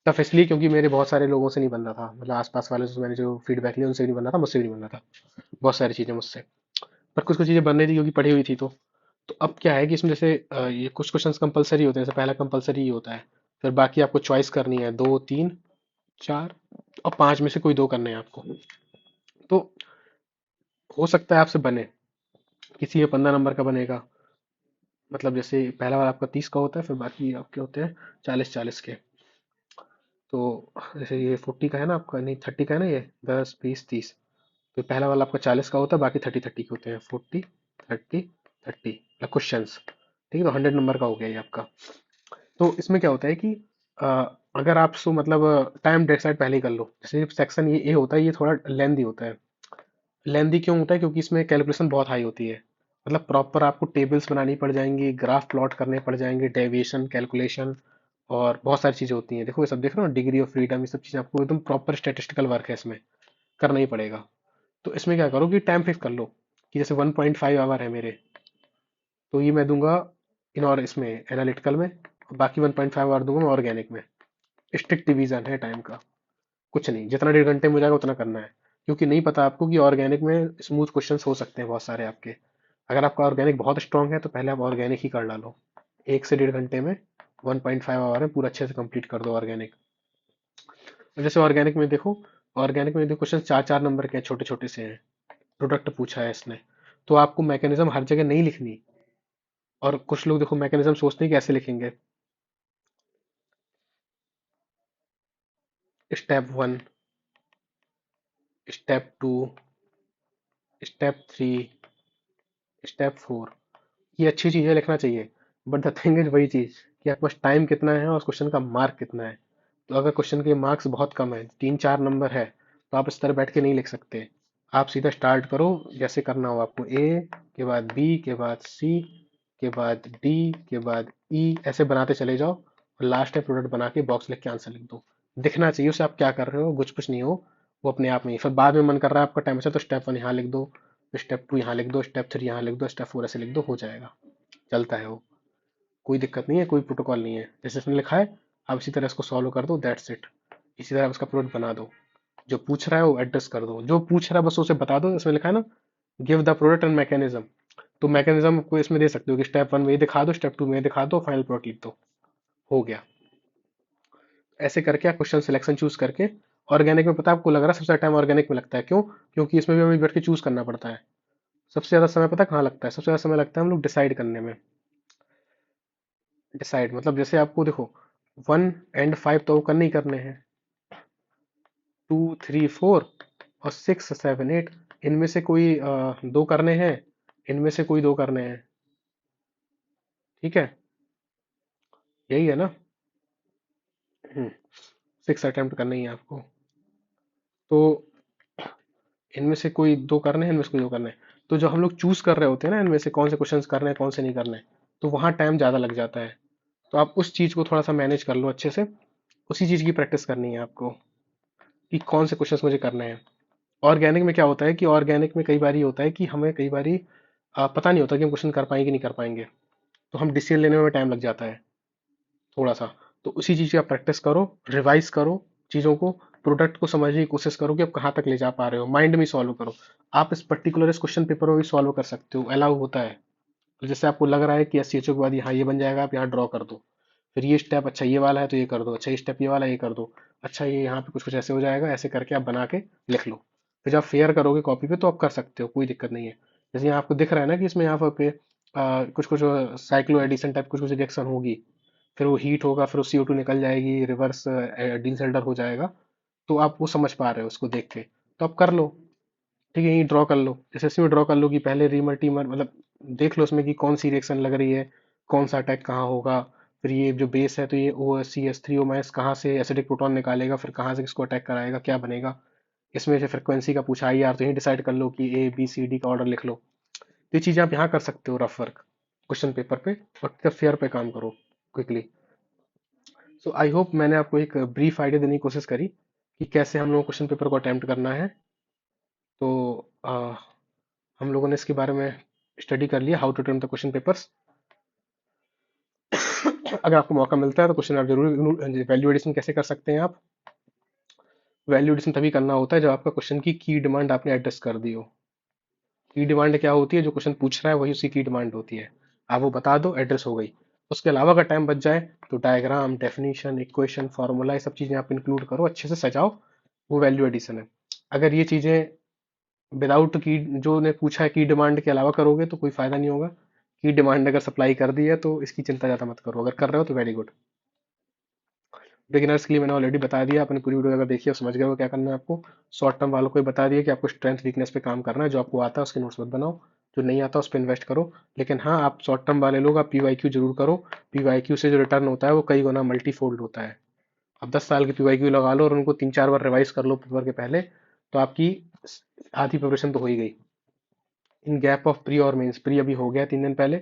टफ इसलिए क्योंकि मेरे बहुत सारे लोगों से नहीं बन रहा था, मतलब आसपास वाले जो मैंने जो फीडबैक लिया उनसे भी नहीं बन रहा था, मुझसे भी नहीं बन रहा था। बहुत सारी चीज़ें मुझसे, पर कुछ कुछ चीज़ें बन रही थी क्योंकि पढ़ी हुई थी। तो अब क्या है कि इसमें जैसे ये कुछ क्वेश्चंस कंपलसरी होते हैं। जैसे पहला कंपलसरी ही होता है, फिर बाकी आपको चॉइस करनी है, 2, 3, 4 और 5 में से कोई 2 करने हैं आपको। तो हो सकता है आपसे बने, किसी में 15 नंबर का बनेगा। मतलब जैसे पहला वाला आपका 30 का होता है, फिर बाकी आपके होते हैं 40-40 के। तो जैसे ये 40 का है ना आपका, नहीं 30 का है ना, ये 10, 20, 30। तो पहला वाला आपका 40 का होता है, बाकी 30-30 के होते हैं, 40, 30, 30 क्वेश्चन। ठीक है, तो 100 नंबर का हो गया ये आपका। तो इसमें क्या होता है कि अ, अगर आप सो मतलब टाइम डिसाइड पहले ही कर लो। जैसे सेक्शन ये होता है, ये थोड़ा लेंदी होता है। लेंदी क्यों होता है, क्योंकि इसमें कैलकुलेशन बहुत हाई होती है। मतलब प्रॉपर आपको टेबल्स बनानी पड़ जाएंगी, ग्राफ प्लॉट करने पड़ जाएंगे, डेविएशन कैलकुलेशन, और बहुत सारी चीज़ें होती हैं। देखो ये सब देख रहे हो, डिग्री ऑफ फ्रीडम, ये सब चीज़ें आपको एकदम प्रॉपर स्टेटिस्टिकल वर्क है, इसमें करना ही पड़ेगा। तो इसमें क्या करो कि टाइम फिक्स कर लो, कि जैसे 1.5 आवर है मेरे, तो ये मैं दूंगा इन और इसमें एनालिटिकल में, और बाकी 1.5 आवर दूंगा मैं ऑर्गेनिक में। स्ट्रिक्ट डिवीजन है टाइम का, कुछ नहीं, जितना 1.5 घंटे में हो जाएगा उतना करना है। क्योंकि नहीं पता आपको कि ऑर्गेनिक में स्मूथ क्वेश्चंस हो सकते हैं बहुत सारे आपके। अगर आपका ऑर्गेनिक बहुत स्ट्रांग है तो पहले आप ऑर्गेनिक ही कर डालो, 1 से 1.5 घंटे में, 1.5 आवर में पूरा अच्छे से कंप्लीट कर दो ऑर्गेनिक। जैसे ऑर्गेनिक में देखो क्वेश्चन 4-4 नंबर के हैं, छोटे छोटे से हैं। प्रोडक्ट पूछा है इसने, तो आपको मैकेनिज्म हर जगह नहीं लिखनी। और कुछ लोग देखो मैकेनिज्म सोचते हैं कि कैसे लिखेंगे, स्टेप 1, स्टेप 2, स्टेप 3, स्टेप 4। ये अच्छी चीज़ है, लिखना चाहिए। बट द थिंग इज वही चीज़ कि आपके पास टाइम कितना है और उस क्वेश्चन का मार्क कितना है। तो अगर क्वेश्चन के मार्क्स बहुत कम है, 3-4 नंबर है, तो आप इस तरह बैठ के नहीं लिख सकते। आप सीधा स्टार्ट करो, जैसे करना हो आपको, ए के बाद बी के बाद सी के बाद डी के बाद ई, ऐसे बनाते चले जाओ, और लास्ट में प्रोडक्ट बना के बॉक्स लिख के आंसर लिख दो। दिखना चाहिए उसे आप क्या कर रहे हो, कुछ कुछ नहीं हो। वो अपने आप में ही, फिर बाद में मन कर रहा है आपका टाइम से, तो स्टेप 1 यहाँ लिख दो, स्टेप 2 यहाँ लिख दो, स्टेप 3 यहाँ लिख दो, स्टेप 4 ऐसे लिख दो, हो जाएगा। चलता है वो, कोई दिक्कत नहीं है, कोई प्रोटोकॉल नहीं है। जैसे इसने लिखा है, आप इसी तरह इसको सॉल्व कर दो, दैट्स इट। इसी तरह आप उसका प्रोडक्ट बना दो। जो पूछ रहा है वो एड्रेस कर दो, जो पूछ रहा है बस उसे बता दो। इसमें लिखा है ना, give the product and mechanism. तो मैकेनिज्म को इसमें दे सकते हो कि स्टेप 1 में ये दिखा दो, स्टेप 2 में ये दिखा दो, फाइनल प्रोडक्ट लिख दो, हो गया। ऐसे करके आप क्वेश्चन सिलेक्शन चूज करके, ऑर्गेनिक में पता है आपको लग रहा है सबसे ज्यादा टाइम ऑर्गेनिक में लगता है, क्यों? क्योंकि इसमें भी हमें बैठ के चूज करना पड़ता है। सबसे ज्यादा समय पता है कहाँ लगता है? सबसे ज्यादा समय लगता है हम लोग डिसाइड करने में। डिसाइड मतलब जैसे आपको देखो, 1 एंड 5 तो करने ही करने हैं, 2 3 4 और 6 7 8, इनमें से कोई दो करने हैं, इनमें से कोई दो करने हैं। ठीक है, यही है ना। 6 अटेम्प्ट करने ही है आपको, तो इनमें से कोई दो करने हैं, इनमें से कोई दो करने हैं। तो जो हम लोग चूज कर रहे होते हैं ना, इनमें से कौन से क्वेश्चंस करने हैं कौन से नहीं करने, तो वहां टाइम ज्यादा लग जाता है। तो आप उस चीज को थोड़ा सा मैनेज कर लो अच्छे से, उसी चीज की प्रैक्टिस करनी है आपको कि कौन से क्वेश्चंस मुझे करने हैं। ऑर्गेनिक में क्या होता है कि ऑर्गेनिक में कई बार ये होता है कि हमें कई बार पता नहीं होता कि हम क्वेश्चन कर पाएंगे कि नहीं कर पाएंगे, तो हम डिसीजन लेने में टाइम लग जाता है थोड़ा सा। तो उसी चीज की आप प्रैक्टिस करो, रिवाइज करो चीजों को, प्रोडक्ट को समझने की कोशिश करो कि आप कहाँ तक ले जा पा रहे हो, माइंड में सॉल्व करो। आप इस पर्टिकुलर इस क्वेश्चन पेपर में भी सॉल्व कर सकते हो, अलाउ होता है। तो जैसे आपको लग रहा है कि एस सी एच ओ के बाद यहाँ ये बन जाएगा, आप यहाँ ड्रॉ कर दो, फिर ये स्टेप अच्छा ये वाला है तो ये कर दो, अच्छा ये स्टेप ये वाला है, ये कर दो, अच्छा ये यहाँ पे कुछ कुछ ऐसे हो जाएगा, ऐसे करके आप बना के लिख लो। फिर जब आप फेयर करोगे कॉपी पे तो आप कर सकते हो, कोई दिक्कत नहीं है। जैसे यहाँ आपको दिख रहा है ना कि इसमें यहाँ पे कुछ कुछ साइक्लो एडिशन टाइप कुछ कुछ रिएक्शन होगी, फिर वो हीट होगा, फिर वो CO2 निकल जाएगी, रिवर्स डीसेल्टर हो जाएगा। तो आप वो समझ पा रहे हो उसको देख के, तो आप कर लो। ठीक है, यही ड्रॉ कर लो, जैसे इसमें ड्रॉ कर लो कि पहले रीमर टीमर मतलब देख लो उसमें कि कौन सी रिएक्शन लग रही है, कौन सा अटैक कहाँ होगा। फिर ये जो बेस है तो ये OCH3O- कहाँ से एसिडिक प्रोटॉन निकालेगा, फिर कहाँ से किसको अटैक कराएगा, क्या बनेगा। इसमें से फ्रिक्वेंसी का पूछा IR, तो यही डिसाइड कर लो कि ABCD का ऑर्डर लिख लो। तो ये चीज़ें आप यहाँ कर सकते हो रफ वर्क क्वेश्चन पेपर पे, और फेयर पे काम करो क्विकली। सो आई होप मैंने आपको एक ब्रीफ आइडिया देने की कोशिश करी कि कैसे हम लोग क्वेश्चन पेपर को अटेम्प्ट करना है। तो हम लोगों ने इसके बारे में स्टडी कर लिया, how to attempt the question papers. अगर आपको मौका मिलता है तो क्वेश्चन आप जरूर, वैल्यू एडिशन कैसे कर सकते हैं आप। वैल्यू एडिशन तभी करना होता है जब आपका क्वेश्चन की डिमांड आपने एड्रेस कर दी हो। की डिमांड क्या होती है, जो क्वेश्चन पूछ रहा है वही उसकी की डिमांड होती है, आप वो बता दो, एड्रेस हो गई। उसके अलावा अगर टाइम बच जाए तो डायग्राम, डेफिनेशन, इक्वेशन, फार्मूला, ये सब चीजें आप इंक्लूड करो, अच्छे से सजाओ, वो वैल्यू एडिशन है। अगर ये चीजें विदाउट की जो ने पूछा है की डिमांड के अलावा करोगे तो कोई फायदा नहीं होगा। की डिमांड अगर सप्लाई कर दी है तो इसकी चिंता ज्यादा मत करो, अगर कर रहे हो तो वेरी गुड। बिगिनर्स के लिए मैंने ऑलरेडी बता दिया, अपनी पूरी वीडियो अगर देखिए समझ गए हो क्या करना है आपको। शॉर्ट टर्म वालों को भी बता दिया कि आपको स्ट्रेंथ वीकनेस पे काम करना है, जो आपको आता है उसके नोट्स मत बनाओ, जो नहीं आता उस पर इन्वेस्ट करो। लेकिन हाँ, आप शॉर्ट टर्म वाले लोग आप PYQ जरूर करो, PYQ से जो रिटर्न होता है वो कई गुना मल्टीफोल्ड होता है। अब 10 साल की PYQ लगा लो और उनको 3 4 बार रिवाइज कर लो पेपर के पहले, तो आपकी आधी प्रिपरेशन तो हो ही गई। इन गैप ऑफ प्री और मेंस, प्री अभी हो गया 3 दिन पहले,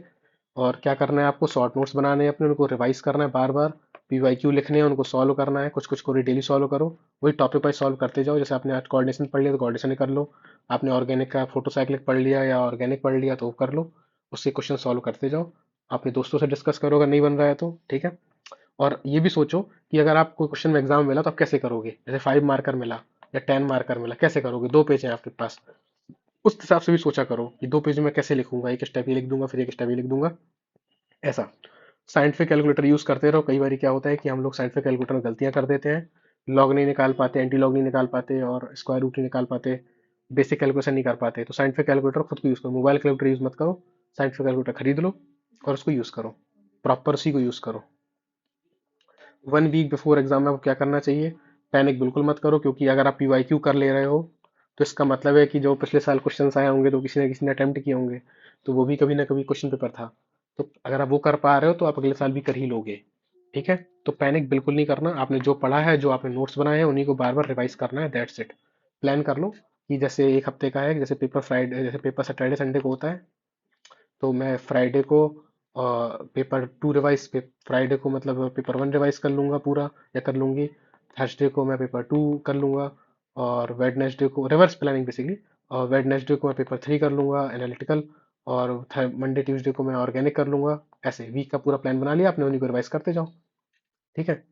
और क्या करना है आपको, शॉर्ट नोट्स बनाने हैं अपने, उनको रिवाइज करना है बार बार, PYQ लिखने हैं, उनको सॉल्व करना है, कुछ कुछ को डेली सॉल्व करो, वही टॉपिक वाइज सॉल्व करते जाओ। जैसे आपने आज कोऑर्डिनेशन पढ़ लिया तो कोऑर्डिनेशन कर लो, आपने ऑर्गेनिक का फोटोसाइक्लिक पढ़ लिया या ऑर्गेनिक पढ़ लिया तो वो कर लो, उससे क्वेश्चन सॉल्व करते जाओ। अपने दोस्तों से डिस्कस करो अगर नहीं बन रहा है तो, ठीक है। और ये भी सोचो कि अगर आपको क्वेश्चन में एग्जाम मिला तो आप कैसे करोगे, जैसे 5 मार्कर मिला या 10 मार्कर मिला, कैसे करोगे, 2 पेज है आपके पास, उस हिसाब से भी सोचा करो कि 2 पेज में कैसे लिखूंगा, एक स्टेप ये लिख दूंगा फिर एक स्टेप ये लिख दूंगा, ऐसा। साइंटिफिक कैलकुलेटर यूज करते रहो, कई बार क्या होता है कि हम लोग साइंटिफिक कैलकुलेटर में गलतियां कर देते हैं, लॉग नहीं निकाल पाते, एंटी लॉग नहीं निकाल पाते और स्क्वायर रूट नहीं निकाल पाते, बेसिक कैलकुलेशन नहीं कर पाते। तो साइंटिफिक कैलकुलेटर खुद को यूज करो, मोबाइल कैलकुलेटर यूज मत करो, साइंटिफिक कैलकुलेटर खरीद लो और उसको यूज करो, प्रॉपर उसी को यूज करो। 1 वीक बिफोर एग्जाम में आपको क्या करना चाहिए, पैनिक बिल्कुल मत करो, क्योंकि अगर आप PYQ कर ले रहे हो तो इसका मतलब है कि जो पिछले साल क्वेश्चन आए होंगे तो किसी ने अटेम्प्ट किए होंगे, तो वो भी कभी ना कभी क्वेश्चन पेपर था। तो अगर आप वो कर पा रहे हो तो आप अगले साल भी कर ही लोगे। ठीक है, तो पैनिक बिल्कुल नहीं करना, आपने जो पढ़ा है, जो आपने नोट्स बनाए हैं उन्हीं को बार बार रिवाइज करना है, दैट्स इट। प्लान कर लो कि जैसे एक हफ्ते का है, जैसे पेपर फ्राइडे, जैसे पेपर सैटरडे संडे को होता है, तो मैं फ्राइडे को पेपर 2 रिवाइज, फ्राइडे को मतलब पेपर 1 रिवाइज कर लूंगा पूरा, या कर लूंगी। थर्सडे को मैं पेपर 2 कर लूंगा, और वेडनेसडे को रिवर्स प्लानिंग बेसिकली, और वेडनेसडे को मैं पेपर 3 कर लूंगा एनालिटिकल, और मंडे ट्यूसडे को मैं ऑर्गेनिक कर लूंगा। ऐसे वीक का पूरा प्लान बना लिया आपने, उन्हीं को रिवाइज करते जाओ। ठीक है,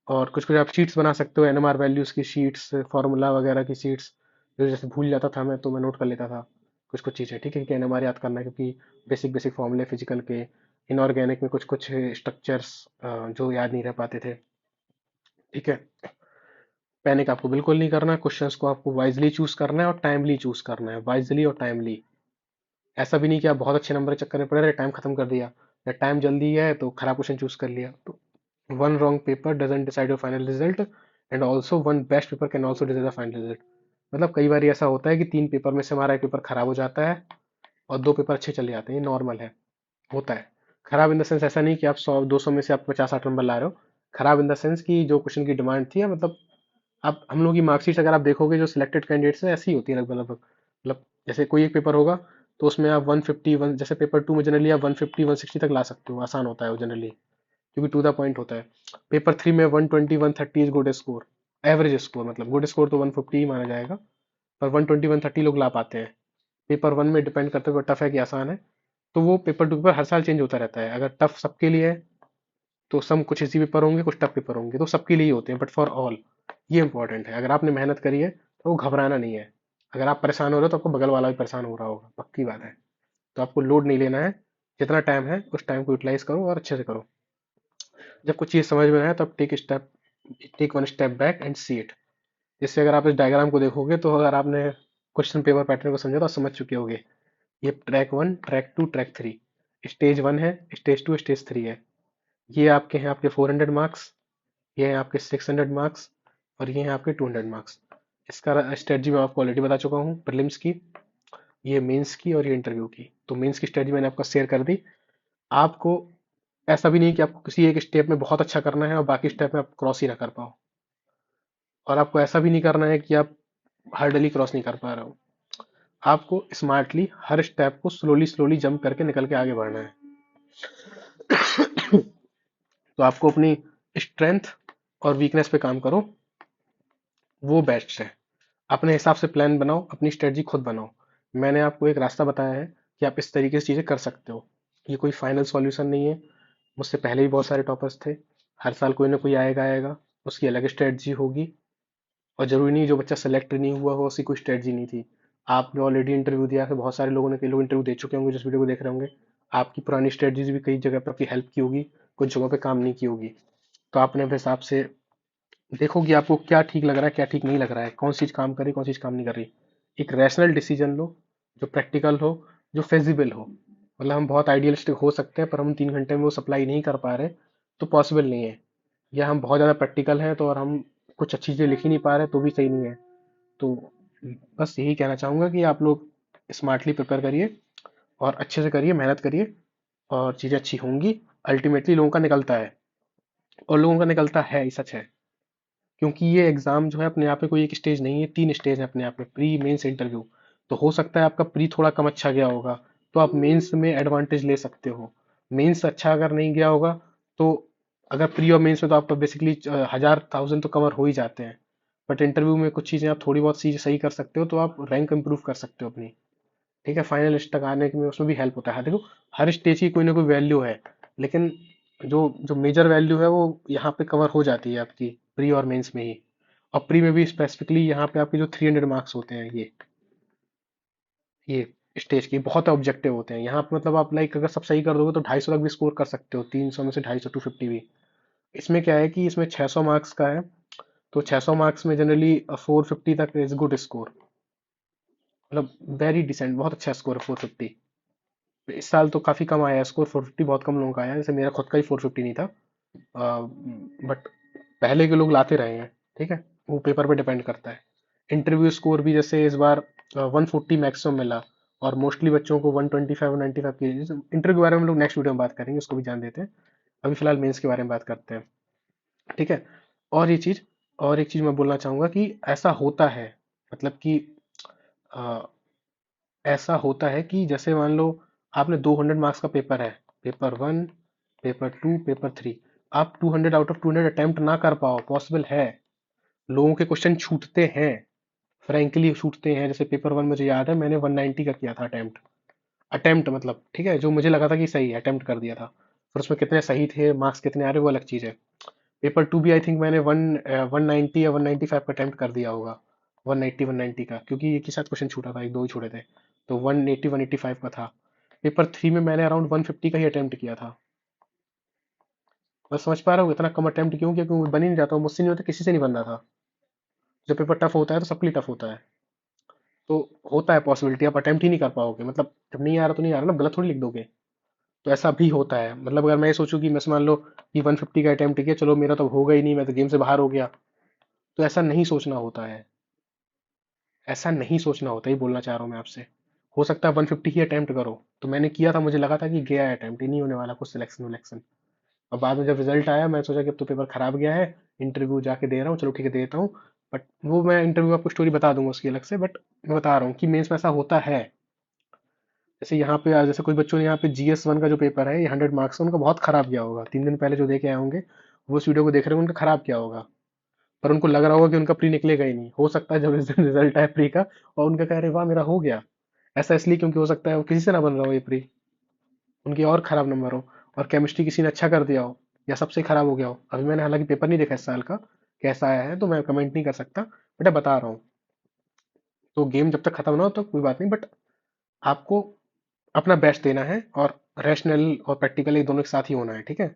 और कुछ कुछ आप शीट्स बना सकते हो, NMR वैल्यूज की शीट्स, फार्मूला वगैरह की शीट्स, जो जैसे भूल जाता था मैं तो मैं नोट कर लेता था कुछ कुछ चीज़ें। ठीक है, कि NMR याद करना है, क्योंकि बेसिक बेसिक फॉर्मूले फिजिकल के, इनऑर्गेनिक में कुछ कुछ स्ट्रक्चर्स जो याद नहीं रह पाते थे। ठीक है, पैनिक आपको बिल्कुल नहीं करना, क्वेश्चंस को आपको वाइजली चूज करना है और टाइमली चूज करना है, वाइजली और टाइमली। ऐसा भी नहीं कि आप बहुत अच्छे नंबर के चक्कर में पड़े रहे, टाइम खत्म कर दिया, या टाइम जल्दी है तो खराब क्वेश्चन चूज कर लिया, तो one wrong paper doesn't decide your final result, and also one best paper can also decide the final result. मतलब कई बार ऐसा होता है कि 3 पेपर में से हमारा एक पेपर खराब हो जाता है और 2 पेपर अच्छे चले जाते हैं, ये नॉर्मल है, होता है। खराब इन द सेंस ऐसा नहीं कि आप 100 200 में से आप 50 60 नंबर ला रहे हो। खराब इन द सेंस कि जो क्वेश्चन की डिमांड थी, मतलब आप हम लोग की मार्कशीट अगर आप देखोगे जो सिलेक्टेड कैंडिडेट्स हैं ऐसी ही होती है लगभग लगभग। मतलब जैसे कोई एक पेपर होगा तो उसमें आप 150 जैसे पेपर 2 में जनरली आप 150 160 तक ला सकते हो, आसान होता है वो जनरली, क्योंकि टू द पॉइंट होता है। पेपर 3 में 120 130 is good score, average score, मतलब गुड स्कोर तो 150 ही माना जाएगा, पर 120 130 लोग ला पाते हैं। पेपर 1 में डिपेंड करते हुए टफ है कि आसान है। तो वो पेपर टू पेपर हर साल चेंज होता रहता है। अगर टफ सबके लिए है तो सम कुछ इजी पेपर होंगे, कुछ टफ पेपर होंगे, तो सबके लिए ही होते हैं, बट फॉर ऑल ये इंपॉर्टेंट है। अगर आपने मेहनत करी है तो वो घबराना नहीं है। अगर आप परेशान हो रहे हो तो आपको बगल वाला भी परेशान हो रहा होगा, पक्की बात है। तो आपको लोड नहीं लेना है, जितना टाइम है उस टाइम को यूटिलाइज करो और अच्छे से करो। जब कुछ चीज़ समझ में आए तब take one step back and see it. जैसे अगर आप इस डायग्राम को देखोगे तो अगर आपने क्वेश्चन पेपर पैटर्न को समझा तो आप समझ चुके होगे। ये ट्रैक 1 ट्रैक 2 ट्रैक 3, स्टेज 1 है, स्टेज 2 स्टेज 3 है। ये आपके हैं आपके 400 मार्क्स, ये हैं आपके 600 मार्क्स, और ये हैं आपके 200 मार्क्स। इसका स्ट्रेटजी मैं आपको ऑलरेडी बता चुका हूँ, प्रीलिम्स की, ये मेंस की और ये इंटरव्यू की। तो मेंस की स्ट्रेटजी मैंने आपको शेयर कर दी। आपको ऐसा भी नहीं कि आपको किसी एक स्टेप में बहुत अच्छा करना है और बाकी स्टेप में आप क्रॉस ही ना कर पाओ, और आपको ऐसा भी नहीं करना है कि आप हर डली क्रॉस नहीं कर पा रहे हो। आपको स्मार्टली हर स्टेप को स्लोली स्लोली जंप करके निकल के आगे बढ़ना है। तो आपको अपनी स्ट्रेंथ और वीकनेस पे काम करो, वो बेस्ट है। अपने हिसाब से प्लान बनाओ, अपनी स्ट्रेटजी खुद बनाओ। मैंने आपको एक रास्ता बताया है कि आप इस तरीके से चीज़ें कर सकते हो। ये कोई फाइनल सॉल्यूशन नहीं है। मुझसे पहले भी बहुत सारे टॉपर्स थे। हर साल कोई ना कोई आएगा, उसकी अलग स्ट्रेटजी होगी। और जरूरी नहीं जो बच्चा सेलेक्ट नहीं हुआ हो उसकी कोई स्ट्रेटजी नहीं थी। आपने ऑलरेडी इंटरव्यू दिया है, बहुत सारे लोगों ने, कई लोग इंटरव्यू दे चुके होंगे जिस वीडियो को देख रहे होंगे। आपकी पुरानी स्ट्रेटजीज भी कई जगह पर आपकी हेल्प की होगी, कुछ जगहों पे काम नहीं की होगी। तो आपने अपने हिसाब से देखो कि आपको क्या ठीक लग रहा है, क्या ठीक नहीं लग रहा है, कौन सी चीज़ काम कर रही, कौन सी चीज़ काम नहीं कर रही। एक रैशनल डिसीजन लो, जो प्रैक्टिकल हो, जो फेजिबल हो। मतलब हम बहुत आइडियलिस्टिक हो सकते हैं पर हम 3 घंटे में वो सप्लाई नहीं कर पा रहे, तो पॉसिबल नहीं है। या हम बहुत ज़्यादा प्रैक्टिकल हैं तो और हम कुछ अच्छी चीज़ें लिख ही नहीं पा रहे तो भी सही नहीं है। तो बस यही कहना चाहूँगा कि आप लोग स्मार्टली प्रिपेयर करिए और अच्छे से करिए, मेहनत करिए, और चीज़ें अच्छी होंगी। अल्टीमेटली लोगों का निकलता है, और लोगों का निकलता है, ये सच है। क्योंकि ये एग्जाम जो है अपने आप में कोई एक स्टेज नहीं है, 3 स्टेज है अपने आप में, प्री मेंस इंटरव्यू। तो हो सकता है आपका प्री थोड़ा कम अच्छा गया होगा, तो आप मेंस में एडवांटेज ले सकते हो। मेंस अच्छा अगर नहीं गया होगा तो, अगर प्री और मेंस में तो आपका बेसिकली 1000 1000 तो कवर हो ही जाते हैं। बट इंटरव्यू में कुछ चीज़ें आप थोड़ी बहुत चीज़ें सही कर सकते हो तो आप रैंक इंप्रूव कर सकते हो अपनी। ठीक है, फाइनल लिस्ट तक आने में उसमें भी हेल्प होता है। हाँ, देखो, हर स्टेज की कोई ना कोई वैल्यू है, लेकिन जो जो मेजर वैल्यू है वो यहाँ पे कवर हो जाती है आपकी प्री और मेंस में ही। और प्री में भी स्पेसिफिकली यहाँ पे आपके जो 300 मार्क्स होते हैं, ये स्टेज के बहुत ऑब्जेक्टिव होते हैं यहाँ पे। मतलब आप लाइक अगर सब सही कर दोगे तो 250 तक भी स्कोर कर सकते हो, 300 में से 250 250 भी। इसमें क्या है कि इसमें 600 मार्क्स का है, तो 600 मार्क्स में जनरली 450 तक इज गुड स्कोर। मतलब वेरी डिसेंट, बहुत अच्छा स्कोर है 450। इस साल तो काफी कम आया है स्कोर, 450 बहुत कम लोगों का आया है, जैसे मेरा खुद का ही 450 नहीं था। बट पहले के लोग लाते रहे हैं। ठीक है, वो पेपर पे डिपेंड करता है। इंटरव्यू स्कोर भी जैसे इस बार 140 मैक्सिमम मिला, और मोस्टली बच्चों को 125 195 की। इंटरव्यू के बारे में हम लोग नेक्स्ट वीडियो में बात करेंगे, उसको भी जान देते हैं। अभी फिलहाल मेंस के बारे में बात करते हैं। ठीक है। और ये चीज और एक चीज मैं बोलना चाहूंगा कि ऐसा होता है, मतलब कि अ, ऐसा होता है कि जैसे मान लो आपने 200 मार्क्स का पेपर है, पेपर 1 पेपर 2 पेपर 3, आप 200 आउट ऑफ 200 अटेम्प्ट ना कर पाओ, पॉसिबल है। लोगों के क्वेश्चन छूटते हैं, फ्रैंकली छूटते हैं। जैसे पेपर 1 मुझे याद है मैंने 190 का किया था अटेम्प्ट। अटेम्प्ट मतलब ठीक है, जो मुझे लगा था कि सही है अटेम्प्ट कर दिया था। फिर उसमें कितने सही थे, मार्क्स कितने आ रहे वो अलग चीज़ है। पेपर 2 भी आई थिंक मैंने 190 या 195 का अटेम्प्ट कर दिया होगा। 190 का, क्योंकि एक ही साथ क्वेश्चन छूटा था, एक दो ही छूटे थे। तो 180 185 का था। पेपर 3 में मैंने अराउंड 150 का ही अटेम्प्ट किया था। बस समझ पा रहा हूँ इतना कम अटेम्प्ट क्यों किया, क्योंकि बन ही नहीं जाता, मुझसे नहीं होता, किसी से नहीं बन रहा था। जब पेपर टफ होता है तो सबके लिए टफ होता है। तो होता है पॉसिबिलिटी आप अटेम्प्ट ही नहीं कर पाओगे, मतलब जब नहीं आ रहा तो नहीं आ रहा ना, गलत थोड़ी लिख दोगे। तो ऐसा भी होता है, मतलब अगर मैं ये सोचूं कि मैं मान लो कि 150 का अटेम्प्ट किया, चलो मेरा तो होगा ही नहीं, मैं तो गेम से बाहर हो गया, तो ऐसा नहीं सोचना होता है। ऐसा नहीं सोचना होता, ही बोलना चाह रहा हूँ मैं आपसे। हो सकता है 150 ही अटेम्प्ट करो, तो मैंने किया था, मुझे लगा था कि गया है अटेम्प्ट ही नहीं होने वाला कुछ सिलेक्शन विलेक्शन। और बाद में जब रिजल्ट आया, मैं सोचा कि अब तो पेपर खराब गया है, इंटरव्यू जाके दे रहा हूँ, चलो ठीक है देता हूँ। बट वो मैं इंटरव्यू आपको स्टोरी बता दूंगा उसकी अलग से, बट मैं बता रहा हूँ कि मेंस में ऐसा होता है। जैसे यहाँ पे जैसे कुछ बच्चों ने यहाँ पे GS1 का जो पेपर है, ये 100 मार्क्स का, उनका बहुत खराब गया होगा, 3 दिन पहले जो दे के आए होंगे, वो इस वीडियो को देख रहे होंगे, उनका खराब किया होगा। पर उनको लग रहा होगा कि उनका प्री निकलेगा ही नहीं, हो सकता है जब इस दिन रिजल्ट आए प्री का, और उनका कह रहे वाह मेरा हो गया। ऐसा इसलिए क्योंकि हो सकता है वो किसी से ना बन रहा हो ये प्री, उनके और खराब नंबर हो, और केमिस्ट्री किसी ने अच्छा कर दिया हो, या सबसे खराब हो गया हो। अभी मैंने हालांकि पेपर नहीं देखा इस साल का कैसा आया है, तो मैं कमेंट नहीं कर सकता, बट मैं बता रहा हूँ। तो गेम जब तक खत्म ना हो तो कोई बात नहीं, बट आपको अपना बेस्ट देना है, और रैशनल और प्रैक्टिकल दोनों एक साथ ही होना है, ठीक है।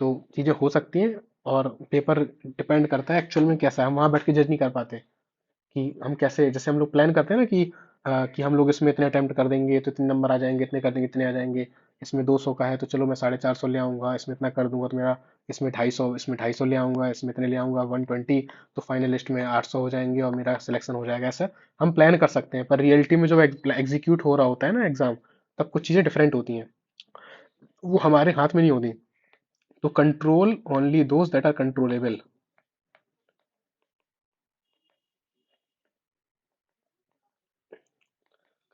तो चीज़ें हो सकती हैं, और पेपर डिपेंड करता है एक्चुअल में कैसा है, हम वहाँ बैठ के जज नहीं कर पाते कि हम कैसे, जैसे हम लोग प्लान करते हैं ना कि हम लोग इसमें इतने अटेम्प्ट कर देंगे तो इतने नंबर आ जाएंगे, इतने कर देंगे इतने आ जाएंगे, इसमें 200 का है तो चलो मैं 450 ले आऊंगा, इसमें इतना कर दूंगा तो मेरा, इसमें 250 ले आऊंगा, इसमें इतने ले आऊंगा 120, तो फाइनल लिस्ट में 800 हो जाएंगे और मेरा सिलेक्शन हो जाएगा। ऐसा हम प्लान कर सकते हैं, पर रियलिटी में जब एग्जीक्यूट हो रहा होता है ना एग्जाम, तब कुछ चीज़ें डिफरेंट होती हैं, वो हमारे हाथ में नहीं होती। तो control only those that are controllable.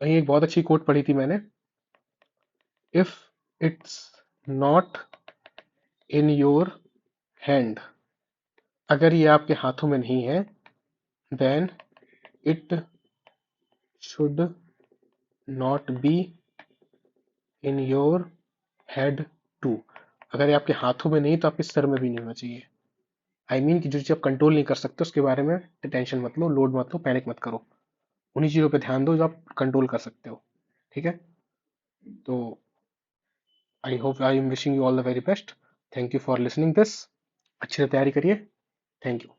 कहीं एक बहुत अच्छी कोट पढ़ी थी मैंने, if it's not in your hand, अगर ये आपके हाथों में नहीं है, then it should not be in your head too. अगर ये आपके हाथों में नहीं तो आपके सर में भी नहीं होना चाहिए। आई मीन कि जो चीज़ आप कंट्रोल नहीं कर सकते उसके बारे में टेंशन मत लो, लोड मत लो, पैनिक मत करो, उन्हीं चीज़ों पे ध्यान दो जो आप कंट्रोल कर सकते हो, ठीक है। तो I hope I am wishing you all the very best. Thank you for listening this. अच्छे से तैयारी करिए। Thank you.